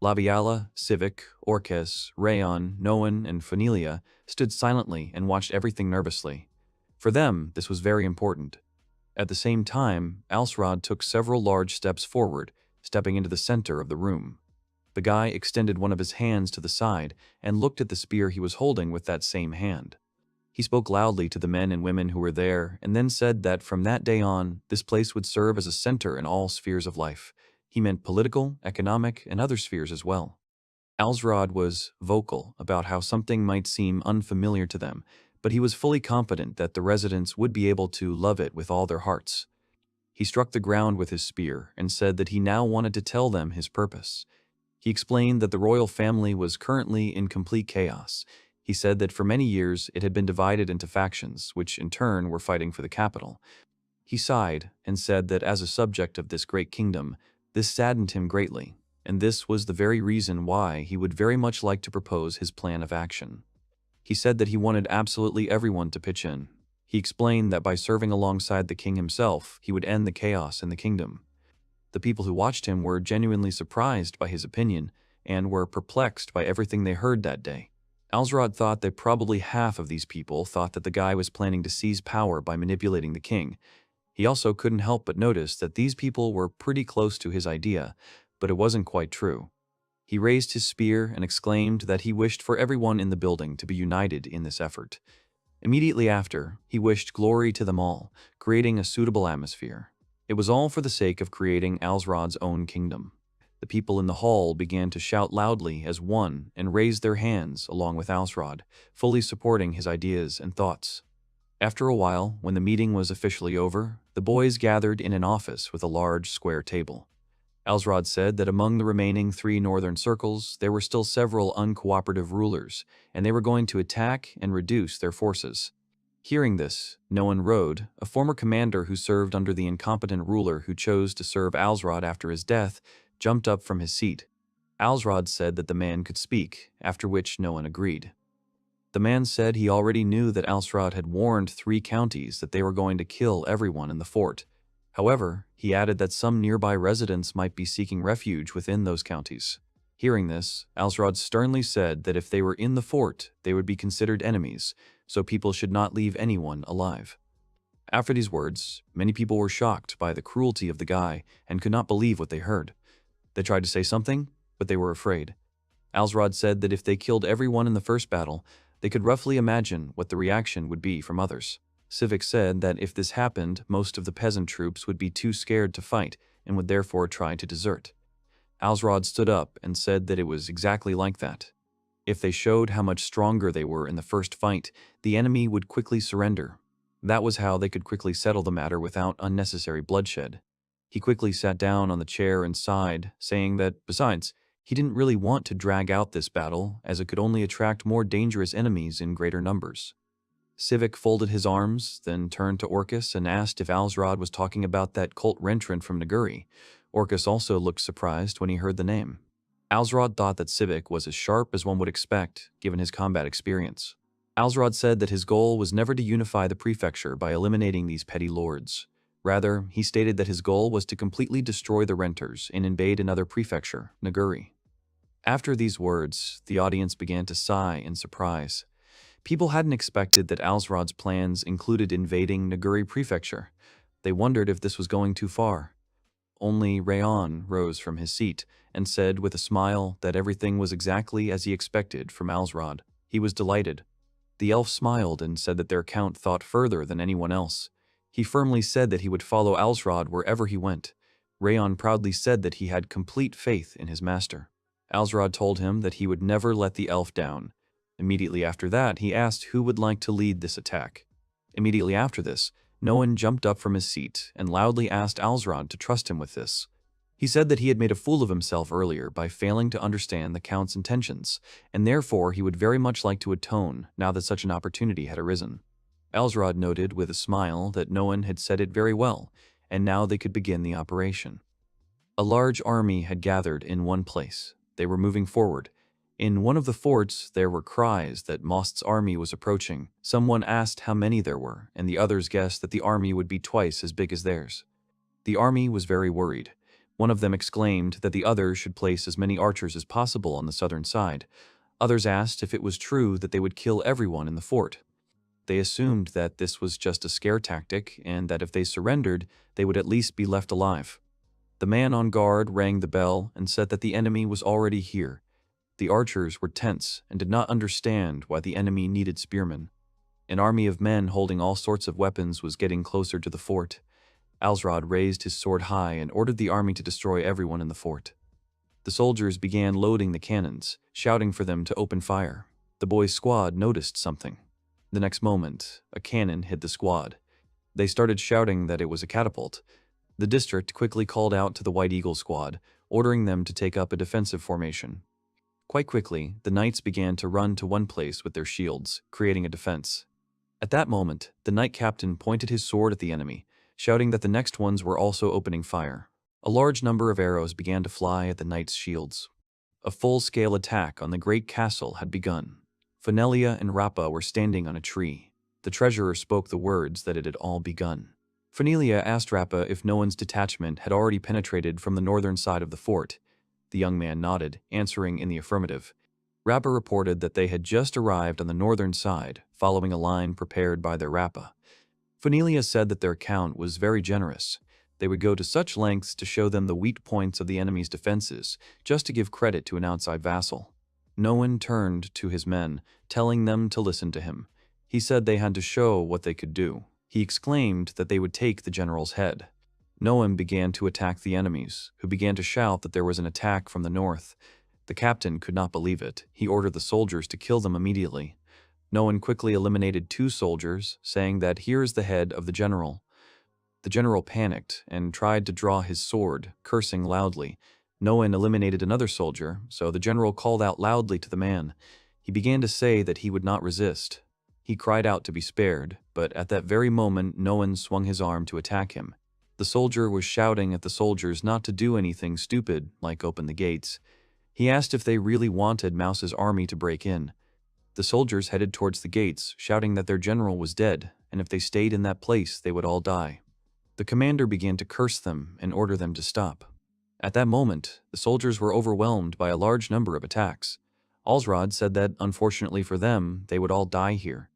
Labiala, Civic, Orkes, Rayon, Noan, and Phanelia stood silently and watched everything nervously. For them, this was very important. At the same time, Alsrod took several large steps forward, stepping into the center of the room. The guy extended one of his hands to the side and looked at the spear he was holding with that same hand. He spoke loudly to the men and women who were there and then said that from that day on, this place would serve as a center in all spheres of life. He meant political, economic, and other spheres as well. Alsrod was vocal about how something might seem unfamiliar to them, but he was fully confident that the residents would be able to love it with all their hearts. He struck the ground with his spear and said that he now wanted to tell them his purpose. He explained that the royal family was currently in complete chaos. He said that for many years it had been divided into factions, which in turn were fighting for the capital. He sighed and said that as a subject of this great kingdom, this saddened him greatly, and this was the very reason why he would very much like to propose his plan of action. He said that he wanted absolutely everyone to pitch in. He explained that by serving alongside the king himself, he would end the chaos in the kingdom. The people who watched him were genuinely surprised by his opinion and were perplexed by everything they heard that day. Alsrod thought that probably half of these people thought that the guy was planning to seize power by manipulating the king. He also couldn't help but notice that these people were pretty close to his idea, but it wasn't quite true. He raised his spear and exclaimed that he wished for everyone in the building to be united in this effort. Immediately after, he wished glory to them all, creating a suitable atmosphere. It was all for the sake of creating Alsrod's own kingdom. The people in the hall began to shout loudly as one and raised their hands along with Alsrod, fully supporting his ideas and thoughts. After a while, when the meeting was officially over, the boys gathered in an office with a large square table. Alsrod said that among the remaining 3 northern circles, there were still several uncooperative rulers, and they were going to attack and reduce their forces. Hearing this, Nobunagas, a former commander who served under the incompetent ruler who chose to serve Alsrod after his death, jumped up from his seat. Alsrod said that the man could speak, after which no one agreed. The man said he already knew that Alsrod had warned 3 counties that they were going to kill everyone in the fort. However, he added that some nearby residents might be seeking refuge within those counties. Hearing this, Alsrod sternly said that if they were in the fort, they would be considered enemies, so people should not leave anyone alive. After these words, many people were shocked by the cruelty of the guy and could not believe what they heard. They tried to say something, but they were afraid. Alsrod said that if they killed everyone in the first battle, they could roughly imagine what the reaction would be from others. Civic said that if this happened, most of the peasant troops would be too scared to fight and would therefore try to desert. Alsrod stood up and said that it was exactly like that. If they showed how much stronger they were in the first fight, the enemy would quickly surrender. That was how they could quickly settle the matter without unnecessary bloodshed. He quickly sat down on the chair and sighed, saying that, besides, he didn't really want to drag out this battle, as it could only attract more dangerous enemies in greater numbers. Civic folded his arms, then turned to Orcus and asked if Alsrod was talking about that cult rentrant from Naguri. Orcus also looked surprised when he heard the name. Alsrod thought that Civic was as sharp as one would expect, given his combat experience. Alsrod said that his goal was never to unify the prefecture by eliminating these petty lords. Rather, he stated that his goal was to completely destroy the renters and invade another prefecture, Naguri. After these words, the audience began to sigh in surprise. People hadn't expected that Alsrod's plans included invading Naguri Prefecture. They wondered if this was going too far. Only Rayon rose from his seat and said with a smile that everything was exactly as he expected from Alsrod. He was delighted. The elf smiled and said that their count thought further than anyone else. He firmly said that he would follow Alsrod wherever he went. Rayon proudly said that he had complete faith in his master. Alsrod told him that he would never let the elf down. Immediately after that, he asked who would like to lead this attack. Immediately after this, no one jumped up from his seat and loudly asked Alsrod to trust him with this. He said that he had made a fool of himself earlier by failing to understand the Count's intentions, and therefore he would very much like to atone now that such an opportunity had arisen. Alsrod noted with a smile that no one had said it very well, and now they could begin the operation. A large army had gathered in one place. They were moving forward. In one of the forts, there were cries that Most's army was approaching. Someone asked how many there were, and the others guessed that the army would be twice as big as theirs. The army was very worried. One of them exclaimed that the others should place as many archers as possible on the southern side. Others asked if it was true that they would kill everyone in the fort. They assumed that this was just a scare tactic and that if they surrendered, they would at least be left alive. The man on guard rang the bell and said that the enemy was already here. The archers were tense and did not understand why the enemy needed spearmen. An army of men holding all sorts of weapons was getting closer to the fort. Alsrod raised his sword high and ordered the army to destroy everyone in the fort. The soldiers began loading the cannons, shouting for them to open fire. The boys' squad noticed something. The next moment, a cannon hit the squad. They started shouting that it was a catapult. The district quickly called out to the White Eagle squad, ordering them to take up a defensive formation. Quite quickly, the knights began to run to one place with their shields, creating a defense. At that moment, the knight captain pointed his sword at the enemy, shouting that the next ones were also opening fire. A large number of arrows began to fly at the knights' shields. A full-scale attack on the great castle had begun. Fenelia and Rappa were standing on a tree. The treasurer spoke the words that it had all begun. Fenelia asked Rappa if no one's detachment had already penetrated from the northern side of the fort. The young man nodded, answering in the affirmative. Rappa reported that they had just arrived on the northern side, following a line prepared by their Rappa. Fenelia said that their count was very generous. They would go to such lengths to show them the weak points of the enemy's defenses, just to give credit to an outside vassal. No one turned to his men, telling them to listen to him. He said they had to show what they could do. He exclaimed that they would take the general's head. Noan began to attack the enemies, who began to shout that there was an attack from the north. The captain could not believe it. He ordered the soldiers to kill them immediately. Noan quickly eliminated 2 soldiers, saying that here is the head of the general. The general panicked and tried to draw his sword, cursing loudly. Noan eliminated another soldier, so the general called out loudly to the man. He began to say that he would not resist. He cried out to be spared, but at that very moment Noan swung his arm to attack him. The soldier was shouting at the soldiers not to do anything stupid, like open the gates. He asked if they really wanted Mouse's army to break in. The soldiers headed towards the gates, shouting that their general was dead, and if they stayed in that place, they would all die. The commander began to curse them and order them to stop. At that moment, the soldiers were overwhelmed by a large number of attacks. Alsrod said that, unfortunately for them, they would all die here.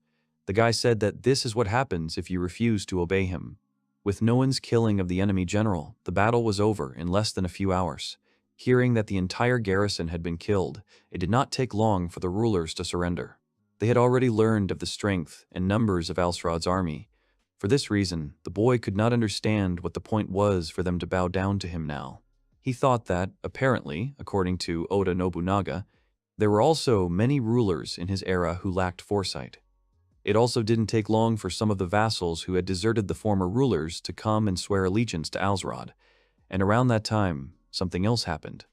The guy said that this is what happens if you refuse to obey him. With Noan's killing of the enemy general, the battle was over in less than a few hours. Hearing that the entire garrison had been killed, it did not take long for the rulers to surrender. They had already learned of the strength and numbers of Alsrod's army. For this reason, the boy could not understand what the point was for them to bow down to him now. He thought that, apparently, according to Oda Nobunaga, there were also many rulers in his era who lacked foresight. It also didn't take long for some of the vassals who had deserted the former rulers to come and swear allegiance to Alsrod. And around that time, something else happened.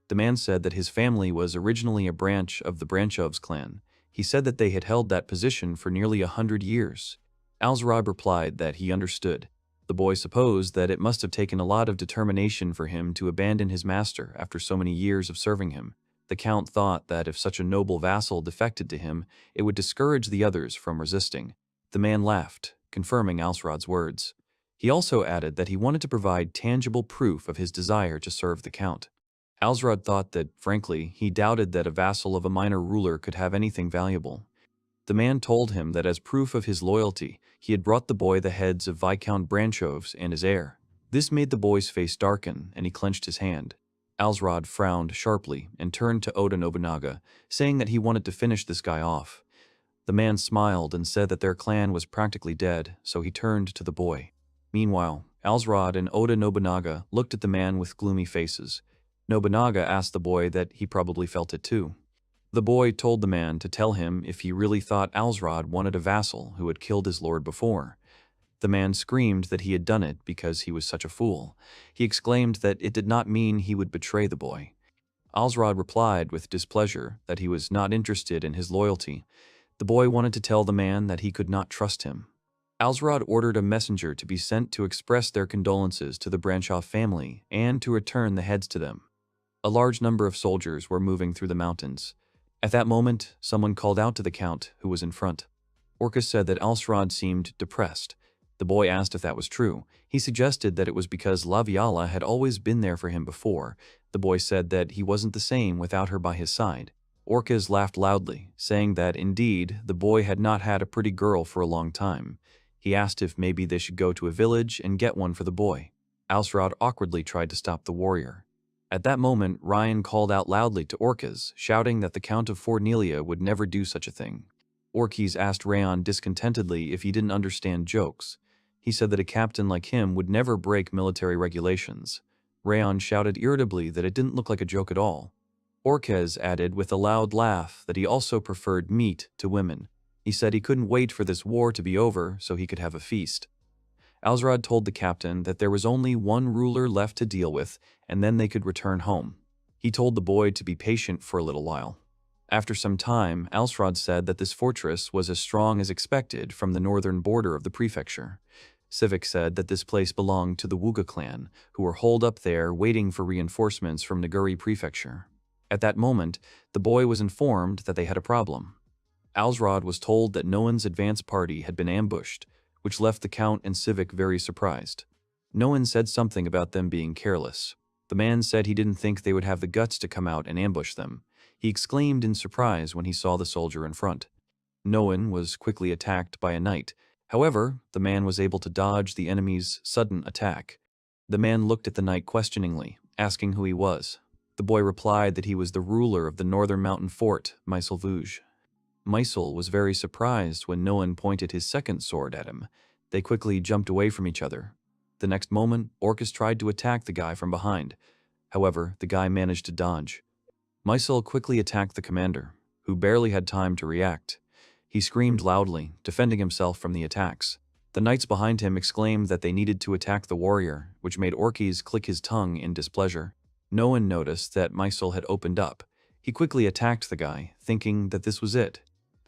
The man said that his family was originally a branch of the Branchov's clan. He said that they had held that position for nearly 100 years. Alsrod replied that he understood. The boy supposed that it must have taken a lot of determination for him to abandon his master after so many years of serving him. The count thought that if such a noble vassal defected to him, it would discourage the others from resisting. The man laughed, confirming Alsrod's words. He also added that he wanted to provide tangible proof of his desire to serve the count. Alsrod thought that, frankly, he doubted that a vassal of a minor ruler could have anything valuable. The man told him that as proof of his loyalty, he had brought the boy the heads of Viscount Branchovs and his heir. This made the boy's face darken, and he clenched his hand. Alsrod frowned sharply and turned to Oda Nobunaga, saying that he wanted to finish this guy off. The man smiled and said that their clan was practically dead, so he turned to the boy. Meanwhile, Alsrod and Oda Nobunaga looked at the man with gloomy faces. Nobunaga asked the boy that he probably felt it too. The boy told the man to tell him if he really thought Alsrod wanted a vassal who had killed his lord before. The man screamed that he had done it because he was such a fool. He exclaimed that it did not mean he would betray the boy. Alsrod replied with displeasure that he was not interested in his loyalty. The boy wanted to tell the man that he could not trust him. Alsrod ordered a messenger to be sent to express their condolences to the Branchov family and to return the heads to them. A large number of soldiers were moving through the mountains. At that moment, someone called out to the count, who was in front. Orcus said that Alsrod seemed depressed. The boy asked if that was true. He suggested that it was because Laviala had always been there for him before. The boy said that he wasn't the same without her by his side. Orcus laughed loudly, saying that, indeed, the boy had not had a pretty girl for a long time. He asked if maybe they should go to a village and get one for the boy. Alsrod awkwardly tried to stop the warrior. At that moment, Ryan called out loudly to Orcus, shouting that the Count of Fornelia would never do such a thing. Orcus asked Rayon discontentedly if he didn't understand jokes. He said that a captain like him would never break military regulations. Rayon shouted irritably that it didn't look like a joke at all. Orcus added with a loud laugh that he also preferred meat to women. He said he couldn't wait for this war to be over so he could have a feast. Alsrod told the captain that there was only one ruler left to deal with, and then they could return home. He told the boy to be patient for a little while. After some time, Alsrod said that this fortress was as strong as expected from the northern border of the prefecture. Sivik said that this place belonged to the Wuga clan, who were holed up there waiting for reinforcements from Naguri prefecture. At that moment, the boy was informed that they had a problem. Alsrod was told that Noan's advance party had been ambushed, which left the Count and Sivik very surprised. Noan said something about them being careless. The man said he didn't think they would have the guts to come out and ambush them. He exclaimed in surprise when he saw the soldier in front. Noan was quickly attacked by a knight. However, the man was able to dodge the enemy's sudden attack. The man looked at the knight questioningly, asking who he was. The boy replied that he was the ruler of the northern mountain fort, Myselvuge. Mysel was very surprised when no one pointed his second sword at him. They quickly jumped away from each other. The next moment, Orcus tried to attack the guy from behind. However, the guy managed to dodge. Mysel quickly attacked the commander, who barely had time to react. He screamed loudly, defending himself from the attacks. The knights behind him exclaimed that they needed to attack the warrior, which made Orcus click his tongue in displeasure. No one noticed that Mysel had opened up. He quickly attacked the guy, thinking that this was it.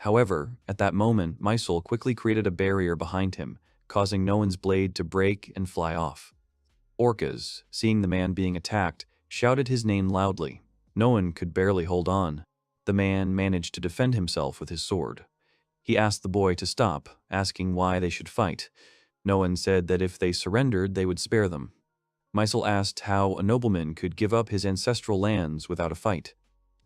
However, at that moment, Mysel quickly created a barrier behind him, causing no one's blade to break and fly off. Orcus, seeing the man being attacked, shouted his name loudly. No one could barely hold on. The man managed to defend himself with his sword. He asked the boy to stop, asking why they should fight. No one said that if they surrendered, they would spare them. Mysel asked how a nobleman could give up his ancestral lands without a fight.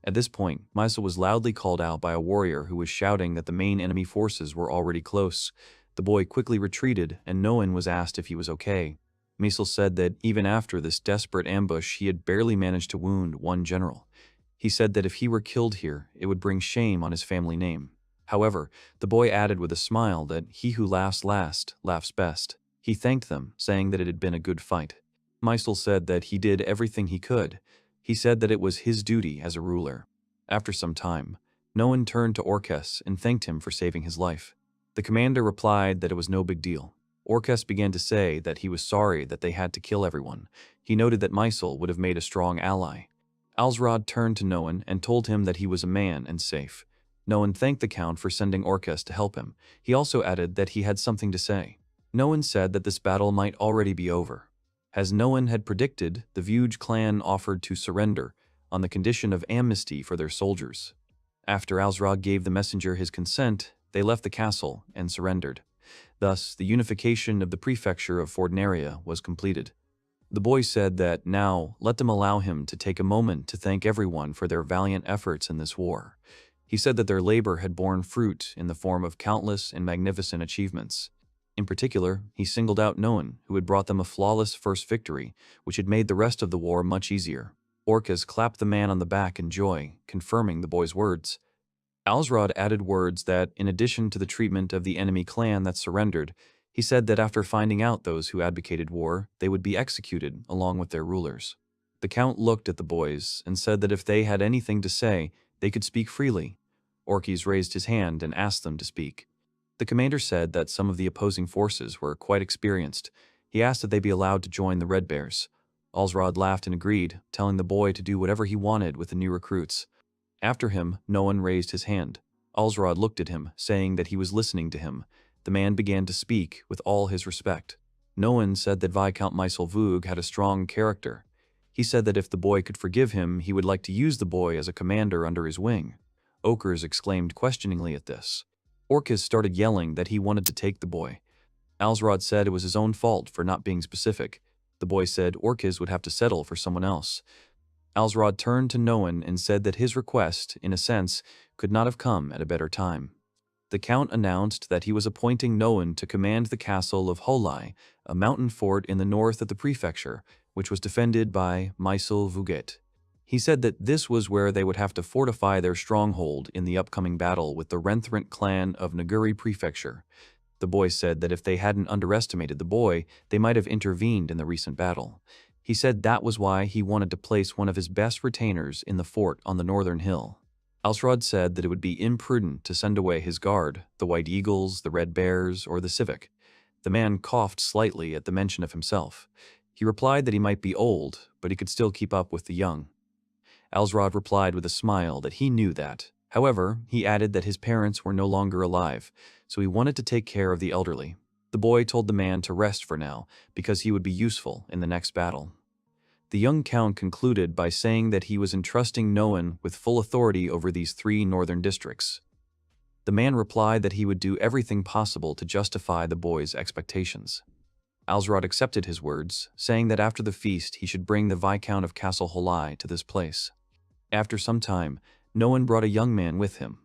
At this point, Mysel was loudly called out by a warrior who was shouting that the main enemy forces were already close. The boy quickly retreated, and no one was asked if he was okay. Mysel said that even after this desperate ambush, he had barely managed to wound one general. He said that if he were killed here, it would bring shame on his family name. However, the boy added with a smile that he who laughs last laughs best. He thanked them, saying that it had been a good fight. Mysel said that he did everything he could. He said that it was his duty as a ruler. After some time, no one turned to Orcus and thanked him for saving his life. The commander replied that it was no big deal. Orcus began to say that he was sorry that they had to kill everyone. He noted that Mysel would have made a strong ally. Alsrod turned to Noan and told him that he was a man and safe. Noan thanked the count for sending Orcus to help him. He also added that he had something to say. Noan said that this battle might already be over. As Noan had predicted, the Vuge clan offered to surrender on the condition of amnesty for their soldiers. After Alsrod gave the messenger his consent, they left the castle and surrendered. Thus, the unification of the prefecture of Fordnaria was completed. The boy said that now let them allow him to take a moment to thank everyone for their valiant efforts in this war. He said that their labor had borne fruit in the form of countless and magnificent achievements. In particular, he singled out Noan, who had brought them a flawless first victory, which had made the rest of the war much easier. Orcus clapped the man on the back in joy, confirming the boy's words. Alsrod added words that, in addition to the treatment of the enemy clan that surrendered, he said that after finding out those who advocated war, they would be executed along with their rulers. The count looked at the boys and said that if they had anything to say, they could speak freely. Orcus raised his hand and asked them to speak. The commander said that some of the opposing forces were quite experienced. He asked that they be allowed to join the Red Bears. Alsrod laughed and agreed, telling the boy to do whatever he wanted with the new recruits. After him, no one raised his hand. Alsrod looked at him, saying that he was listening to him. The man began to speak with all his respect. No one said that Viscount Mysel Vuge had a strong character. He said that if the boy could forgive him, he would like to use the boy as a commander under his wing. Okers exclaimed questioningly at this. Orcus started yelling that he wanted to take the boy. Alsrod said it was his own fault for not being specific. The boy said Orcus would have to settle for someone else. Alsrod turned to Noan and said that his request, in a sense, could not have come at a better time. The count announced that he was appointing Noan to command the castle of Holai, a mountain fort in the north of the prefecture, which was defended by Mysel Vuget. He said that this was where they would have to fortify their stronghold in the upcoming battle with the Renthrant clan of Naguri Prefecture. The boy said that if they hadn't underestimated the boy, they might have intervened in the recent battle. He said that was why he wanted to place one of his best retainers in the fort on the northern hill. Alsrod said that it would be imprudent to send away his guard, the White Eagles, the Red Bears, or the Civic. The man coughed slightly at the mention of himself. He replied that he might be old, but he could still keep up with the young. Alsrod replied with a smile that he knew that. However, he added that his parents were no longer alive, so he wanted to take care of the elderly. The boy told the man to rest for now, because he would be useful in the next battle. The young count concluded by saying that he was entrusting Noan with full authority over these 3 northern districts. The man replied that he would do everything possible to justify the boy's expectations. Alsrod accepted his words, saying that after the feast he should bring the Viscount of Castle Holai to this place. After some time, Noan brought a young man with him.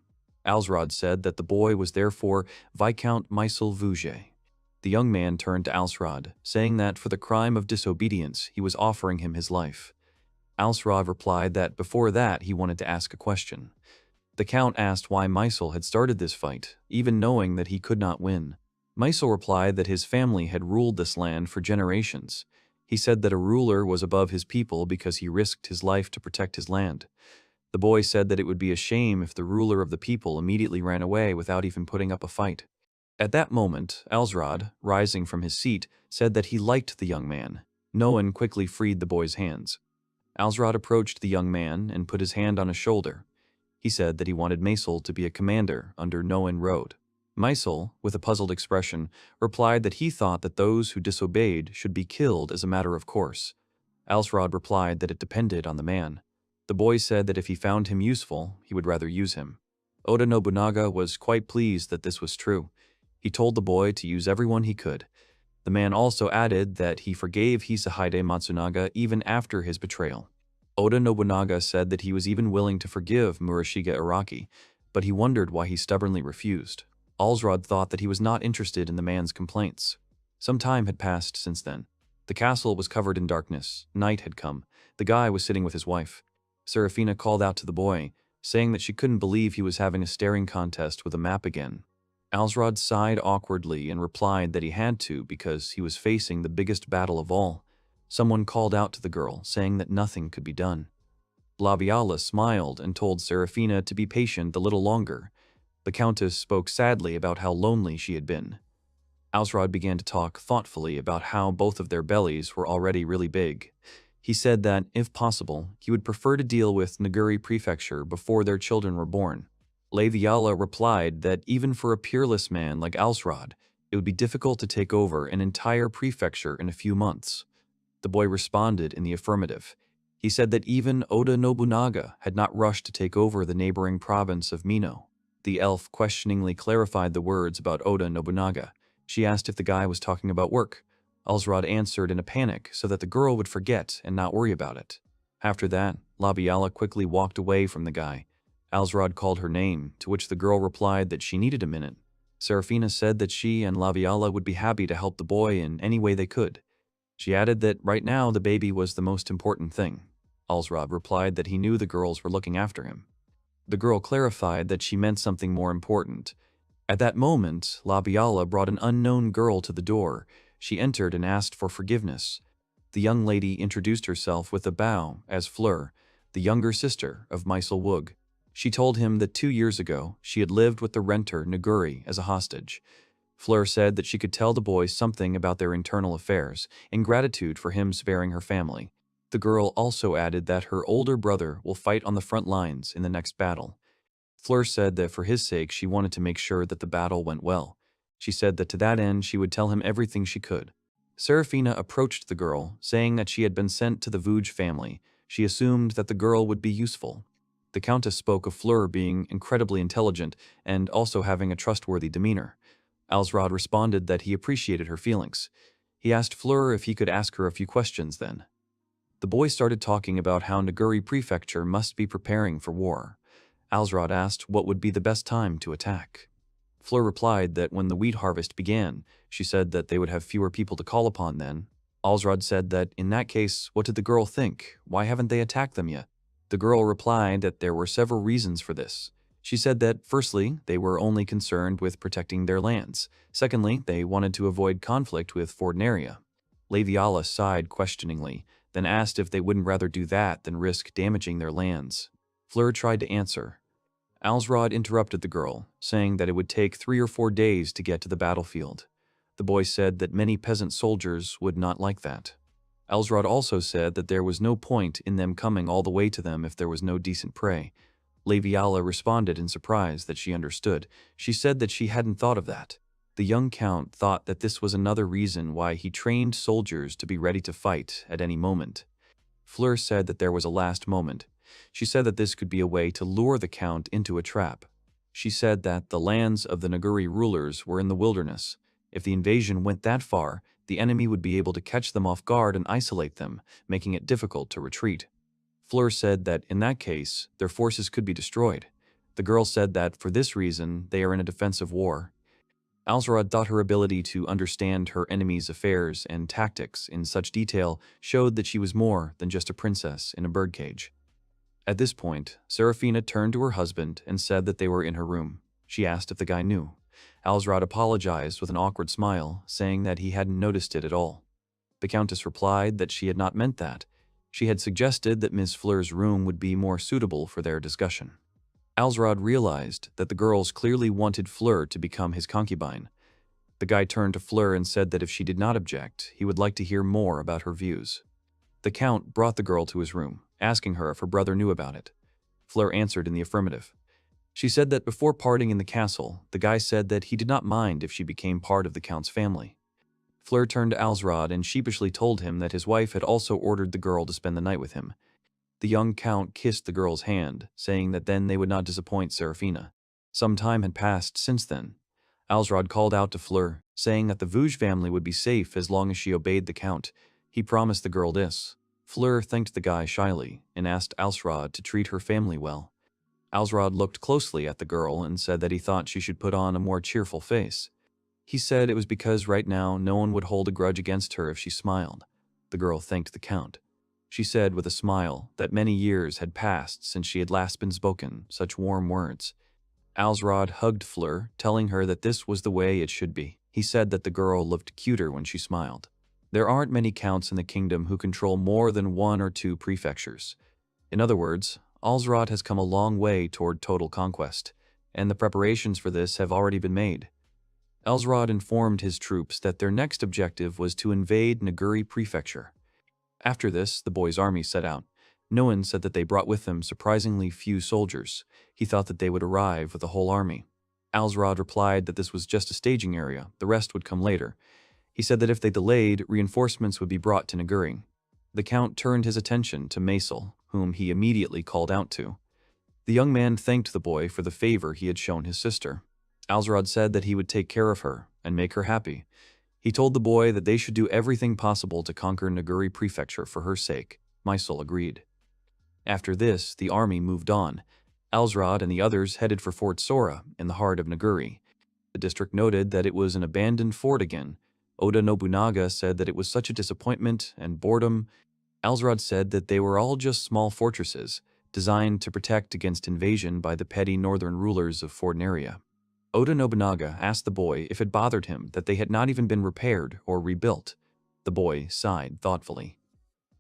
Alsrod said that the boy was therefore Viscount Mysel Vuge. The young man turned to Alsrod, saying that for the crime of disobedience he was offering him his life. Alsrod replied that before that he wanted to ask a question. The count asked why Mysel had started this fight, even knowing that he could not win. Mysel replied that his family had ruled this land for generations. He said that a ruler was above his people because he risked his life to protect his land. The boy said that it would be a shame if the ruler of the people immediately ran away without even putting up a fight. At that moment, Alsrod, rising from his seat, said that he liked the young man. Noan quickly freed the boy's hands. Alsrod approached the young man and put his hand on his shoulder. He said that he wanted Mysel to be a commander under Noan Road. Mysel, with a puzzled expression, replied that he thought that those who disobeyed should be killed as a matter of course. Alsrod replied that it depended on the man. The boy said that if he found him useful, he would rather use him. Oda Nobunaga was quite pleased that this was true. He told the boy to use everyone he could. The man also added that he forgave Hisahide Matsunaga even after his betrayal. Oda Nobunaga said that he was even willing to forgive Murashige Araki, but he wondered why he stubbornly refused. Alsrod thought that he was not interested in the man's complaints. Some time had passed since then. The castle was covered in darkness. Night had come. The guy was sitting with his wife. Serafina called out to the boy, saying that she couldn't believe he was having a staring contest with a map again. Alsrod sighed awkwardly and replied that he had to because he was facing the biggest battle of all. Someone called out to the girl, saying that nothing could be done. Labiala smiled and told Serafina to be patient a little longer. The countess spoke sadly about how lonely she had been. Alsrod began to talk thoughtfully about how both of their bellies were already really big. He said that, if possible, he would prefer to deal with Naguri Prefecture before their children were born. Laviala replied that even for a peerless man like Alsrod, it would be difficult to take over an entire prefecture in a few months. The boy responded in the affirmative. He said that even Oda Nobunaga had not rushed to take over the neighboring province of Mino. The elf questioningly clarified the words about Oda Nobunaga. She asked if the guy was talking about work. Alsrod answered in a panic so that the girl would forget and not worry about it. After that, Labiala quickly walked away from the guy. Alsrod called her name, to which the girl replied that she needed a minute. Serafina said that she and Labiala would be happy to help the boy in any way they could. She added that right now the baby was the most important thing. Alsrod replied that he knew the girls were looking after him. The girl clarified that she meant something more important. At that moment, Labiala brought an unknown girl to the door. She entered and asked for forgiveness. The young lady introduced herself with a bow as Fleur, the younger sister of Mysel Woog. She told him that 2 years ago, she had lived with the renter Naguri as a hostage. Fleur said that she could tell the boys something about their internal affairs, in gratitude for him sparing her family. The girl also added that her older brother will fight on the front lines in the next battle. Fleur said that for his sake she wanted to make sure that the battle went well. She said that to that end she would tell him everything she could. Serafina approached the girl, saying that she had been sent to the Vuj family. She assumed that the girl would be useful. The countess spoke of Fleur being incredibly intelligent and also having a trustworthy demeanor. Alsrod responded that he appreciated her feelings. He asked Fleur if he could ask her a few questions then. The boy started talking about how Naguri Prefecture must be preparing for war. Alsrod asked what would be the best time to attack. Fleur replied that when the wheat harvest began, she said that they would have fewer people to call upon then. Alsrod said that in that case, what did the girl think? Why haven't they attacked them yet? The girl replied that there were several reasons for this. She said that, firstly, they were only concerned with protecting their lands. Secondly, they wanted to avoid conflict with Fordnaria. Laviala sighed questioningly, then asked if they wouldn't rather do that than risk damaging their lands. Fleur tried to answer. Alsrod interrupted the girl, saying that it would take 3 or 4 days to get to the battlefield. The boy said that many peasant soldiers would not like that. Alsrod also said that there was no point in them coming all the way to them if there was no decent prey. Laviala responded in surprise that she understood. She said that she hadn't thought of that. The young count thought that this was another reason why he trained soldiers to be ready to fight at any moment. Fleur said that there was a last moment. She said that this could be a way to lure the count into a trap. She said that the lands of the Naguri rulers were in the wilderness. If the invasion went that far, the enemy would be able to catch them off guard and isolate them, making it difficult to retreat. Fleur said that in that case, their forces could be destroyed. The girl said that for this reason, they are in a defensive war. Alsrod thought her ability to understand her enemy's affairs and tactics in such detail showed that she was more than just a princess in a birdcage. At this point, Serafina turned to her husband and said that they were in her room. She asked if the guy knew. Alsrod apologized with an awkward smile, saying that he hadn't noticed it at all. The Countess replied that she had not meant that. She had suggested that Miss Fleur's room would be more suitable for their discussion. Alsrod realized that the girls clearly wanted Fleur to become his concubine. The guy turned to Fleur and said that if she did not object, he would like to hear more about her views. The Count brought the girl to his room, asking her if her brother knew about it. Fleur answered in the affirmative. She said that before parting in the castle, the guy said that he did not mind if she became part of the Count's family. Fleur turned to Alsrod and sheepishly told him that his wife had also ordered the girl to spend the night with him. The young Count kissed the girl's hand, saying that then they would not disappoint Serafina. Some time had passed since then. Alsrod called out to Fleur, saying that the Vouge family would be safe as long as she obeyed the Count. He promised the girl this. Fleur thanked the guy shyly and asked Alsrod to treat her family well. Alsrod looked closely at the girl and said that he thought she should put on a more cheerful face. He said it was because right now no one would hold a grudge against her if she smiled. The girl thanked the Count. She said with a smile that many years had passed since she had last been spoken such warm words. Alsrod hugged Fleur, telling her that this was the way it should be. He said that the girl looked cuter when she smiled. There aren't many counts in the kingdom who control more than 1 or 2 prefectures. In other words, Alsrod has come a long way toward total conquest, and the preparations for this have already been made. Alsrod informed his troops that their next objective was to invade Naguri Prefecture. After this, the boy's army set out. No one said that they brought with them surprisingly few soldiers. He thought that they would arrive with a whole army. Alsrod replied that this was just a staging area, the rest would come later. He said that if they delayed, reinforcements would be brought to Naguri. The Count turned his attention to Maisel, whom he immediately called out to. The young man thanked the boy for the favor he had shown his sister. Alsrod said that he would take care of her and make her happy. He told the boy that they should do everything possible to conquer Naguri Prefecture for her sake. Maisel agreed. After this, the army moved on. Alsrod and the others headed for Fort Sora in the heart of Naguri. The district noted that it was an abandoned fort again. Oda Nobunaga said that it was such a disappointment and boredom. Alsrod said that they were all just small fortresses, designed to protect against invasion by the petty northern rulers of Fortnaria. Oda Nobunaga asked the boy if it bothered him that they had not even been repaired or rebuilt. The boy sighed thoughtfully.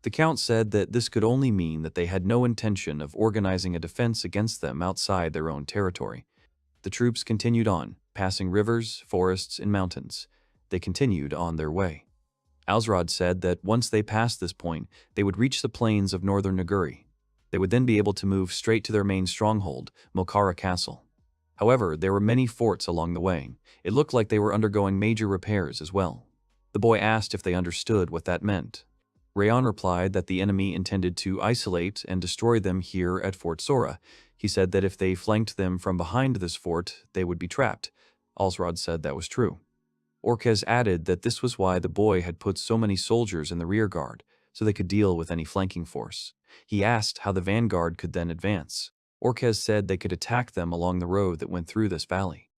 The Count said that this could only mean that they had no intention of organizing a defense against them outside their own territory. The troops continued on, passing rivers, forests, and mountains. They continued on their way. Alsrod said that once they passed this point, they would reach the plains of northern Naguri. They would then be able to move straight to their main stronghold, Mokara Castle. However, there were many forts along the way. It looked like they were undergoing major repairs as well. The boy asked if they understood what that meant. Rayon replied that the enemy intended to isolate and destroy them here at Fort Sora. He said that if they flanked them from behind this fort, they would be trapped. Alsrod said that was true. Orkez added that this was why the boy had put so many soldiers in the rear guard, so they could deal with any flanking force. He asked how the vanguard could then advance. Orkez said they could attack them along the road that went through this valley.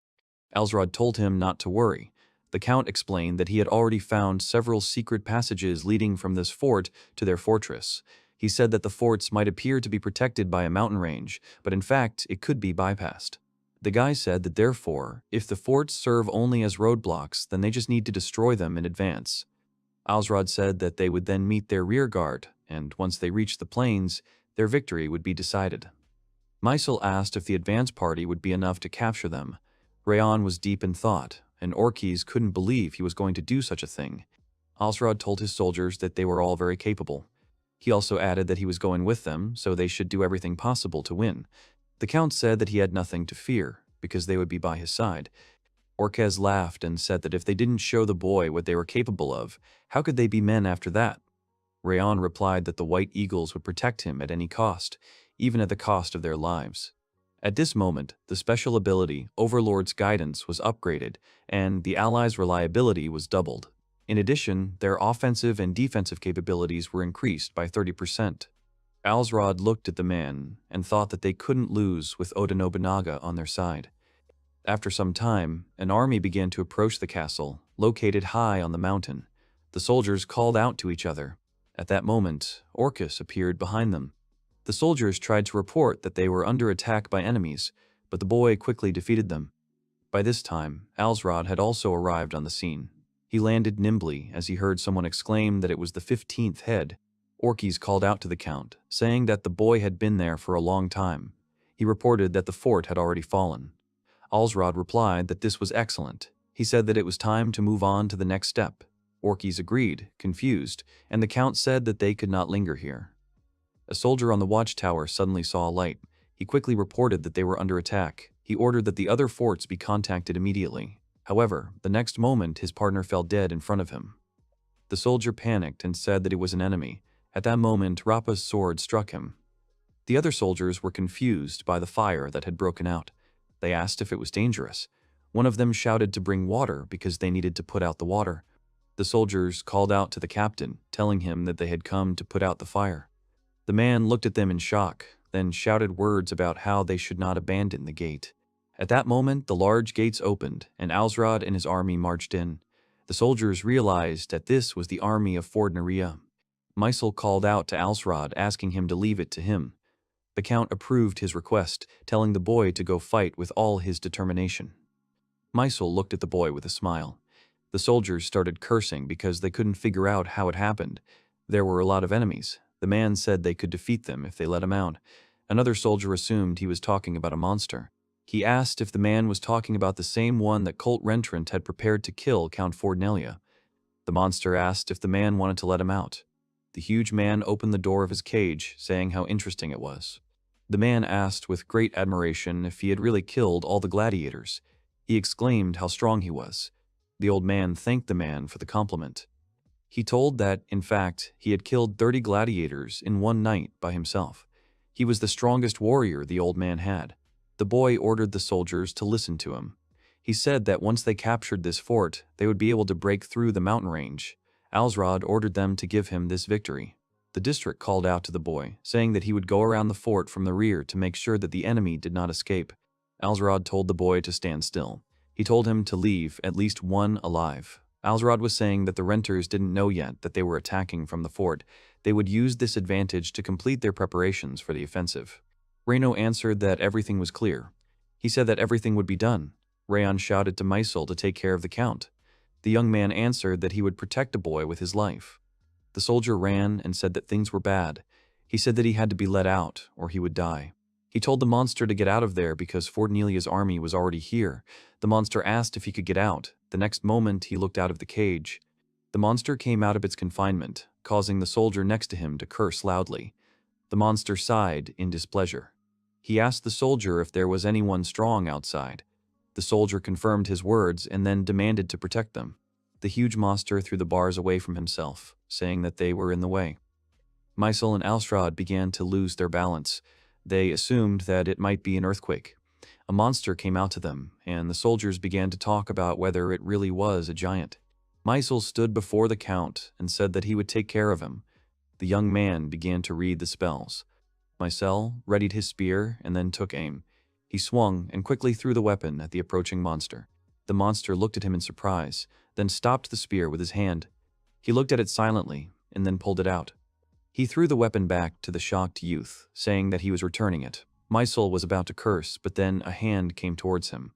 Alsrod told him not to worry. The Count explained that he had already found several secret passages leading from this fort to their fortress. He said that the forts might appear to be protected by a mountain range, but in fact, it could be bypassed. The guy said that therefore, if the forts serve only as roadblocks, then they just need to destroy them in advance. Alsrod said that they would then meet their rear guard, and once they reached the plains, their victory would be decided. Maisel asked if the advance party would be enough to capture them. Rayon was deep in thought, and Orkez couldn't believe he was going to do such a thing. Alsrod told his soldiers that they were all very capable. He also added that he was going with them, so they should do everything possible to win. The Count said that he had nothing to fear, because they would be by his side. Orkez laughed and said that if they didn't show the boy what they were capable of, how could they be men after that? Rayon replied that the White Eagles would protect him at any cost, even at the cost of their lives. At this moment, the special ability, Overlord's Guidance, was upgraded, and the Allies' reliability was doubled. In addition, their offensive and defensive capabilities were increased by 30%. Alsrod looked at the man and thought that they couldn't lose with Oda Nobunaga on their side. After some time, an army began to approach the castle, located high on the mountain. The soldiers called out to each other. At that moment, Orcus appeared behind them. The soldiers tried to report that they were under attack by enemies, but the boy quickly defeated them. By this time, Alsrod had also arrived on the scene. He landed nimbly as he heard someone exclaim that it was the 15th head. Orkis called out to the count, saying that the boy had been there for a long time. He reported that the fort had already fallen. Alsrod replied that this was excellent. He said that it was time to move on to the next step. Orkis agreed, confused, and the count said that they could not linger here. A soldier on the watchtower suddenly saw a light. He quickly reported that they were under attack. He ordered that the other forts be contacted immediately. However, the next moment his partner fell dead in front of him. The soldier panicked and said that it was an enemy. At that moment, Rappa's sword struck him. The other soldiers were confused by the fire that had broken out. They asked if it was dangerous. One of them shouted to bring water because they needed to put out the water. The soldiers called out to the captain, telling him that they had come to put out the fire. The man looked at them in shock, then shouted words about how they should not abandon the gate. At that moment, the large gates opened, and Alsrod and his army marched in. The soldiers realized that this was the army of Ford Neria. Mysel called out to Alsrod, asking him to leave it to him. The count approved his request, telling the boy to go fight with all his determination. Mysel looked at the boy with a smile. The soldiers started cursing because they couldn't figure out how it happened. There were a lot of enemies. The man said they could defeat them if they let him out. Another soldier assumed he was talking about a monster. He asked if the man was talking about the same one that Colt Rentrant had prepared to kill Count Fordnelia. The monster asked if the man wanted to let him out. The huge man opened the door of his cage, saying how interesting it was. The man asked with great admiration if he had really killed all the gladiators. He exclaimed how strong he was. The old man thanked the man for the compliment. He told that, in fact, he had killed 30 gladiators in one night by himself. He was the strongest warrior the old man had. The boy ordered the soldiers to listen to him. He said that once they captured this fort, they would be able to break through the mountain range. Alsrod ordered them to give him this victory. The district called out to the boy, saying that he would go around the fort from the rear to make sure that the enemy did not escape. Alsrod told the boy to stand still. He told him to leave at least one alive. Alsrod was saying that the renters didn't know yet that they were attacking from the fort. They would use this advantage to complete their preparations for the offensive. Reno answered that everything was clear. He said that everything would be done. Rayon shouted to Mysel to take care of the count. The young man answered that he would protect the boy with his life. The soldier ran and said that things were bad. He said that he had to be let out, or he would die. He told the monster to get out of there because Fordnelia's army was already here. The monster asked if he could get out. The next moment, he looked out of the cage. The monster came out of its confinement, causing the soldier next to him to curse loudly. The monster sighed in displeasure. He asked the soldier if there was anyone strong outside. The soldier confirmed his words and then demanded to protect them. The huge monster threw the bars away from himself, saying that they were in the way. Mysel and Alsrod began to lose their balance. They assumed that it might be an earthquake. A monster came out to them, and the soldiers began to talk about whether it really was a giant. Mysel stood before the count and said that he would take care of him. The young man began to read the spells. Mysel readied his spear and then took aim. He swung and quickly threw the weapon at the approaching monster. The monster looked at him in surprise, then stopped the spear with his hand. He looked at it silently and then pulled it out. He threw the weapon back to the shocked youth, saying that he was returning it. Mysel was about to curse, but then a hand came towards him.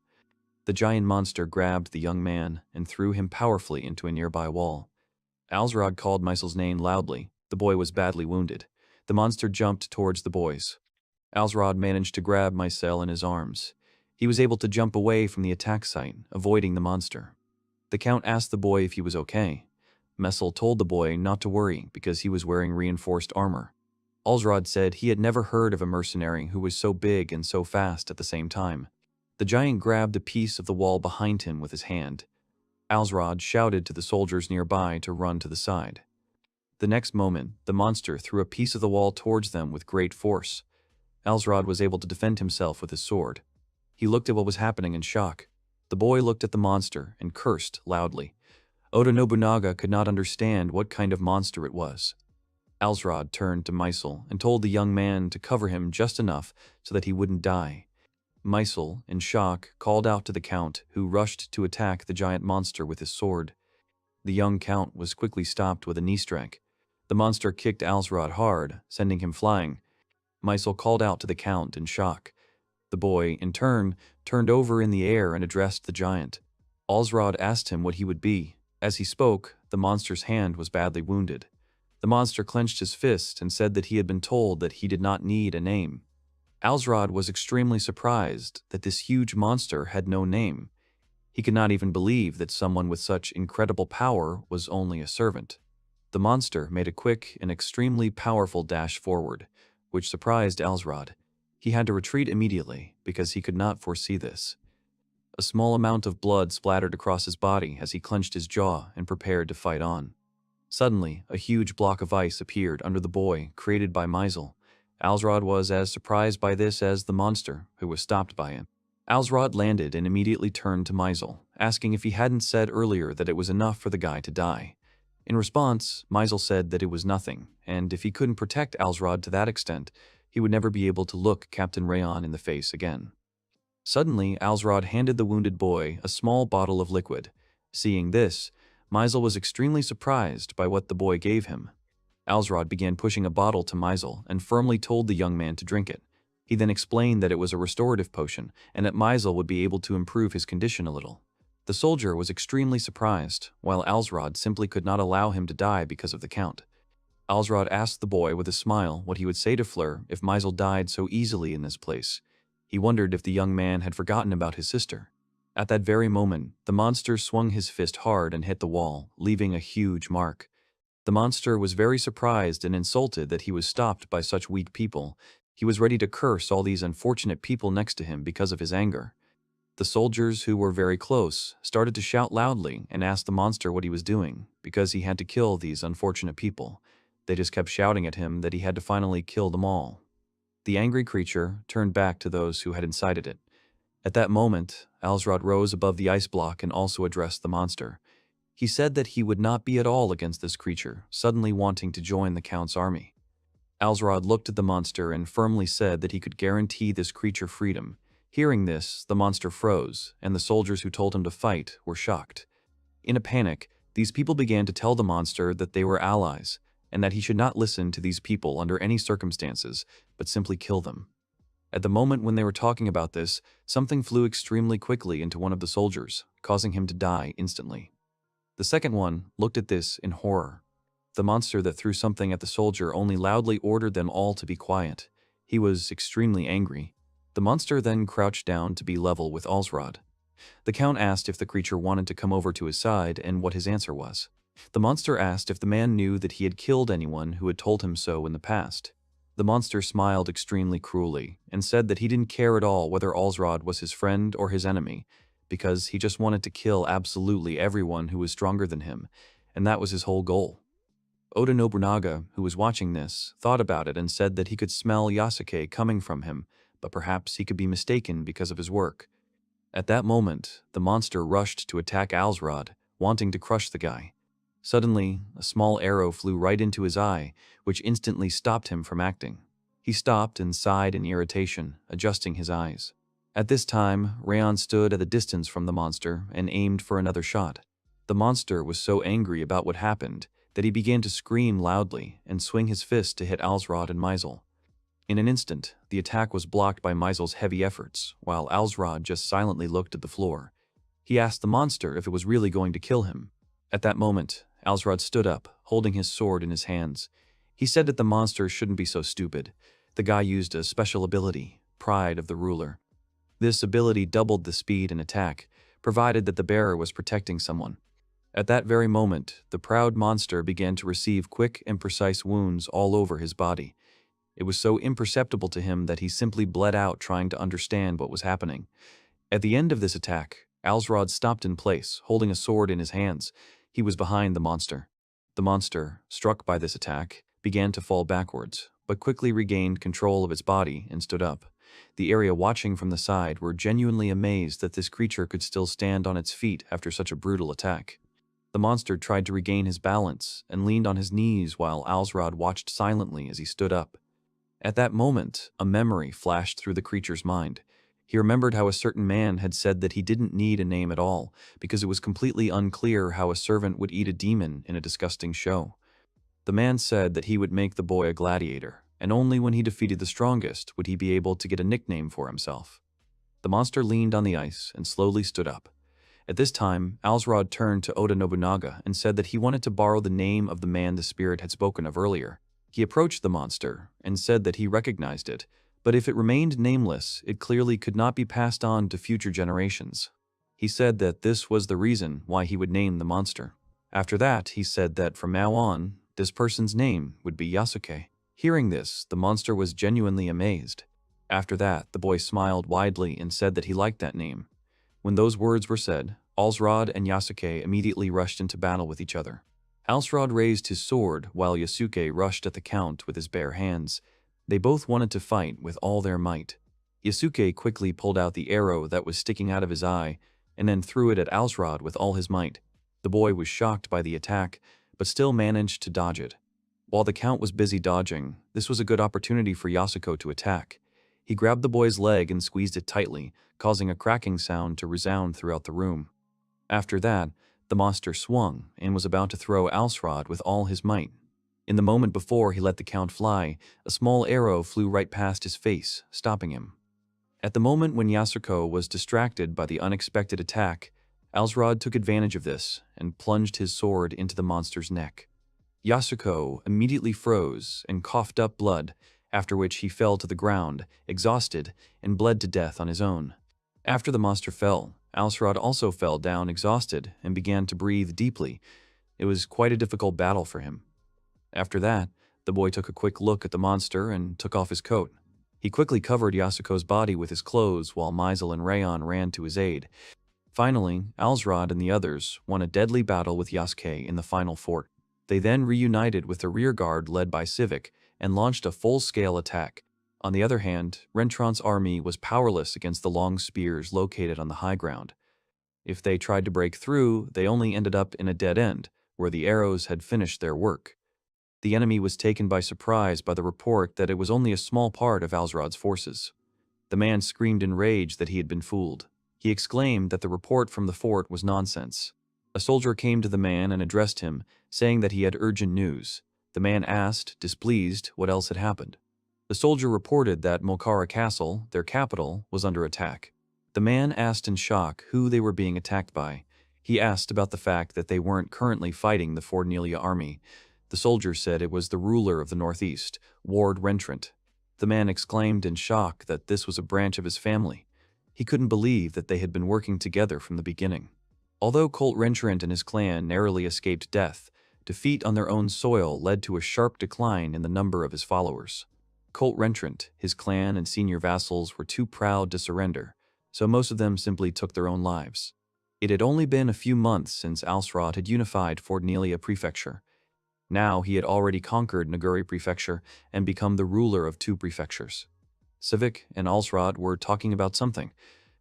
The giant monster grabbed the young man and threw him powerfully into a nearby wall. Alsrod called Mysel's name loudly. The boy was badly wounded. The monster jumped towards the boys. Alsrod managed to grab Mysel in his arms. He was able to jump away from the attack site, avoiding the monster. The count asked the boy if he was okay. Mysel told the boy not to worry because he was wearing reinforced armor. Alsrod said he had never heard of a mercenary who was so big and so fast at the same time. The giant grabbed a piece of the wall behind him with his hand. Alsrod shouted to the soldiers nearby to run to the side. The next moment, the monster threw a piece of the wall towards them with great force. Alsrod was able to defend himself with his sword. He looked at what was happening in shock. The boy looked at the monster and cursed loudly. Oda Nobunaga could not understand what kind of monster it was. Alsrod turned to Mysel and told the young man to cover him just enough so that he wouldn't die. Mysel, in shock, called out to the count, who rushed to attack the giant monster with his sword. The young count was quickly stopped with a knee strike. The monster kicked Alsrod hard, sending him flying. Mysel called out to the Count in shock. The boy, in turn, turned over in the air and addressed the giant. Alsrod asked him what he would be. As he spoke, the monster's hand was badly wounded. The monster clenched his fist and said that he had been told that he did not need a name. Alsrod was extremely surprised that this huge monster had no name. He could not even believe that someone with such incredible power was only a servant. The monster made a quick and extremely powerful dash forward, which surprised Alsrod. He had to retreat immediately because he could not foresee this. A small amount of blood splattered across his body as he clenched his jaw and prepared to fight on. Suddenly, a huge block of ice appeared under the boy, created by Mysel. Alsrod was as surprised by this as the monster, who was stopped by him. Alsrod landed and immediately turned to Mysel, asking if he hadn't said earlier that it was enough for the guy to die. In response, Mysel said that it was nothing, and if he couldn't protect Alsrod to that extent, he would never be able to look Captain Rayon in the face again. Suddenly, Alsrod handed the wounded boy a small bottle of liquid. Seeing this, Mysel was extremely surprised by what the boy gave him. Alsrod began pushing a bottle to Mysel and firmly told the young man to drink it. He then explained that it was a restorative potion and that Mysel would be able to improve his condition a little. The soldier was extremely surprised, while Alsrod simply could not allow him to die because of the Count. Alsrod asked the boy with a smile what he would say to Fleur if Mysel died so easily in this place. He wondered if the young man had forgotten about his sister. At that very moment, the monster swung his fist hard and hit the wall, leaving a huge mark. The monster was very surprised and insulted that he was stopped by such weak people. He was ready to curse all these unfortunate people next to him because of his anger. The soldiers, who were very close, started to shout loudly and asked the monster what he was doing, because he had to kill these unfortunate people. They just kept shouting at him that he had to finally kill them all. The angry creature turned back to those who had incited it. At that moment, Alsrod rose above the ice block and also addressed the monster. He said that he would not be at all against this creature, suddenly wanting to join the Count's army. Alsrod looked at the monster and firmly said that he could guarantee this creature freedom. Hearing this, the monster froze, and the soldiers who told him to fight were shocked. In a panic, these people began to tell the monster that they were allies, and that he should not listen to these people under any circumstances, but simply kill them. At the moment when they were talking about this, something flew extremely quickly into one of the soldiers, causing him to die instantly. The second one looked at this in horror. The monster that threw something at the soldier only loudly ordered them all to be quiet. He was extremely angry. The monster then crouched down to be level with Alsrod. The Count asked if the creature wanted to come over to his side and what his answer was. The monster asked if the man knew that he had killed anyone who had told him so in the past. The monster smiled extremely cruelly and said that he didn't care at all whether Alsrod was his friend or his enemy, because he just wanted to kill absolutely everyone who was stronger than him, and that was his whole goal. Oda Nobunaga, who was watching this, thought about it and said that he could smell Yasuke coming from him, but perhaps he could be mistaken because of his work. At that moment, the monster rushed to attack Alsrod, wanting to crush the guy. Suddenly, a small arrow flew right into his eye, which instantly stopped him from acting. He stopped and sighed in irritation, adjusting his eyes. At this time, Rayon stood at a distance from the monster and aimed for another shot. The monster was so angry about what happened that he began to scream loudly and swing his fist to hit Alsrod and Mysel. In an instant, the attack was blocked by Mysel's heavy efforts, while Alsrod just silently looked at the floor. He asked the monster if it was really going to kill him. At that moment, Alsrod stood up, holding his sword in his hands. He said that the monster shouldn't be so stupid. The guy used a special ability, Pride of the Ruler. This ability doubled the speed and attack, provided that the bearer was protecting someone. At that very moment, the proud monster began to receive quick and precise wounds all over his body. It was so imperceptible to him that he simply bled out trying to understand what was happening. At the end of this attack, Alsrod stopped in place, holding a sword in his hands. He was behind the monster. The monster, struck by this attack, began to fall backwards, but quickly regained control of its body and stood up. The area watching from the side were genuinely amazed that this creature could still stand on its feet after such a brutal attack. The monster tried to regain his balance and leaned on his knees while Alsrod watched silently as he stood up. At that moment, a memory flashed through the creature's mind. He remembered how a certain man had said that he didn't need a name at all, because it was completely unclear how a servant would eat a demon in a disgusting show. The man said that he would make the boy a gladiator, and only when he defeated the strongest would he be able to get a nickname for himself. The monster leaned on the ice and slowly stood up. At this time, Alsrod turned to Oda Nobunaga and said that he wanted to borrow the name of the man the spirit had spoken of earlier. He approached the monster and said that he recognized it, but if it remained nameless, it clearly could not be passed on to future generations. He said that this was the reason why he would name the monster. After that, he said that from now on, this person's name would be Yasuke. Hearing this, the monster was genuinely amazed. After that, the boy smiled widely and said that he liked that name. When those words were said, Alsrod and Yasuke immediately rushed into battle with each other. Alsrod raised his sword while Yasuke rushed at the count with his bare hands. They both wanted to fight with all their might. Yasuke quickly pulled out the arrow that was sticking out of his eye and then threw it at Alsrod with all his might. The boy was shocked by the attack, but still managed to dodge it. While the count was busy dodging, this was a good opportunity for Yasuko to attack. He grabbed the boy's leg and squeezed it tightly, causing a cracking sound to resound throughout the room. After that, the monster swung and was about to throw Alsrod with all his might. In the moment before he let the count fly, a small arrow flew right past his face, stopping him. At the moment when Yasuko was distracted by the unexpected attack, Alsrod took advantage of this and plunged his sword into the monster's neck. Yasuko immediately froze and coughed up blood, after which he fell to the ground, exhausted, and bled to death on his own. After the monster fell, Alsrod also fell down exhausted and began to breathe deeply. It was quite a difficult battle for him. After that, the boy took a quick look at the monster and took off his coat. He quickly covered Yasuko's body with his clothes while Maisel and Rayon ran to his aid. Finally, Alsrod and the others won a deadly battle with Yasuke in the final fort. They then reunited with the rearguard led by Civic and launched a full-scale attack. On the other hand, Rentrant's army was powerless against the long spears located on the high ground. If they tried to break through, they only ended up in a dead end, where the arrows had finished their work. The enemy was taken by surprise by the report that it was only a small part of Alsrod's forces. The man screamed in rage that he had been fooled. He exclaimed that the report from the fort was nonsense. A soldier came to the man and addressed him, saying that he had urgent news. The man asked, displeased, what else had happened. The soldier reported that Molkara Castle, their capital, was under attack. The man asked in shock who they were being attacked by. He asked about the fact that they weren't currently fighting the Fordnelia army. The soldier said it was the ruler of the northeast, Ward Rentrant. The man exclaimed in shock that this was a branch of his family. He couldn't believe that they had been working together from the beginning. Although Colt Rentrant and his clan narrowly escaped death, defeat on their own soil led to a sharp decline in the number of his followers. Colt Rentrant, his clan and senior vassals were too proud to surrender, so most of them simply took their own lives. It had only been a few months since Alsrod had unified Fordnelia Prefecture. Now he had already conquered Naguri Prefecture and become the ruler of 2 prefectures. Civic and Alsrod were talking about something.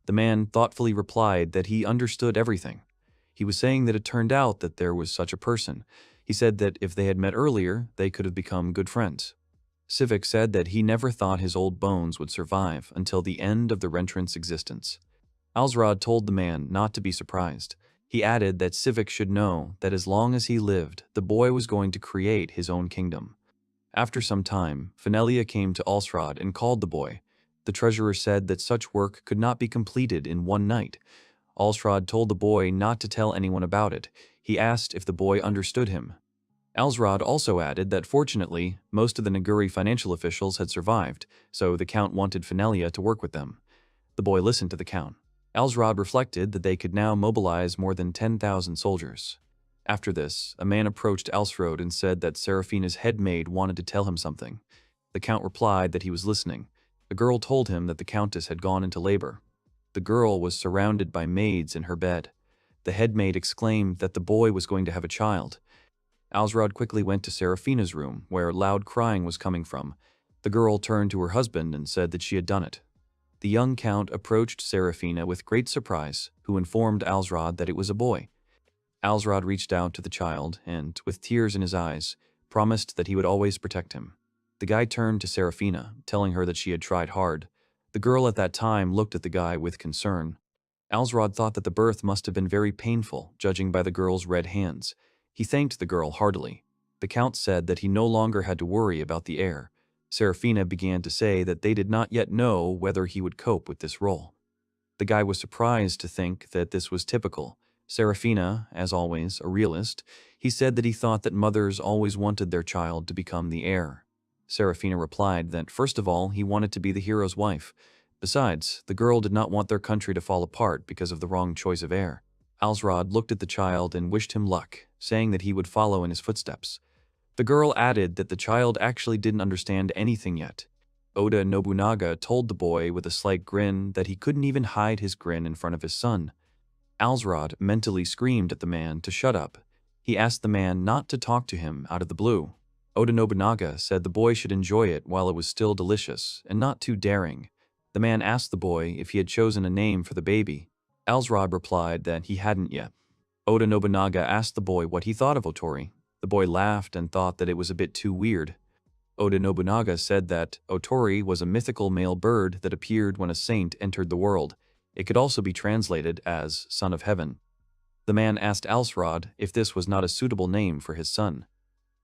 The man thoughtfully replied that he understood everything. He was saying that it turned out that there was such a person. He said that if they had met earlier, they could have become good friends. Civic said that he never thought his old bones would survive until the end of the Rentrant's existence. Alsrod told the man not to be surprised. He added that Civic should know that as long as he lived, the boy was going to create his own kingdom. After some time, Fenelia came to Alsrod and called the boy. The treasurer said that such work could not be completed in one night. Alsrod told the boy not to tell anyone about it. He asked if the boy understood him. Alsrod also added that fortunately, most of the Naguri financial officials had survived, so the count wanted Fenelia to work with them. The boy listened to the count. Alsrod reflected that they could now mobilize more than 10,000 soldiers. After this, a man approached Alsrod and said that Seraphina's head maid wanted to tell him something. The count replied that he was listening. The girl told him that the countess had gone into labor. The girl was surrounded by maids in her bed. The head maid exclaimed that the boy was going to have a child. Alsrod quickly went to Seraphina's room, where loud crying was coming from. The girl turned to her husband and said that she had done it. The young count approached Seraphina with great surprise, who informed Alsrod that it was a boy. Alsrod reached out to the child and, with tears in his eyes, promised that he would always protect him. The guy turned to Seraphina, telling her that she had tried hard. The girl at that time looked at the guy with concern. Alsrod thought that the birth must have been very painful, judging by the girl's red hands. He thanked the girl heartily. The count said that he no longer had to worry about the heir. Serafina began to say that they did not yet know whether he would cope with this role. The guy was surprised to think that this was typical. Serafina, as always, a realist, he said that he thought that mothers always wanted their child to become the heir. Serafina replied that first of all, he wanted to be the hero's wife. Besides, the girl did not want their country to fall apart because of the wrong choice of heir. Alsrod looked at the child and wished him luck, saying that he would follow in his footsteps. The girl added that the child actually didn't understand anything yet. Oda Nobunaga told the boy with a slight grin that he couldn't even hide his grin in front of his son. Alsrod mentally screamed at the man to shut up. He asked the man not to talk to him out of the blue. Oda Nobunaga said the boy should enjoy it while it was still delicious and not too daring. The man asked the boy if he had chosen a name for the baby. Alsrod replied that he hadn't yet. Oda Nobunaga asked the boy what he thought of Otori. The boy laughed and thought that it was a bit too weird. Oda Nobunaga said that Otori was a mythical male bird that appeared when a saint entered the world. It could also be translated as Son of Heaven. The man asked Alsrod if this was not a suitable name for his son.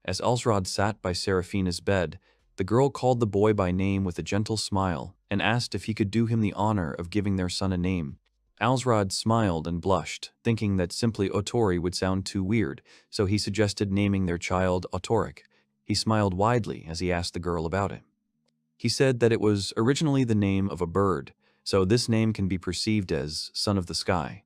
As Alsrod sat by Serafina's bed, the girl called the boy by name with a gentle smile and asked if he could do him the honor of giving their son a name. Alsrod smiled and blushed, thinking that simply Otori would sound too weird, so he suggested naming their child Otoric. He smiled widely as he asked the girl about it. He said that it was originally the name of a bird, so this name can be perceived as Son of the Sky.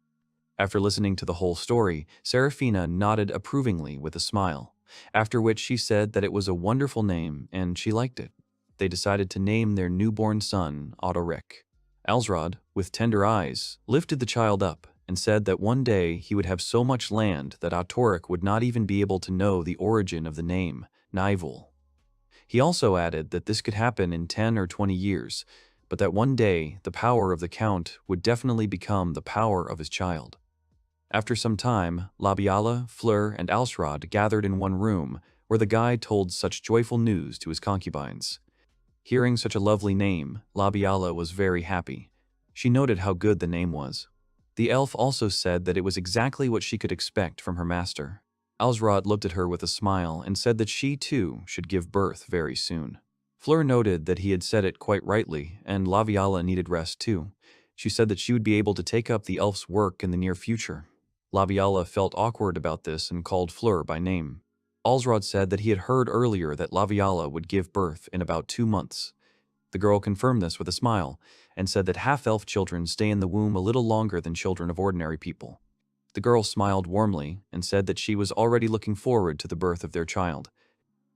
After listening to the whole story, Serafina nodded approvingly with a smile, after which she said that it was a wonderful name and she liked it. They decided to name their newborn son Otoric. Alsrod, with tender eyes, lifted the child up and said that one day he would have so much land that Otoric would not even be able to know the origin of the name, Naivul. He also added that this could happen in 10 or 20 years, but that one day the power of the Count would definitely become the power of his child. After some time, Labiala, Fleur, and Alsrod gathered in one room where the guy told such joyful news to his concubines. Hearing such a lovely name, Labiala was very happy. She noted how good the name was. The elf also said that it was exactly what she could expect from her master. Alsrod looked at her with a smile and said that she, too, should give birth very soon. Fleur noted that he had said it quite rightly, and Labiala needed rest, too. She said that she would be able to take up the elf's work in the near future. Labiala felt awkward about this and called Fleur by name. Alsrod said that he had heard earlier that Labiala would give birth in about 2 months. The girl confirmed this with a smile and said that half-elf children stay in the womb a little longer than children of ordinary people. The girl smiled warmly and said that she was already looking forward to the birth of their child.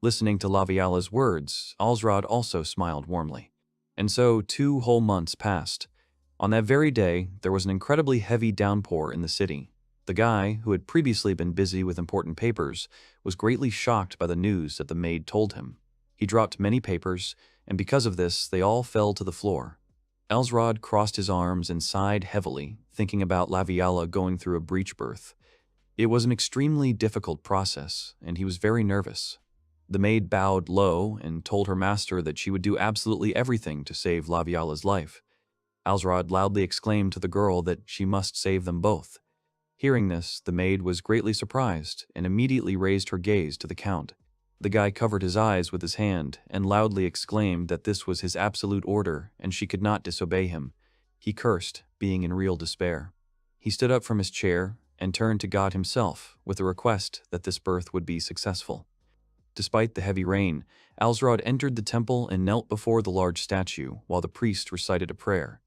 Listening to Labiala's words, Alsrod also smiled warmly. And so 2 whole months passed. On that very day, there was an incredibly heavy downpour in the city. The guy, who had previously been busy with important papers, was greatly shocked by the news that the maid told him. He dropped many papers, and because of this, they all fell to the floor. Alsrod crossed his arms and sighed heavily, thinking about Labiala going through a breech birth. It was an extremely difficult process, and he was very nervous. The maid bowed low and told her master that she would do absolutely everything to save Labiala's life. Alsrod loudly exclaimed to the girl that she must save them both. Hearing this, the maid was greatly surprised and immediately raised her gaze to the Count. The guy covered his eyes with his hand and loudly exclaimed that this was his absolute order and she could not disobey him. He cursed, being in real despair. He stood up from his chair and turned to God himself with a request that this birth would be successful. Despite the heavy rain, Alsrod entered the temple and knelt before the large statue while the priest recited a prayer.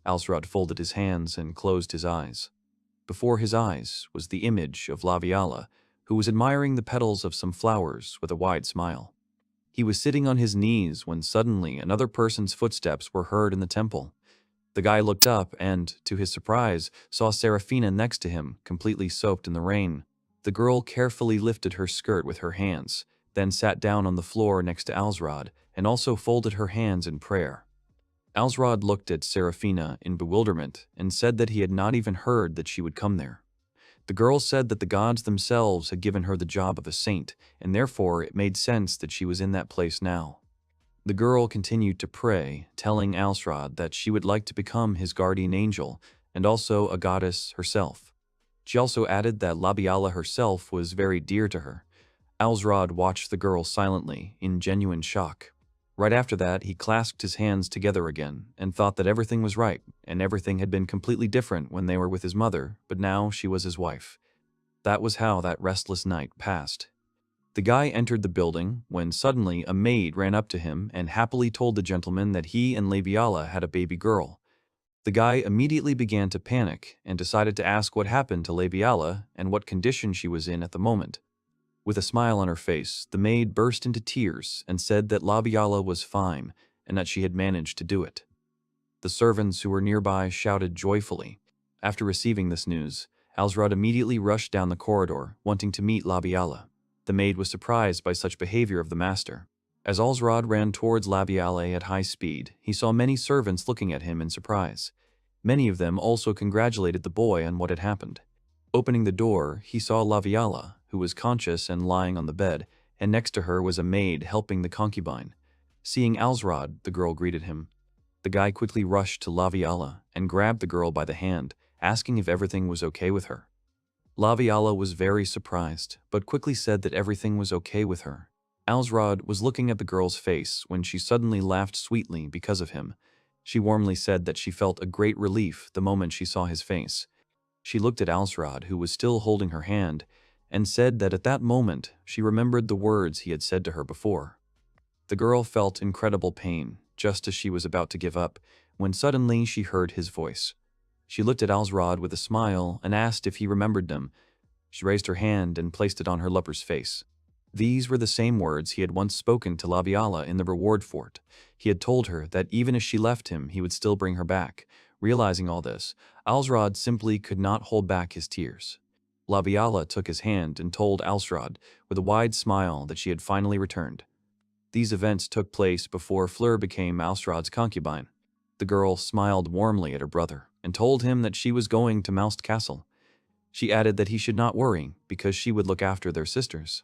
Alsrod folded his hands and closed his eyes. Before his eyes was the image of Labiala, who was admiring the petals of some flowers with a wide smile. He was sitting on his knees when suddenly another person's footsteps were heard in the temple. The guy looked up and, to his surprise, saw Serafina next to him, completely soaked in the rain. The girl carefully lifted her skirt with her hands, then sat down on the floor next to Alsrod and also folded her hands in prayer. Alsrod looked at Serafina in bewilderment and said that he had not even heard that she would come there. The girl said that the gods themselves had given her the job of a saint, and therefore it made sense that she was in that place now. The girl continued to pray, telling Alsrod that she would like to become his guardian angel and also a goddess herself. She also added that Labiala herself was very dear to her. Alsrod watched the girl silently, in genuine shock. Right after that, he clasped his hands together again and thought that everything was right, and everything had been completely different when they were with his mother, but now she was his wife. That was how that restless night passed. The guy entered the building when suddenly a maid ran up to him and happily told the gentleman that he and Labiala had a baby girl. The guy immediately began to panic and decided to ask what happened to Labiala and what condition she was in at the moment. With a smile on her face, the maid burst into tears and said that Labiala was fine and that she had managed to do it. The servants who were nearby shouted joyfully. After receiving this news, Alsrod immediately rushed down the corridor, wanting to meet Labiala. The maid was surprised by such behavior of the master. As Alsrod ran towards Labiala at high speed, he saw many servants looking at him in surprise. Many of them also congratulated the boy on what had happened. Opening the door, he saw Labiala, who was conscious and lying on the bed, and next to her was a maid helping the concubine. Seeing Alsrod, the girl greeted him. The guy quickly rushed to Labiala and grabbed the girl by the hand, asking if everything was okay with her. Labiala was very surprised, but quickly said that everything was okay with her. Alsrod was looking at the girl's face when she suddenly laughed sweetly because of him. She warmly said that she felt a great relief the moment she saw his face. She looked at Alsrod, who was still holding her hand, and said that at that moment she remembered the words he had said to her before. The girl felt incredible pain, just as she was about to give up, when suddenly she heard his voice. She looked at Alsrod with a smile and asked if he remembered them. She raised her hand and placed it on her lover's face. These were the same words he had once spoken to Labiala in the reward fort. He had told her that even if she left him, he would still bring her back. Realizing all this, Alsrod simply could not hold back his tears. Labiala took his hand and told Alsrod with a wide smile that she had finally returned. These events took place before Fleur became Alsrod's concubine. The girl smiled warmly at her brother and told him that she was going to Moust Castle. She added that he should not worry because she would look after their sisters.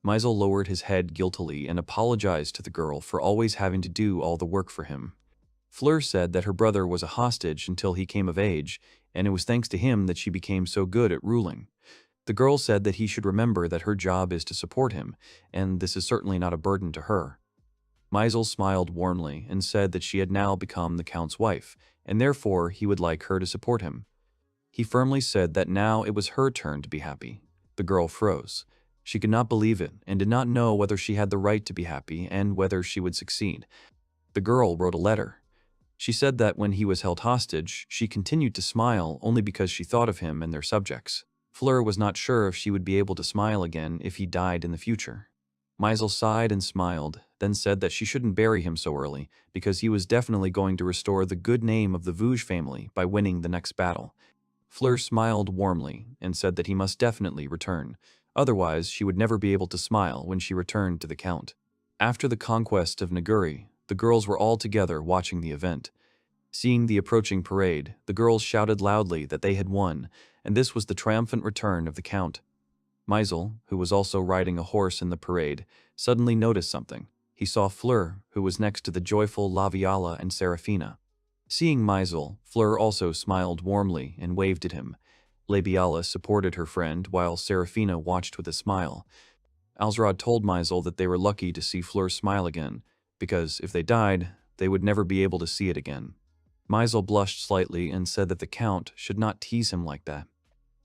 Maisel lowered his head guiltily and apologized to the girl for always having to do all the work for him. Fleur said that her brother was a hostage until he came of age, and it was thanks to him that she became so good at ruling. The girl said that he should remember that her job is to support him, and this is certainly not a burden to her. Maisel smiled warmly and said that she had now become the Count's wife, and therefore he would like her to support him. He firmly said that now it was her turn to be happy. The girl froze. She could not believe it and did not know whether she had the right to be happy and whether she would succeed. The girl wrote a letter. She said that when he was held hostage, she continued to smile only because she thought of him and their subjects. Fleur was not sure if she would be able to smile again if he died in the future. Maisel sighed and smiled, then said that she shouldn't bury him so early because he was definitely going to restore the good name of the Vouge family by winning the next battle. Fleur smiled warmly and said that he must definitely return. Otherwise, she would never be able to smile when she returned to the Count. After the conquest of Naguri, the girls were all together watching the event. Seeing the approaching parade, the girls shouted loudly that they had won, and this was the triumphant return of the Count. Maisel, who was also riding a horse in the parade, suddenly noticed something. He saw Fleur, who was next to the joyful Labiala and Serafina. Seeing Maisel, Fleur also smiled warmly and waved at him. Labiala supported her friend while Serafina watched with a smile. Alsrod told Maisel that they were lucky to see Fleur smile again, because if they died, they would never be able to see it again. Maisel blushed slightly and said that the Count should not tease him like that.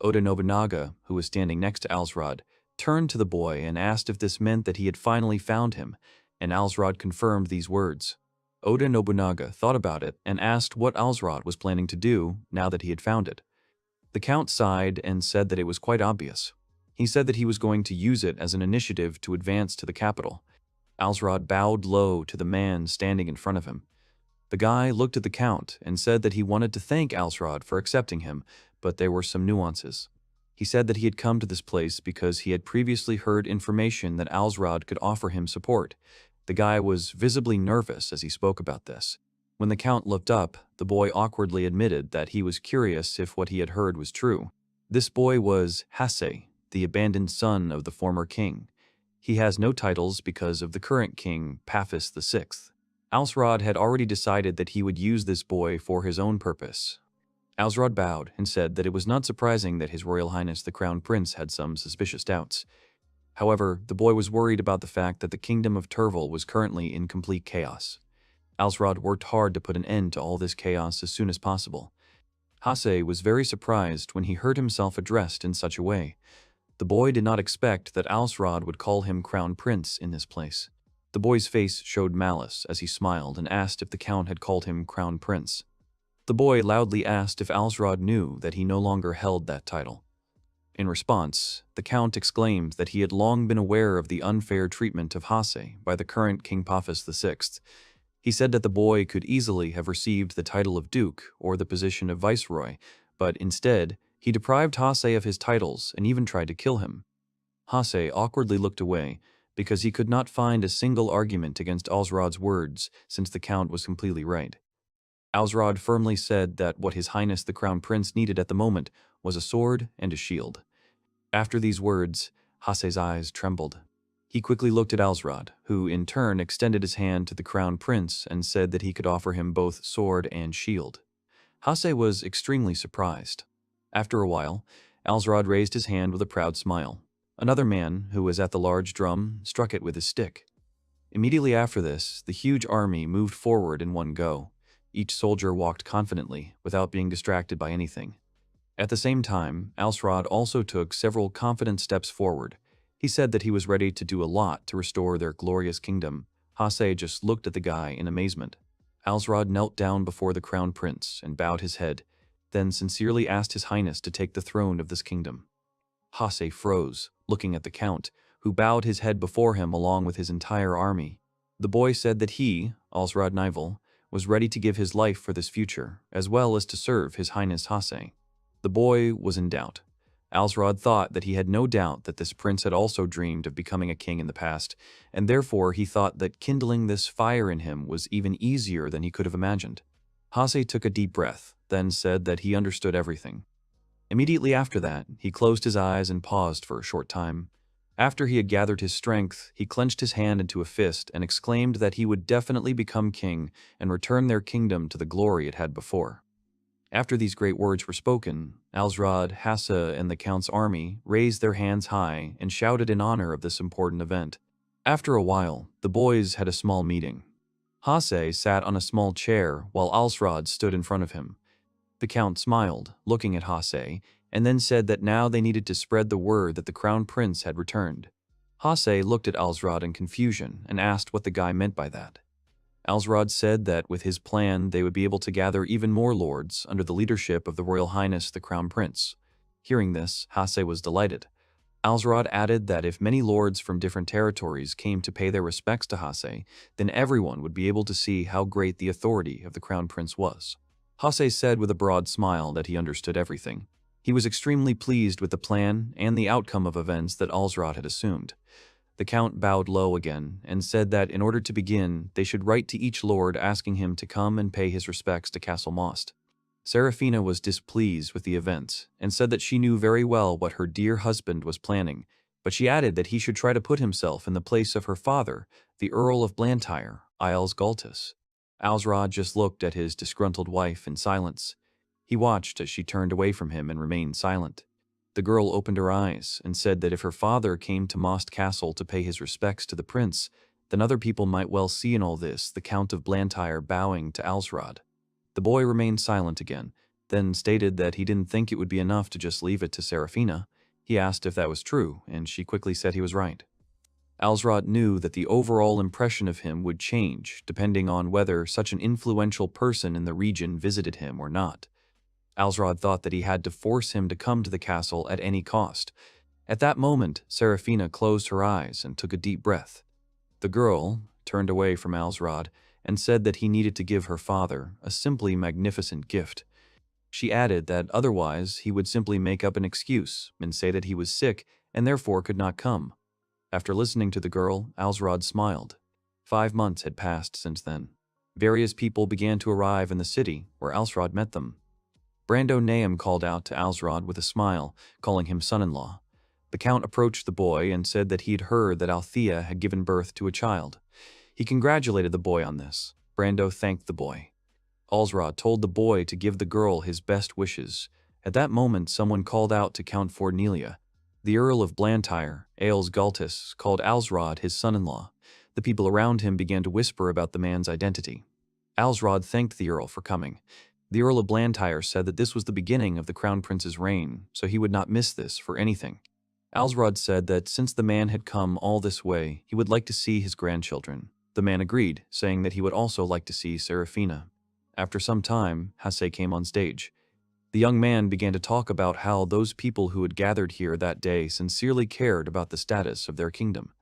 Oda Nobunaga, who was standing next to Alsrod, turned to the boy and asked if this meant that he had finally found him, and Alsrod confirmed these words. Oda Nobunaga thought about it and asked what Alsrod was planning to do now that he had found it. The Count sighed and said that it was quite obvious. He said that he was going to use it as an initiative to advance to the capital. Alsrod bowed low to the man standing in front of him. The guy looked at the Count and said that he wanted to thank Alsrod for accepting him, but there were some nuances. He said that he had come to this place because he had previously heard information that Alsrod could offer him support. The guy was visibly nervous as he spoke about this. When the Count looked up, the boy awkwardly admitted that he was curious if what he had heard was true. This boy was Hase, the abandoned son of the former king. He has no titles because of the current king, Paphos VI. Alsrod had already decided that he would use this boy for his own purpose. Alsrod bowed and said that it was not surprising that His Royal Highness the Crown Prince had some suspicious doubts. However, the boy was worried about the fact that the kingdom of Turval was currently in complete chaos. Alsrod worked hard to put an end to all this chaos as soon as possible. Hase was very surprised when he heard himself addressed in such a way. The boy did not expect that Alsrod would call him Crown Prince in this place. The boy's face showed malice as he smiled and asked if the Count had called him Crown Prince. The boy loudly asked if Alsrod knew that he no longer held that title. In response, the Count exclaimed that he had long been aware of the unfair treatment of Hase by the current King Paphos VI. He said that the boy could easily have received the title of Duke or the position of Viceroy, but instead, he deprived Hase of his titles and even tried to kill him. Hase awkwardly looked away because he could not find a single argument against Alsrod's words since the Count was completely right. Alsrod firmly said that what His Highness the Crown Prince needed at the moment was a sword and a shield. After these words, Hase's eyes trembled. He quickly looked at Alsrod, who in turn extended his hand to the Crown Prince and said that he could offer him both sword and shield. Hase was extremely surprised. After a while, Alsrod raised his hand with a proud smile. Another man, who was at the large drum, struck it with his stick. Immediately after this, the huge army moved forward in one go. Each soldier walked confidently, without being distracted by anything. At the same time, Alsrod also took several confident steps forward. He said that he was ready to do a lot to restore their glorious kingdom. Hase just looked at the guy in amazement. Alsrod knelt down before the Crown Prince and bowed his head, then sincerely asked His Highness to take the throne of this kingdom. Hase froze, looking at the Count, who bowed his head before him along with his entire army. The boy said that he, Alsrod Nival, was ready to give his life for this future, as well as to serve His Highness Hase. The boy was in doubt. Alsrod thought that he had no doubt that this prince had also dreamed of becoming a king in the past, and therefore he thought that kindling this fire in him was even easier than he could have imagined. Hase took a deep breath, then said that he understood everything. Immediately after that, he closed his eyes and paused for a short time. After he had gathered his strength, he clenched his hand into a fist and exclaimed that he would definitely become king and return their kingdom to the glory it had before. After these great words were spoken, Alsrod, Hase, and the Count's army raised their hands high and shouted in honor of this important event. After a while, the boys had a small meeting. Hase sat on a small chair while Alsrod stood in front of him. The Count smiled, looking at Hase, and then said that now they needed to spread the word that the Crown Prince had returned. Hase looked at Alsrod in confusion and asked what the guy meant by that. Alsrod said that with his plan they would be able to gather even more lords under the leadership of the Royal Highness the Crown Prince. Hearing this, Hase was delighted. Alsrod added that if many lords from different territories came to pay their respects to Hase, then everyone would be able to see how great the authority of the Crown Prince was. Hase said with a broad smile that he understood everything. He was extremely pleased with the plan and the outcome of events that Alsrod had assumed. The Count bowed low again and said that in order to begin, they should write to each lord asking him to come and pay his respects to Castle Most. Seraphina was displeased with the event and said that she knew very well what her dear husband was planning, but she added that he should try to put himself in the place of her father, the Earl of Blantyre, Isles Galtus. Alsrod just looked at his disgruntled wife in silence. He watched as she turned away from him and remained silent. The girl opened her eyes and said that if her father came to Most Castle to pay his respects to the prince, then other people might well see in all this the Count of Blantyre bowing to Alsrod. The boy remained silent again, then stated that he didn't think it would be enough to just leave it to Seraphina. He asked if that was true, and she quickly said he was right. Alsrod knew that the overall impression of him would change depending on whether such an influential person in the region visited him or not. Alsrod thought that he had to force him to come to the castle at any cost. At that moment, Seraphina closed her eyes and took a deep breath. The girl turned away from Alsrod and said that he needed to give her father a simply magnificent gift. She added that otherwise he would simply make up an excuse and say that he was sick and therefore could not come. After listening to the girl, Alsrod smiled. 5 months had passed since then. Various people began to arrive in the city where Alsrod met them. Brando Nahum called out to Alsrod with a smile, calling him son-in-law. The Count approached the boy and said that he had heard that Althea had given birth to a child. He congratulated the boy on this. Brando thanked the boy. Alsrod told the boy to give the girl his best wishes. At that moment, someone called out to Count Fornelia. The Earl of Blantyre, Galtis, called Alsrod his son-in-law. The people around him began to whisper about the man's identity. Alsrod thanked the Earl for coming. The Earl of Blantyre said that this was the beginning of the Crown Prince's reign, so he would not miss this for anything. Alsrod said that since the man had come all this way, he would like to see his grandchildren. The man agreed, saying that he would also like to see Seraphina. After some time, Hase came on stage. The young man began to talk about how those people who had gathered here that day sincerely cared about the status of their kingdom.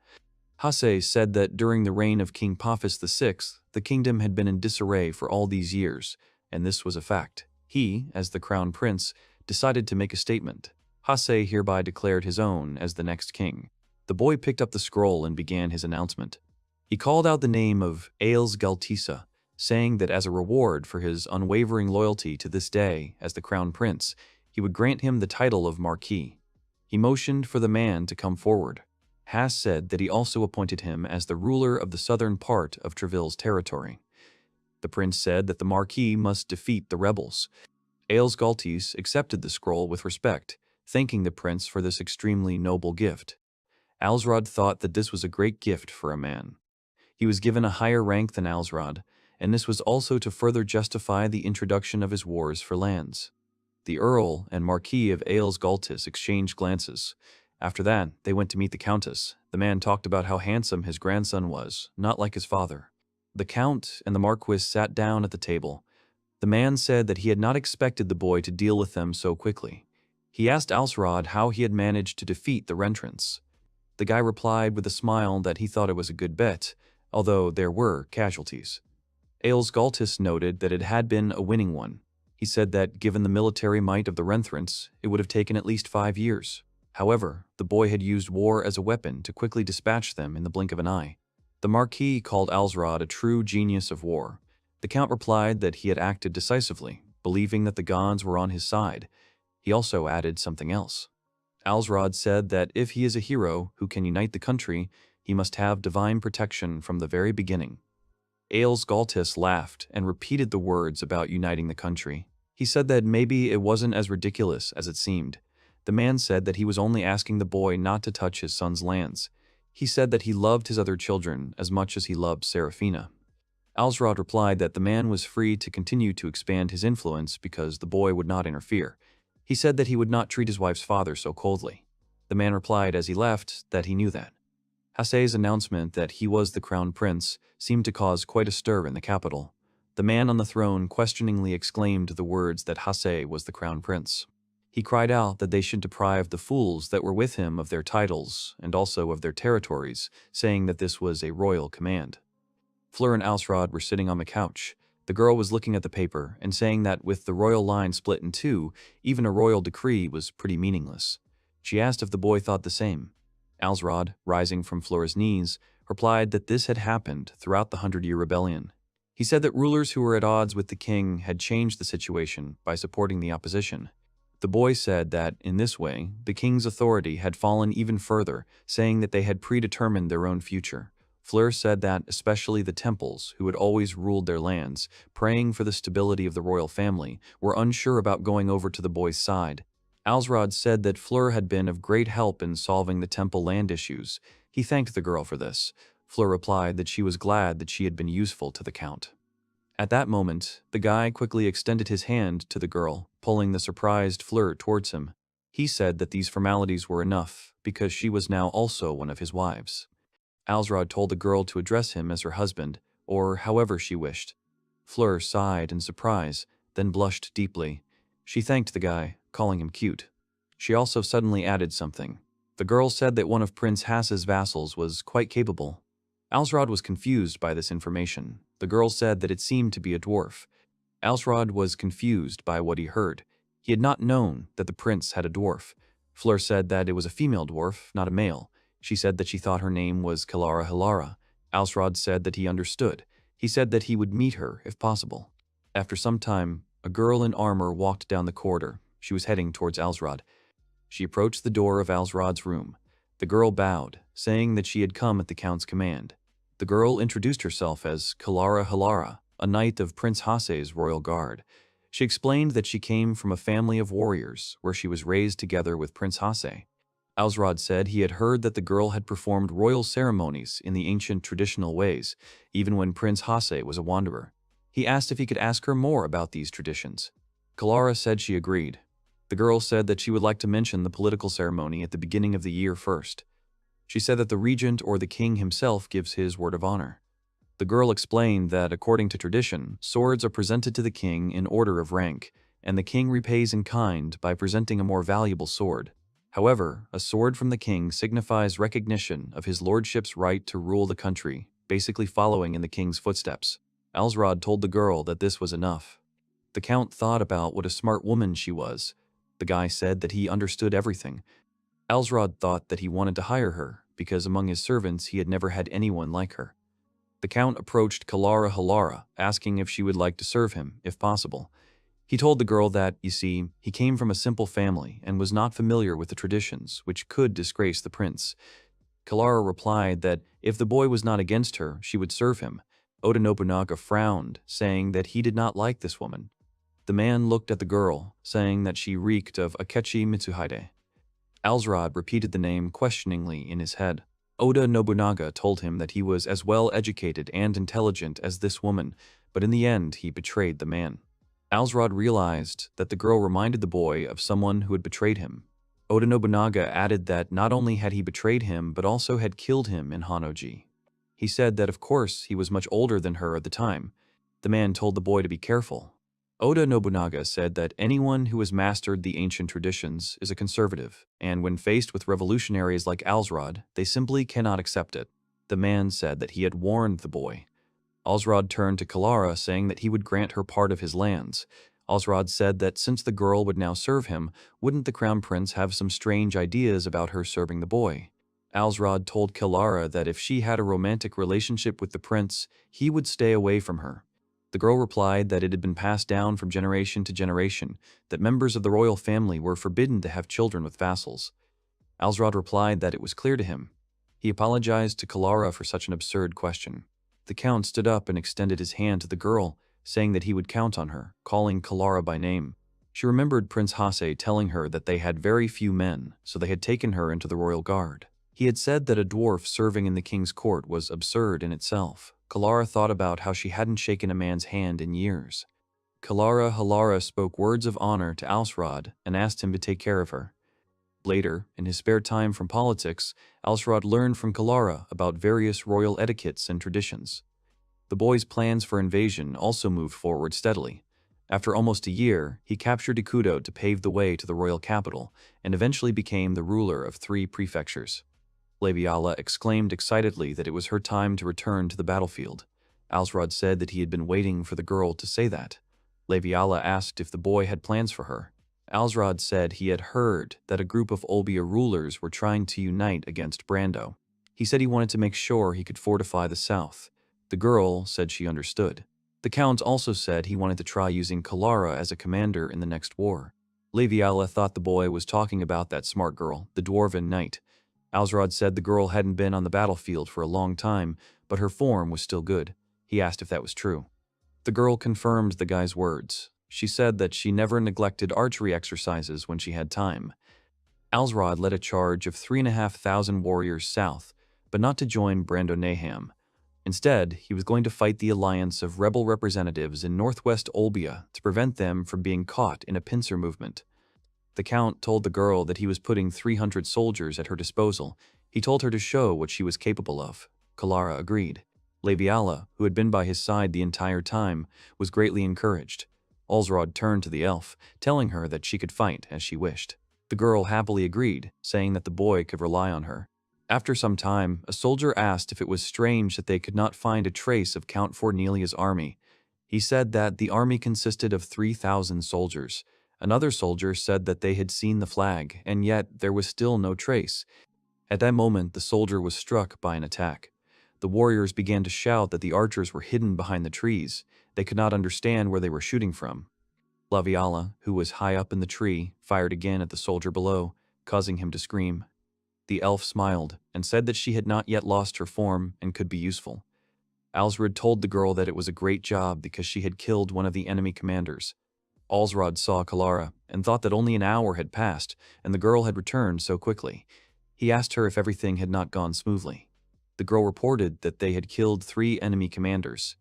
Hase said that during the reign of King Paphos VI, the kingdom had been in disarray for all these years, and this was a fact. He, as the crown prince, decided to make a statement. Hase hereby declared his own as the next king. The boy picked up the scroll and began his announcement. He called out the name of Galtisa, saying that as a reward for his unwavering loyalty to this day as the crown prince, he would grant him the title of Marquis. He motioned for the man to come forward. Has said that he also appointed him as the ruler of the southern part of Treville's territory. The prince said that the Marquis must defeat the rebels. Galtis accepted the scroll with respect, thanking the prince for this extremely noble gift. Alsrod thought that this was a great gift for a man. He was given a higher rank than Alsrod, and this was also to further justify the introduction of his wars for lands. The Earl and Marquis of Galtis exchanged glances. After that, they went to meet the Countess. The man talked about how handsome his grandson was, not like his father. The Count and the Marquis sat down at the table. The man said that he had not expected the boy to deal with them so quickly. He asked Alsrod how he had managed to defeat the Rentrants. The guy replied with a smile that he thought it was a good bet, although there were casualties. Galtis noted that it had been a winning one. He said that given the military might of the Rentrants, it would have taken at least 5 years. However, the boy had used war as a weapon to quickly dispatch them in the blink of an eye. The Marquis called Alsrod a true genius of war. The Count replied that he had acted decisively, believing that the gods were on his side. He also added something else. Alsrod said that if he is a hero who can unite the country, he must have divine protection from the very beginning. Galtis laughed and repeated the words about uniting the country. He said that maybe it wasn't as ridiculous as it seemed. The man said that he was only asking the boy not to touch his son's lands. He said that he loved his other children as much as he loved Seraphina. Alsrod replied that the man was free to continue to expand his influence because the boy would not interfere. He said that he would not treat his wife's father so coldly. The man replied as he left that he knew that. Hase's announcement that he was the crown prince seemed to cause quite a stir in the capital. The man on the throne questioningly exclaimed the words that Hase was the crown prince. He cried out that they should deprive the fools that were with him of their titles and also of their territories, saying that this was a royal command. Fleur and Alsrod were sitting on the couch. The girl was looking at the paper and saying that with the royal line split in two, even a royal decree was pretty meaningless. She asked if the boy thought the same. Alsrod, rising from Fleur's knees, replied that this had happened throughout the 100-Year Rebellion. He said that rulers who were at odds with the king had changed the situation by supporting the opposition. The boy said that, in this way, the king's authority had fallen even further, saying that they had predetermined their own future. Fleur said that, especially the temples, who had always ruled their lands, praying for the stability of the royal family, were unsure about going over to the boy's side. Alsrod said that Fleur had been of great help in solving the temple land issues. He thanked the girl for this. Fleur replied that she was glad that she had been useful to the Count. At that moment, the guy quickly extended his hand to the girl, pulling the surprised Fleur towards him. He said that these formalities were enough, because she was now also one of his wives. Alsrod told the girl to address him as her husband, or however she wished. Fleur sighed in surprise, then blushed deeply. She thanked the guy, calling him cute. She also suddenly added something. The girl said that one of Prince Hase's vassals was quite capable. Alsrod was confused by this information. The girl said that it seemed to be a dwarf. Alsrod was confused by what he heard. He had not known that the prince had a dwarf. Fleur said that it was a female dwarf, not a male. She said that she thought her name was Kalara Hilara. Alsrod said that he understood. He said that he would meet her, if possible. After some time, a girl in armor walked down the corridor. She was heading towards Alsrod. She approached the door of Alsrod's room. The girl bowed, saying that she had come at the Count's command. The girl introduced herself as Kalara Hilara, a knight of Prince Hase's royal guard. She explained that she came from a family of warriors, where she was raised together with Prince Hase. Alsrod said he had heard that the girl had performed royal ceremonies in the ancient traditional ways, even when Prince Hase was a wanderer. He asked if he could ask her more about these traditions. Kalara said she agreed. The girl said that she would like to mention the political ceremony at the beginning of the year first. She said that the regent or the king himself gives his word of honor. The girl explained that, according to tradition, swords are presented to the king in order of rank, and the king repays in kind by presenting a more valuable sword. However, a sword from the king signifies recognition of his lordship's right to rule the country, basically following in the king's footsteps. Alsrod told the girl that this was enough. The count thought about what a smart woman she was. The guy said that he understood everything. Alsrod thought that he wanted to hire her, because among his servants he had never had anyone like her. The count approached Kalara Halara, asking if she would like to serve him, if possible. He told the girl that, you see, he came from a simple family and was not familiar with the traditions, which could disgrace the prince. Kalara replied that if the boy was not against her, she would serve him. Oda Nobunaga frowned, saying that he did not like this woman. The man looked at the girl, saying that she reeked of Akechi Mitsuhide. Alsrod repeated the name questioningly in his head. Oda Nobunaga told him that he was as well educated and intelligent as this woman, but in the end he betrayed the man. Alsrod realized that the girl reminded the boy of someone who had betrayed him. Oda Nobunaga added that not only had he betrayed him, but also had killed him in Hanoji. He said that of course he was much older than her at the time. The man told the boy to be careful. Oda Nobunaga said that anyone who has mastered the ancient traditions is a conservative, and when faced with revolutionaries like Alsrod, they simply cannot accept it. The man said that he had warned the boy. Alsrod turned to Kalara, saying that he would grant her part of his lands. Alsrod said that since the girl would now serve him, wouldn't the crown prince have some strange ideas about her serving the boy? Alsrod told Kalara that if she had a romantic relationship with the prince, he would stay away from her. The girl replied that it had been passed down from generation to generation, that members of the royal family were forbidden to have children with vassals. Alsrod replied that it was clear to him. He apologized to Kalara for such an absurd question. The count stood up and extended his hand to the girl, saying that he would count on her, calling Kalara by name. She remembered Prince Hase telling her that they had very few men, so they had taken her into the royal guard. He had said that a dwarf serving in the king's court was absurd in itself. Kalara thought about how she hadn't shaken a man's hand in years. Kalara Halara spoke words of honor to Alsrod and asked him to take care of her. Later, in his spare time from politics, Alsrod learned from Kalara about various royal etiquettes and traditions. The boy's plans for invasion also moved forward steadily. After almost a year, he captured Ikudo to pave the way to the royal capital, and eventually became the ruler of 3 prefectures. Leviala exclaimed excitedly that it was her time to return to the battlefield. Alsrod said that he had been waiting for the girl to say that. Leviala asked if the boy had plans for her. Alsrod said he had heard that a group of Olbia rulers were trying to unite against Brando. He said he wanted to make sure he could fortify the south. The girl said she understood. The count also said he wanted to try using Kalara as a commander in the next war. Leviala thought the boy was talking about that smart girl, the dwarven knight. Alsrod said the girl hadn't been on the battlefield for a long time, but her form was still good. He asked if that was true. The girl confirmed the guy's words. She said that she never neglected archery exercises when she had time. Alsrod led a charge of 3,500 warriors south, but not to join Brando Naham. Instead, he was going to fight the alliance of rebel representatives in northwest Olbia to prevent them from being caught in a pincer movement. The count told the girl that he was putting 300 soldiers at her disposal. He told her to show what she was capable of. Kalara agreed. Leviala, who had been by his side the entire time, was greatly encouraged. Alsrod turned to the elf, telling her that she could fight as she wished. The girl happily agreed, saying that the boy could rely on her. After some time, a soldier asked if it was strange that they could not find a trace of Count Fornelia's army. He said that the army consisted of 3,000 soldiers. Another soldier said that they had seen the flag, and yet there was still no trace. At that moment, the soldier was struck by an attack. The warriors began to shout that the archers were hidden behind the trees. They could not understand where they were shooting from. Laviala, who was high up in the tree, fired again at the soldier below, causing him to scream. The elf smiled and said that she had not yet lost her form and could be useful. Alsrod told the girl that it was a great job because she had killed one of the enemy commanders. Alsrod saw Kalara and thought that only an hour had passed and the girl had returned so quickly. He asked her if everything had not gone smoothly. The girl reported that they had killed 3 enemy commanders.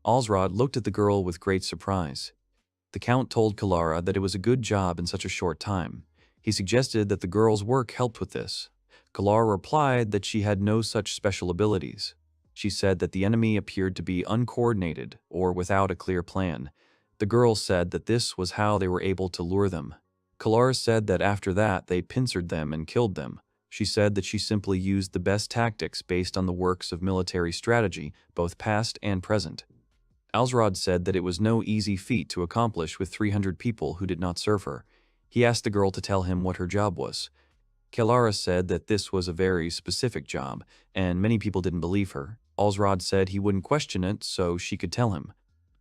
Alsrod looked at the girl with great surprise. The Count told Kalara that it was a good job in such a short time. He suggested that the girl's work helped with this. Kalara replied that she had no such special abilities. She said that the enemy appeared to be uncoordinated or without a clear plan. The girl said that this was how they were able to lure them. Kalara said that after that they pincered them and killed them. She said that she simply used the best tactics based on the works of military strategy, both past and present. Alsrod said that it was no easy feat to accomplish with 300 people who did not serve her. He asked the girl to tell him what her job was. Kalara said that this was a very specific job, and many people didn't believe her. Alsrod said he wouldn't question it, so she could tell him.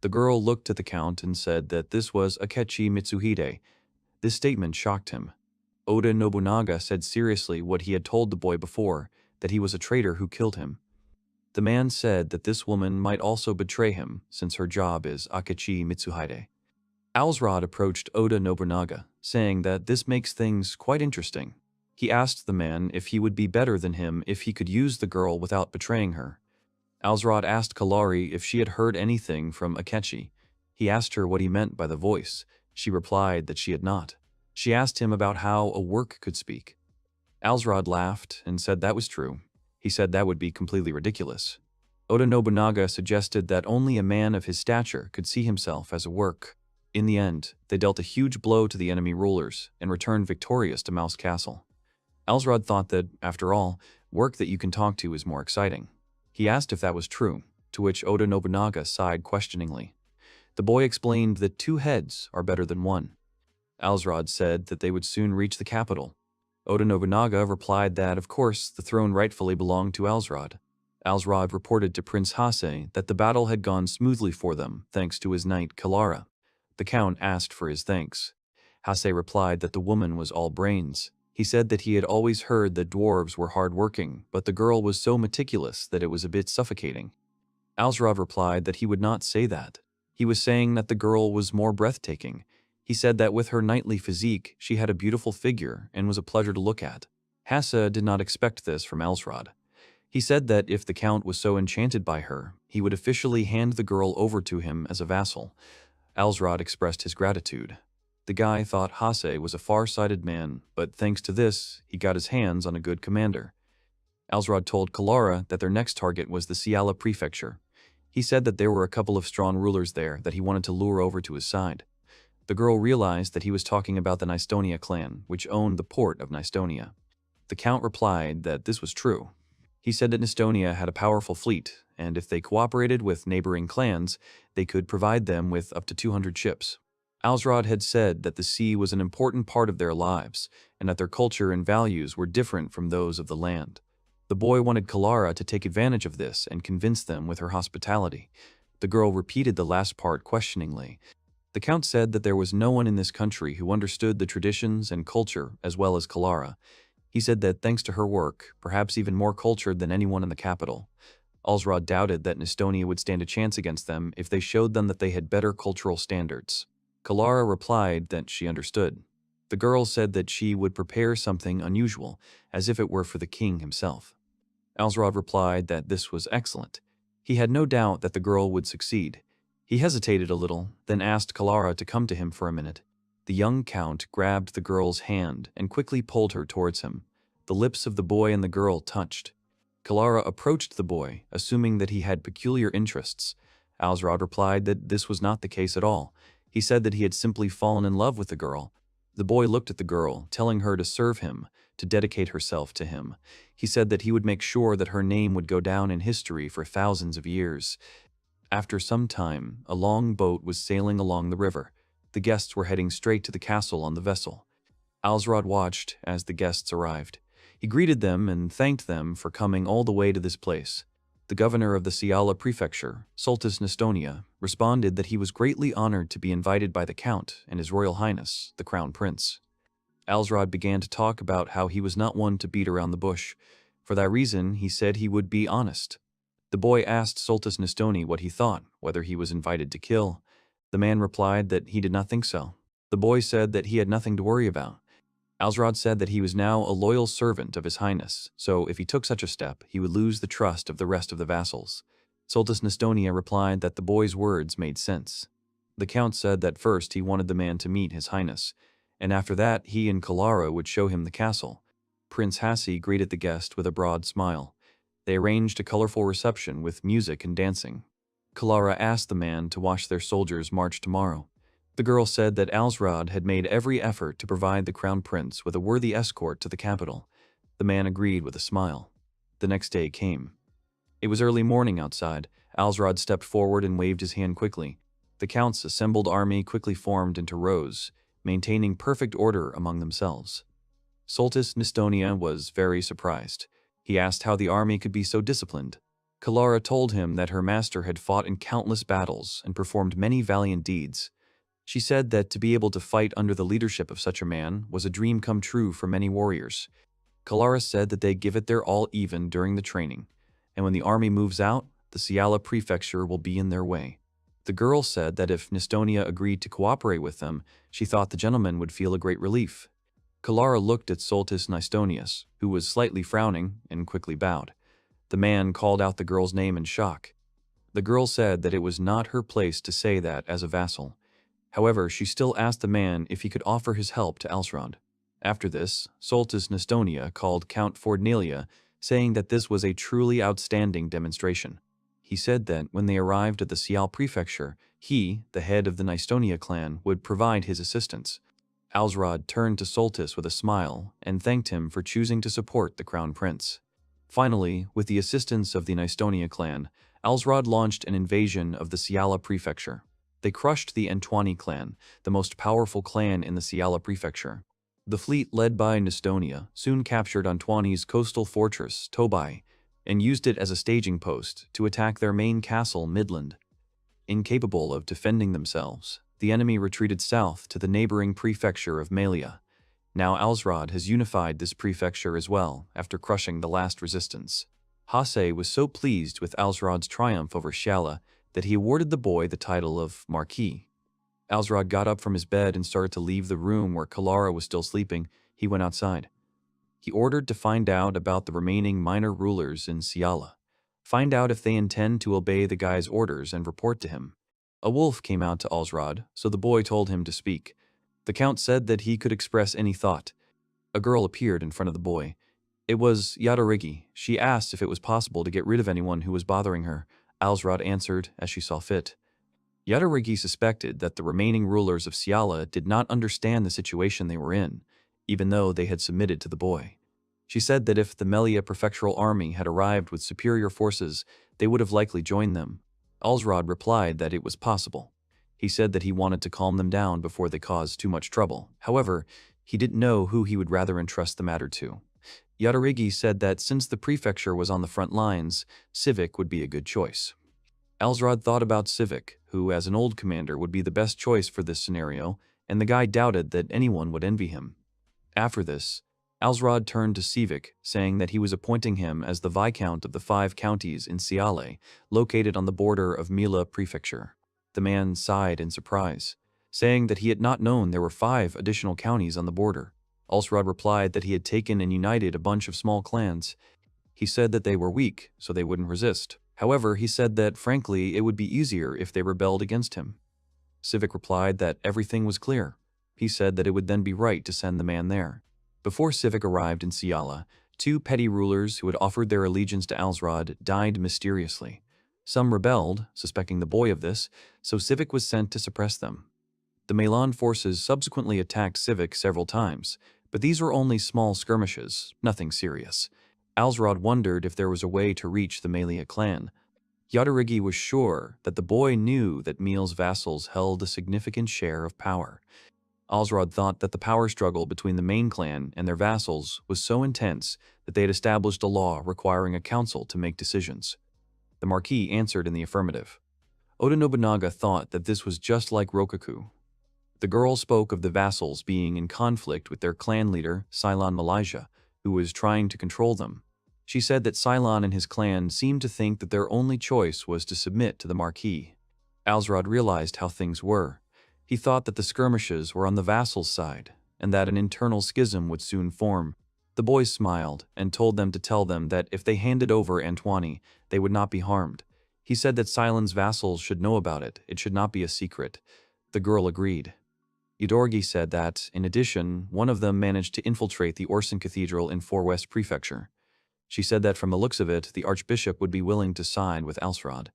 The girl looked at the Count and said that this was Akechi Mitsuhide. This statement shocked him. Oda Nobunaga said seriously what he had told the boy before, that he was a traitor who killed him. The man said that this woman might also betray him, since her job is Akechi Mitsuhide. Alsrod approached Oda Nobunaga, saying that this makes things quite interesting. He asked the man if he would be better than him if he could use the girl without betraying her. Alsrod asked Kalari if she had heard anything from Akechi. He asked her what he meant by the voice. She replied that she had not. She asked him about how a work could speak. Alsrod laughed and said that was true. He said that would be completely ridiculous. Oda Nobunaga suggested that only a man of his stature could see himself as a work. In the end, they dealt a huge blow to the enemy rulers and returned victorious to Mouse Castle. Alsrod thought that, after all, work that you can talk to is more exciting. He asked if that was true, to which Oda Nobunaga sighed questioningly. The boy explained that 2 heads are better than 1. Alsrod said that they would soon reach the capital. Oda Nobunaga replied that, of course, the throne rightfully belonged to Alsrod. Alsrod reported to Prince Hase that the battle had gone smoothly for them, thanks to his knight Kalara. The Count asked for his thanks. Hase replied that the woman was all brains. He said that he had always heard that dwarves were hard-working, but the girl was so meticulous that it was a bit suffocating. Alsrod replied that he would not say that. He was saying that the girl was more breathtaking. He said that with her knightly physique, she had a beautiful figure and was a pleasure to look at. Hase did not expect this from Alsrod. He said that if the Count was so enchanted by her, he would officially hand the girl over to him as a vassal. Alsrod expressed his gratitude. The guy thought Hase was a far-sighted man, but thanks to this, he got his hands on a good commander. Alsrod told Kalara that their next target was the Siala prefecture. He said that there were a couple of strong rulers there that he wanted to lure over to his side. The girl realized that he was talking about the Nystonia clan, which owned the port of Nystonia. The Count replied that this was true. He said that Nystonia had a powerful fleet, and if they cooperated with neighboring clans, they could provide them with up to 200 ships. Alsrod had said that the sea was an important part of their lives, and that their culture and values were different from those of the land. The boy wanted Kalara to take advantage of this and convince them with her hospitality. The girl repeated the last part questioningly. The Count said that there was no one in this country who understood the traditions and culture as well as Kalara. He said that thanks to her work, perhaps even more cultured than anyone in the capital. Alsrod doubted that Nystonia would stand a chance against them if they showed them that they had better cultural standards. Kalara replied that she understood. The girl said that she would prepare something unusual, as if it were for the king himself. Alsrod replied that this was excellent. He had no doubt that the girl would succeed. He hesitated a little, then asked Kalara to come to him for a minute. The young Count grabbed the girl's hand and quickly pulled her towards him. The lips of the boy and the girl touched. Kalara approached the boy, assuming that he had peculiar interests. Alsrod replied that this was not the case at all. He said that he had simply fallen in love with the girl. The boy looked at the girl, telling her to serve him, to dedicate herself to him. He said that he would make sure that her name would go down in history for thousands of years. After some time, a long boat was sailing along the river. The guests were heading straight to the castle on the vessel. Alsrod watched as the guests arrived. He greeted them and thanked them for coming all the way to this place. The governor of the Siala prefecture, Sultas Nystonia, responded that he was greatly honored to be invited by the Count and His Royal Highness, the Crown Prince. Alsrod began to talk about how he was not one to beat around the bush. For that reason, he said he would be honest. The boy asked Sultas Nystoni what he thought, whether he was invited to kill. The man replied that he did not think so. The boy said that he had nothing to worry about. Alsrod said that he was now a loyal servant of His Highness, so if he took such a step, he would lose the trust of the rest of the vassals. Sultan Nestonia replied that the boy's words made sense. The count said that first he wanted the man to meet His Highness, and after that he and Kalara would show him the castle. Prince Hassi greeted the guest with a broad smile. They arranged a colorful reception with music and dancing. Kalara asked the man to watch their soldiers march tomorrow. The girl said that Alsrod had made every effort to provide the crown prince with a worthy escort to the capital. The man agreed with a smile. The next day came. It was early morning outside. Alsrod stepped forward and waved his hand quickly. The count's assembled army quickly formed into rows, maintaining perfect order among themselves. Sultan Nestonia was very surprised. He asked how the army could be so disciplined. Kalara told him that her master had fought in countless battles and performed many valiant deeds. She said that to be able to fight under the leadership of such a man was a dream come true for many warriors. Kalara said that they give it their all even during the training, and when the army moves out, the Siala prefecture will be in their way. The girl said that if Nestonia agreed to cooperate with them, she thought the gentleman would feel a great relief. Kalara looked at Sultan Nestonia, who was slightly frowning, and quickly bowed. The man called out the girl's name in shock. The girl said that it was not her place to say that as a vassal. However, she still asked the man if he could offer his help to Alsrod. After this, Sultan Nestonia called Count Fordnelia, saying that this was a truly outstanding demonstration. He said that when they arrived at the Sial prefecture, he, the head of the Nestonia clan, would provide his assistance. Alsrod turned to Sultus with a smile and thanked him for choosing to support the crown prince. Finally, with the assistance of the Nestonia clan, Alsrod launched an invasion of the Siala prefecture. They crushed the Entwani clan, the most powerful clan in the Siala prefecture. The fleet led by Nestonia soon captured Entwani's coastal fortress, Tobai, and used it as a staging post to attack their main castle, Midland. Incapable of defending themselves, the enemy retreated south to the neighboring prefecture of Malia. Now Alsrod has unified this prefecture as well after crushing the last resistance. Hase was so pleased with Alsrod's triumph over Shala that he awarded the boy the title of Marquis. Alsrod got up from his bed and started to leave the room where Kalara was still sleeping. He went outside. He ordered to find out about the remaining minor rulers in Siala. Find out if they intend to obey the guy's orders and report to him. A wolf came out to Alsrod, so the boy told him to speak. The count said that he could express any thought. A girl appeared in front of the boy. It was Yadarigi. She asked if it was possible to get rid of anyone who was bothering her. Alsrod answered as she saw fit. Yadarigi suspected that the remaining rulers of Siala did not understand the situation they were in, even though they had submitted to the boy. She said that if the Melia prefectural army had arrived with superior forces, they would have likely joined them. Alsrod replied that it was possible. He said that he wanted to calm them down before they caused too much trouble. However, he didn't know who he would rather entrust the matter to. Yadarigi said that since the prefecture was on the front lines, Civic would be a good choice. Alsrod thought about Civic, who as an old commander would be the best choice for this scenario, and the guy doubted that anyone would envy him. After this, Alsrod turned to Civic, saying that he was appointing him as the Viscount of the 5 counties in Siale, located on the border of Mila Prefecture. The man sighed in surprise, saying that he had not known there were 5 additional counties on the border. Alsrod replied that he had taken and united a bunch of small clans. He said that they were weak, so they wouldn't resist. However, he said that, frankly, it would be easier if they rebelled against him. Civic replied that everything was clear. He said that it would then be right to send the man there. Before Civic arrived in Siala, 2 petty rulers who had offered their allegiance to Alsrod died mysteriously. Some rebelled, suspecting the boy of this, so Civic was sent to suppress them. The Melan forces subsequently attacked Civic several times, but these were only small skirmishes, nothing serious. Alsrod wondered if there was a way to reach the Melia clan. Yadarigi was sure that the boy knew that Meal's vassals held a significant share of power. Alsrod thought that the power struggle between the main clan and their vassals was so intense that they had established a law requiring a council to make decisions. The Marquis answered in the affirmative. Oda Nobunaga thought that this was just like Rokaku. The girl spoke of the vassals being in conflict with their clan leader, Cylon Malaysia, who was trying to control them. She said that Cylon and his clan seemed to think that their only choice was to submit to the Marquis. Alsrod realized how things were. He thought that the skirmishes were on the vassals' side. and that an internal schism would soon form. The boys smiled and told them to tell them that if they handed over Antoine, they would not be harmed. He said that Silen's vassals should know about it. It should not be a secret. The girl agreed. Yudorgi said that, in addition, one of them managed to infiltrate the Orson Cathedral in West Prefecture. She said that from the looks of it, the archbishop would be willing to side with Alsrod.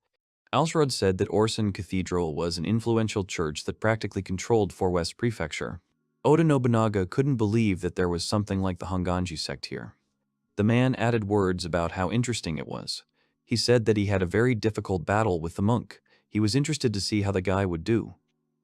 Alsrod said that Orson Cathedral was an influential church that practically controlled West Prefecture. Oda Nobunaga couldn't believe that there was something like the Honganji sect here. The man added words about how interesting it was. He said that he had a very difficult battle with the monk. He was interested to see how the guy would do.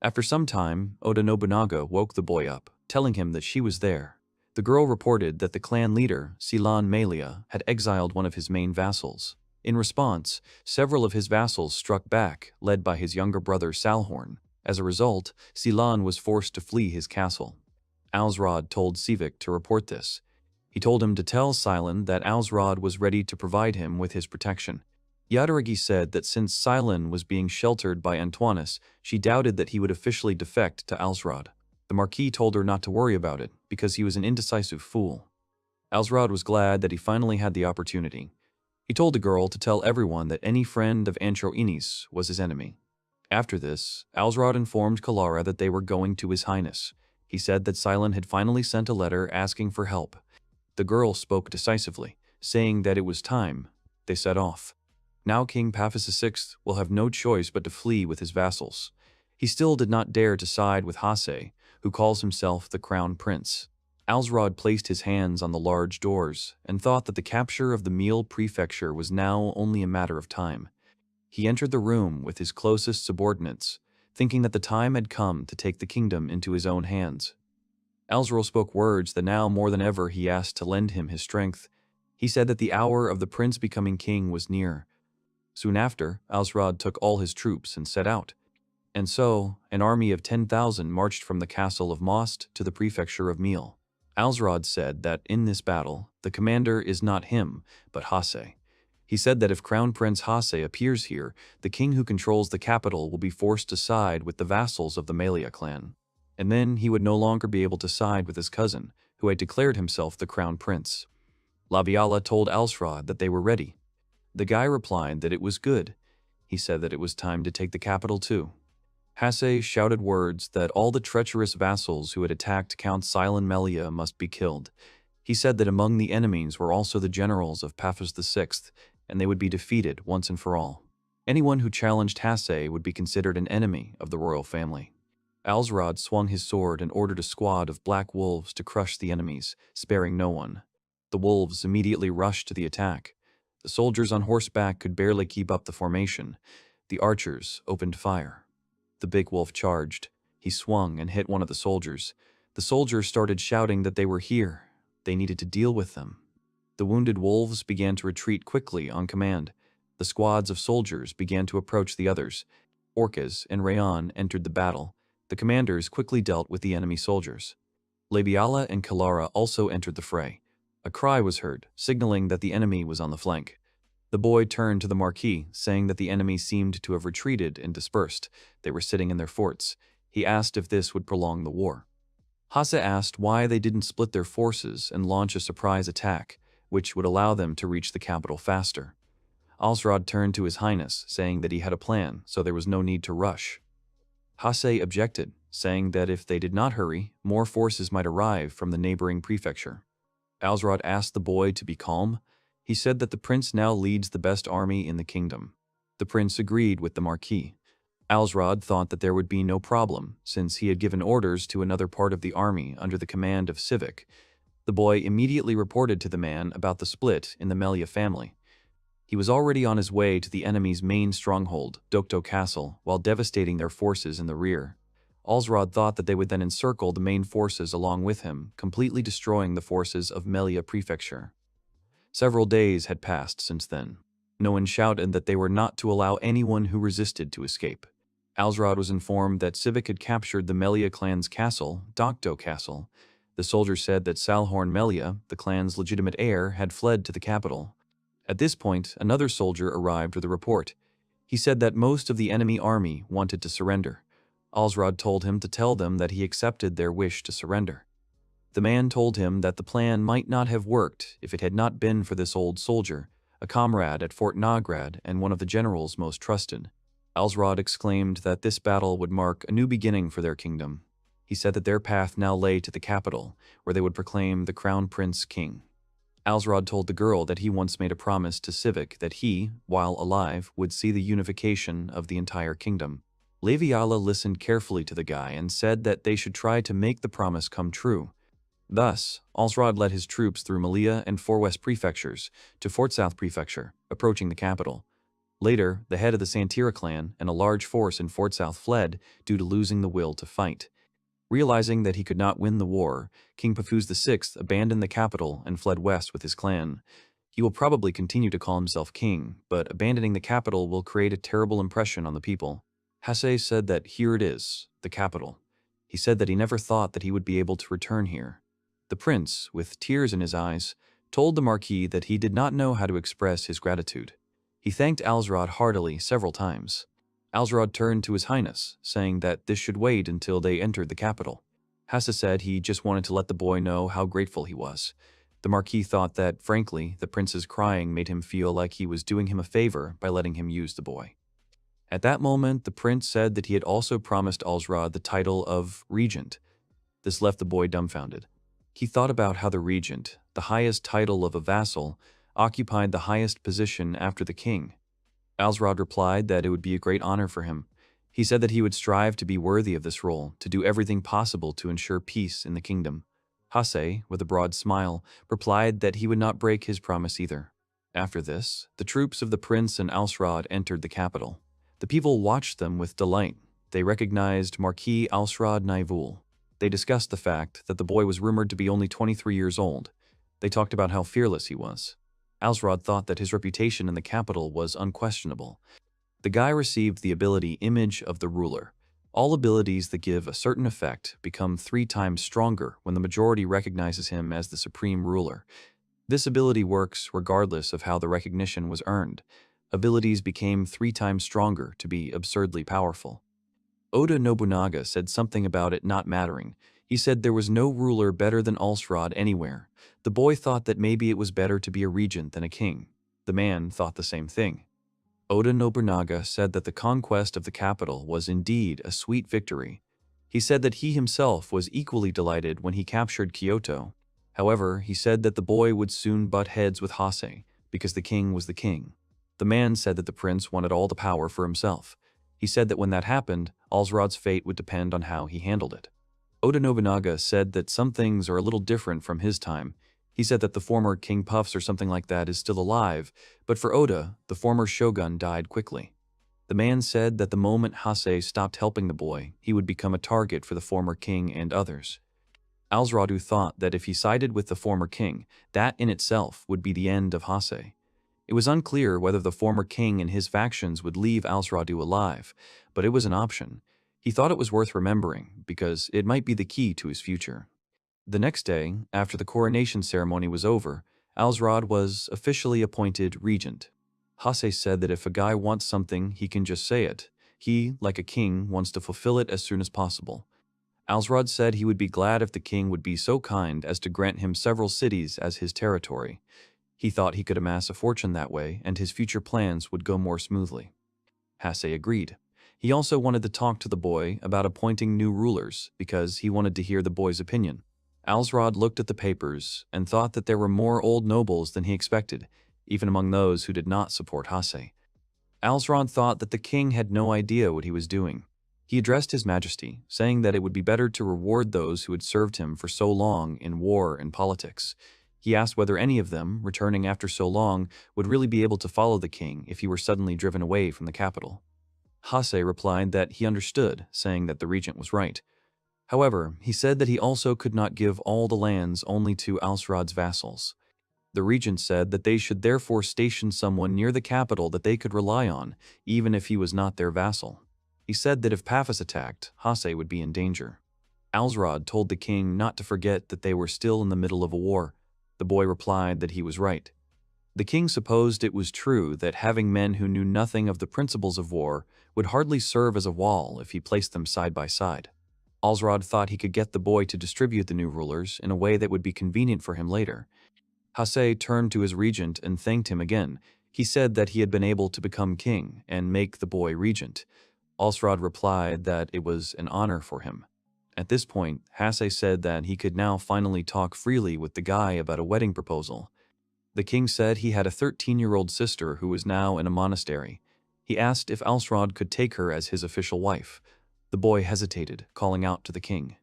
After some time, Oda Nobunaga woke the boy up, telling him that she was there. The girl reported that the clan leader, Silan Malia, had exiled one of his main vassals. In response, several of his vassals struck back, led by his younger brother Salhorn. As a result, Silan was forced to flee his castle. Alsrod told Sivik to report this. He told him to tell Silan that Alsrod was ready to provide him with his protection. Yadaragi said that since Silan was being sheltered by Antoinus, she doubted that he would officially defect to Alsrod. The Marquis told her not to worry about it, because he was an indecisive fool. Alsrod was glad that he finally had the opportunity. He told the girl to tell everyone that any friend of Antroinis was his enemy. After this, Alsrod informed Kalara that they were going to His Highness. He said that Silan had finally sent a letter asking for help. The girl spoke decisively, saying that it was time. They set off. Now King Paphos VI will have no choice but to flee with his vassals. He still did not dare to side with Hase, who calls himself the Crown Prince. Alsrod placed his hands on the large doors and thought that the capture of the Mele Prefecture was now only a matter of time. He entered the room with his closest subordinates, thinking that the time had come to take the kingdom into his own hands. Alsrod spoke words that now more than ever he asked to lend him his strength. He said that the hour of the prince becoming king was near. Soon after, Alsrod took all his troops and set out. And so, an army of 10,000 marched from the castle of Most to the prefecture of Mele. Alsrod said that in this battle, the commander is not him, but Hase. He said that if Crown Prince Hase appears here, the king who controls the capital will be forced to side with the vassals of the Malia clan. And then he would no longer be able to side with his cousin, who had declared himself the Crown Prince. Labiala told Alsrod that they were ready. The guy replied that it was good. He said that it was time to take the capital too. Hase shouted words that all the treacherous vassals who had attacked Count Silan Melia must be killed. He said that among the enemies were also the generals of Paphos VI, and they would be defeated once and for all. Anyone who challenged Hase would be considered an enemy of the royal family. Alsrod swung his sword and ordered a squad of black wolves to crush the enemies, sparing no one. The wolves immediately rushed to the attack. The soldiers on horseback could barely keep up the formation. The archers opened fire. The big wolf charged. He swung and hit one of the soldiers. The soldiers started shouting that they were here. They needed to deal with them. The wounded wolves began to retreat quickly on command. The squads of soldiers began to approach the others. Orcas and Rayon entered the battle. The commanders quickly dealt with the enemy soldiers. Labiala and Kalara also entered the fray. A cry was heard, signaling that the enemy was on the flank. The boy turned to the Marquis, saying that the enemy seemed to have retreated and dispersed. They were sitting in their forts. He asked if this would prolong the war. Hase asked why they didn't split their forces and launch a surprise attack, which would allow them to reach the capital faster. Alsrod turned to His Highness, saying that he had a plan, so there was no need to rush. Hase objected, saying that if they did not hurry, more forces might arrive from the neighboring prefecture. Alsrod asked the boy to be calm. He said that the prince now leads the best army in the kingdom. The prince agreed with the Marquis. Alsrod thought that there would be no problem, since he had given orders to another part of the army under the command of Sivik. The boy immediately reported to the man about the split in the Melia family. He was already on his way to the enemy's main stronghold, Dokdo Castle, while devastating their forces in the rear. Alsrod thought that they would then encircle the main forces along with him, completely destroying the forces of Melia Prefecture. Several days had passed since then. No one shouted that they were not to allow anyone who resisted to escape. Alsrod was informed that Sivik had captured the Melia clan's castle, Dokdo Castle. The soldier said that Salhorn Melia, the clan's legitimate heir, had fled to the capital. At this point, another soldier arrived with a report. He said that most of the enemy army wanted to surrender. Alsrod told him to tell them that he accepted their wish to surrender. The man told him that the plan might not have worked if it had not been for this old soldier, a comrade at Fort Nograd and one of the general's most trusted. Alsrod exclaimed that this battle would mark a new beginning for their kingdom. He said that their path now lay to the capital, where they would proclaim the crown prince king. Alsrod told the girl that he once made a promise to Sivik that he, while alive, would see the unification of the entire kingdom. Leviala listened carefully to the guy and said that they should try to make the promise come true. Thus, Alsrod led his troops through Malia and Four West prefectures to Fort South prefecture, approaching the capital. Later, the head of the Santira clan and a large force in Fort South fled due to losing the will to fight. Realizing that he could not win the war, King Pafuz VI abandoned the capital and fled west with his clan. He will probably continue to call himself king, but abandoning the capital will create a terrible impression on the people. Hasei said that here it is, the capital. He said that he never thought that he would be able to return here. The prince, with tears in his eyes, told the Marquis that he did not know how to express his gratitude. He thanked Alsrod heartily several times. Alsrod turned to His Highness, saying that this should wait until they entered the capital. Hassa said he just wanted to let the boy know how grateful he was. The Marquis thought that, frankly, the prince's crying made him feel like he was doing him a favor by letting him use the boy. At that moment, the prince said that he had also promised Alsrod the title of regent. This left the boy dumbfounded. He thought about how the regent, the highest title of a vassal, occupied the highest position after the king. Alsrod replied that it would be a great honor for him. He said that he would strive to be worthy of this role, to do everything possible to ensure peace in the kingdom. Hasei, with a broad smile, replied that he would not break his promise either. After this, the troops of the prince and Alsrod entered the capital. The people watched them with delight. They recognized Marquis Alsrod Naivul. They discussed the fact that the boy was rumored to be only 23 years old. They talked about how fearless he was. Alsrod thought that his reputation in the capital was unquestionable. The guy received the ability Image of the Ruler. All abilities that give a certain effect become 3 times stronger when the majority recognizes him as the supreme ruler. This ability works regardless of how the recognition was earned. Abilities became 3 times stronger to be absurdly powerful. Oda Nobunaga said something about it not mattering. He said there was no ruler better than Alsrod anywhere. The boy thought that maybe it was better to be a regent than a king. The man thought the same thing. Oda Nobunaga said that the conquest of the capital was indeed a sweet victory. He said that he himself was equally delighted when he captured Kyoto. However, he said that the boy would soon butt heads with Hasei, because the king was the king. The man said that the prince wanted all the power for himself. He said that when that happened, Alsrod's fate would depend on how he handled it. Oda Nobunaga said that some things are a little different from his time. He said that the former King Puffs or something like that is still alive, but for Oda, the former shogun died quickly. The man said that the moment Hasei stopped helping the boy, he would become a target for the former king and others. Alsrod thought that if he sided with the former king, that in itself would be the end of Hasei. It was unclear whether the former king and his factions would leave Alsrod alive, but it was an option. He thought it was worth remembering, because it might be the key to his future. The next day, after the coronation ceremony was over, Alsrod was officially appointed regent. Hasei said that if a guy wants something, he can just say it. He, like a king, wants to fulfill it as soon as possible. Alsrod said he would be glad if the king would be so kind as to grant him several cities as his territory. He thought he could amass a fortune that way, and his future plans would go more smoothly. Hasei agreed. He also wanted to talk to the boy about appointing new rulers, because he wanted to hear the boy's opinion. Alsrod looked at the papers and thought that there were more old nobles than he expected, even among those who did not support Hasei. Alsrod thought that the king had no idea what he was doing. He addressed His Majesty, saying that it would be better to reward those who had served him for so long in war and politics. He asked whether any of them, returning after so long, would really be able to follow the king if he were suddenly driven away from the capital. Hasei replied that he understood, saying that the regent was right. However, he said that he also could not give all the lands only to Alsrod's vassals. The regent said that they should therefore station someone near the capital that they could rely on, even if he was not their vassal. He said that if Paphos attacked, Hasei would be in danger. Alsrod told the king not to forget that they were still in the middle of a war. The boy replied that he was right. The king supposed it was true that having men who knew nothing of the principles of war would hardly serve as a wall if he placed them side by side. Alsrod thought he could get the boy to distribute the new rulers in a way that would be convenient for him later. Hase turned to his regent and thanked him again. He said that he had been able to become king and make the boy regent. Alsrod replied that it was an honor for him. At this point, Hase said that he could now finally talk freely with the guy about a wedding proposal. The king said he had a 13-year-old sister who was now in a monastery. He asked if Alsrod could take her as his official wife. The boy hesitated, calling out to the king.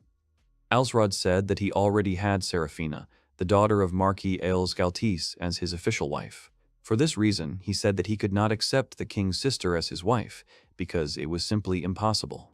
Alsrod said that he already had Serafina, the daughter of Marquis Aels Galtis, as his official wife. For this reason, he said that he could not accept the king's sister as his wife, because it was simply impossible.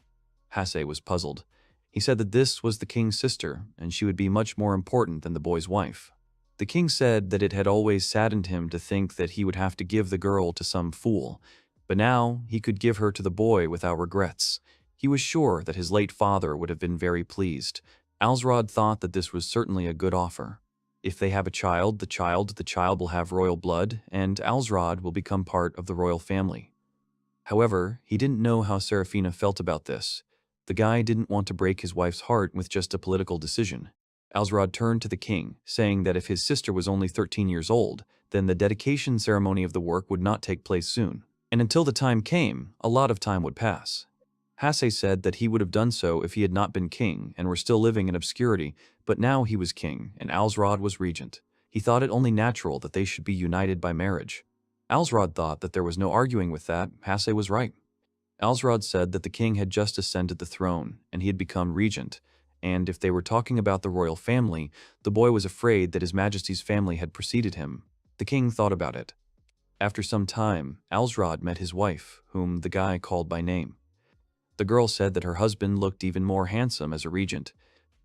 Hase was puzzled. He said that this was the king's sister, and she would be much more important than the boy's wife. The king said that it had always saddened him to think that he would have to give the girl to some fool, but now he could give her to the boy without regrets. He was sure that his late father would have been very pleased. Alsrod thought that this was certainly a good offer. If they have a child, the child will have royal blood, and Alsrod will become part of the royal family. However, he didn't know how Serafina felt about this. The guy didn't want to break his wife's heart with just a political decision. Alsrod turned to the king, saying that if his sister was only 13 years old, then the dedication ceremony of the work would not take place soon. And until the time came, a lot of time would pass. Hase said that he would have done so if he had not been king and were still living in obscurity, but now he was king and Alsrod was regent. He thought it only natural that they should be united by marriage. Alsrod thought that there was no arguing with that. Hase was right. Alsrod said that the king had just ascended the throne, and he had become regent, and if they were talking about the royal family, the boy was afraid that His Majesty's family had preceded him. The king thought about it. After some time, Alsrod met his wife, whom the guy called by name. The girl said that her husband looked even more handsome as a regent.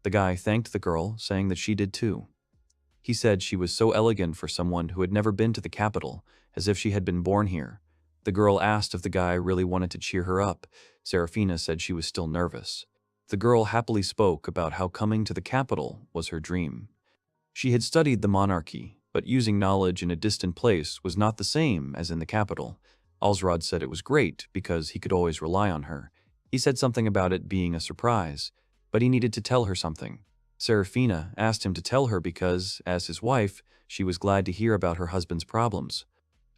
The guy thanked the girl, saying that she did too. He said she was so elegant for someone who had never been to the capital, as if she had been born here. The girl asked if the guy really wanted to cheer her up. Serafina said she was still nervous. The girl happily spoke about how coming to the capital was her dream. She had studied the monarchy, but using knowledge in a distant place was not the same as in the capital. Alsrod said it was great because he could always rely on her. He said something about it being a surprise, but he needed to tell her something. Serafina asked him to tell her because, as his wife, she was glad to hear about her husband's problems.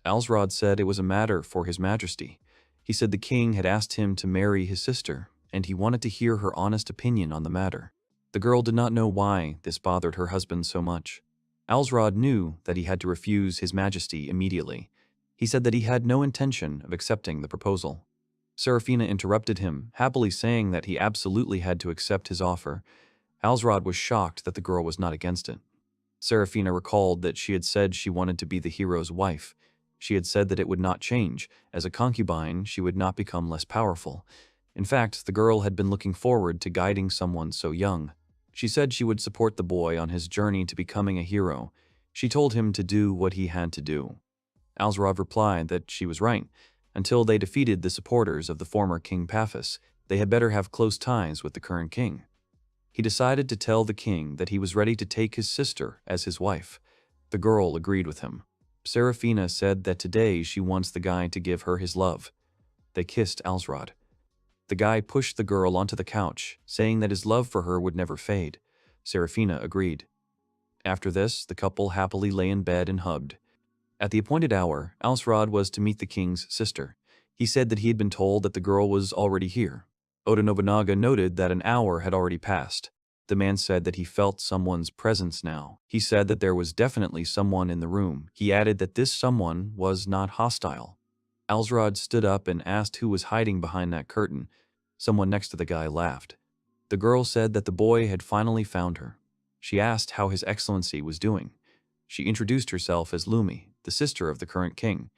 Alsrod said it was a matter for His Majesty. He said the king had asked him to marry his sister, and he wanted to hear her honest opinion on the matter. The girl did not know why this bothered her husband so much. Alsrod knew that he had to refuse His Majesty immediately. He said that he had no intention of accepting the proposal. Serafina interrupted him, happily saying that he absolutely had to accept his offer. Alsrod was shocked that the girl was not against it. Serafina recalled that she had said she wanted to be the hero's wife. She had said that it would not change. As a concubine, she would not become less powerful. In fact, the girl had been looking forward to guiding someone so young. She said she would support the boy on his journey to becoming a hero. She told him to do what he had to do. Alsrod replied that she was right. Until they defeated the supporters of the former King Paphos, they had better have close ties with the current king. He decided to tell the king that he was ready to take his sister as his wife. The girl agreed with him. Serafina said that today she wants the guy to give her his love. They kissed Alsrod. The guy pushed the girl onto the couch, saying that his love for her would never fade. Serafina agreed. After this, the couple happily lay in bed and hugged. At the appointed hour, Alsrod was to meet the king's sister. He said that he had been told that the girl was already here. Oda Nobunaga noted that an hour had already passed. The man said that he felt someone's presence now. He said that there was definitely someone in the room. He added that this someone was not hostile. Alsrod stood up and asked who was hiding behind that curtain. Someone next to the guy laughed. The girl said that the boy had finally found her. She asked how His Excellency was doing. She introduced herself as Lumi, the sister of the current king.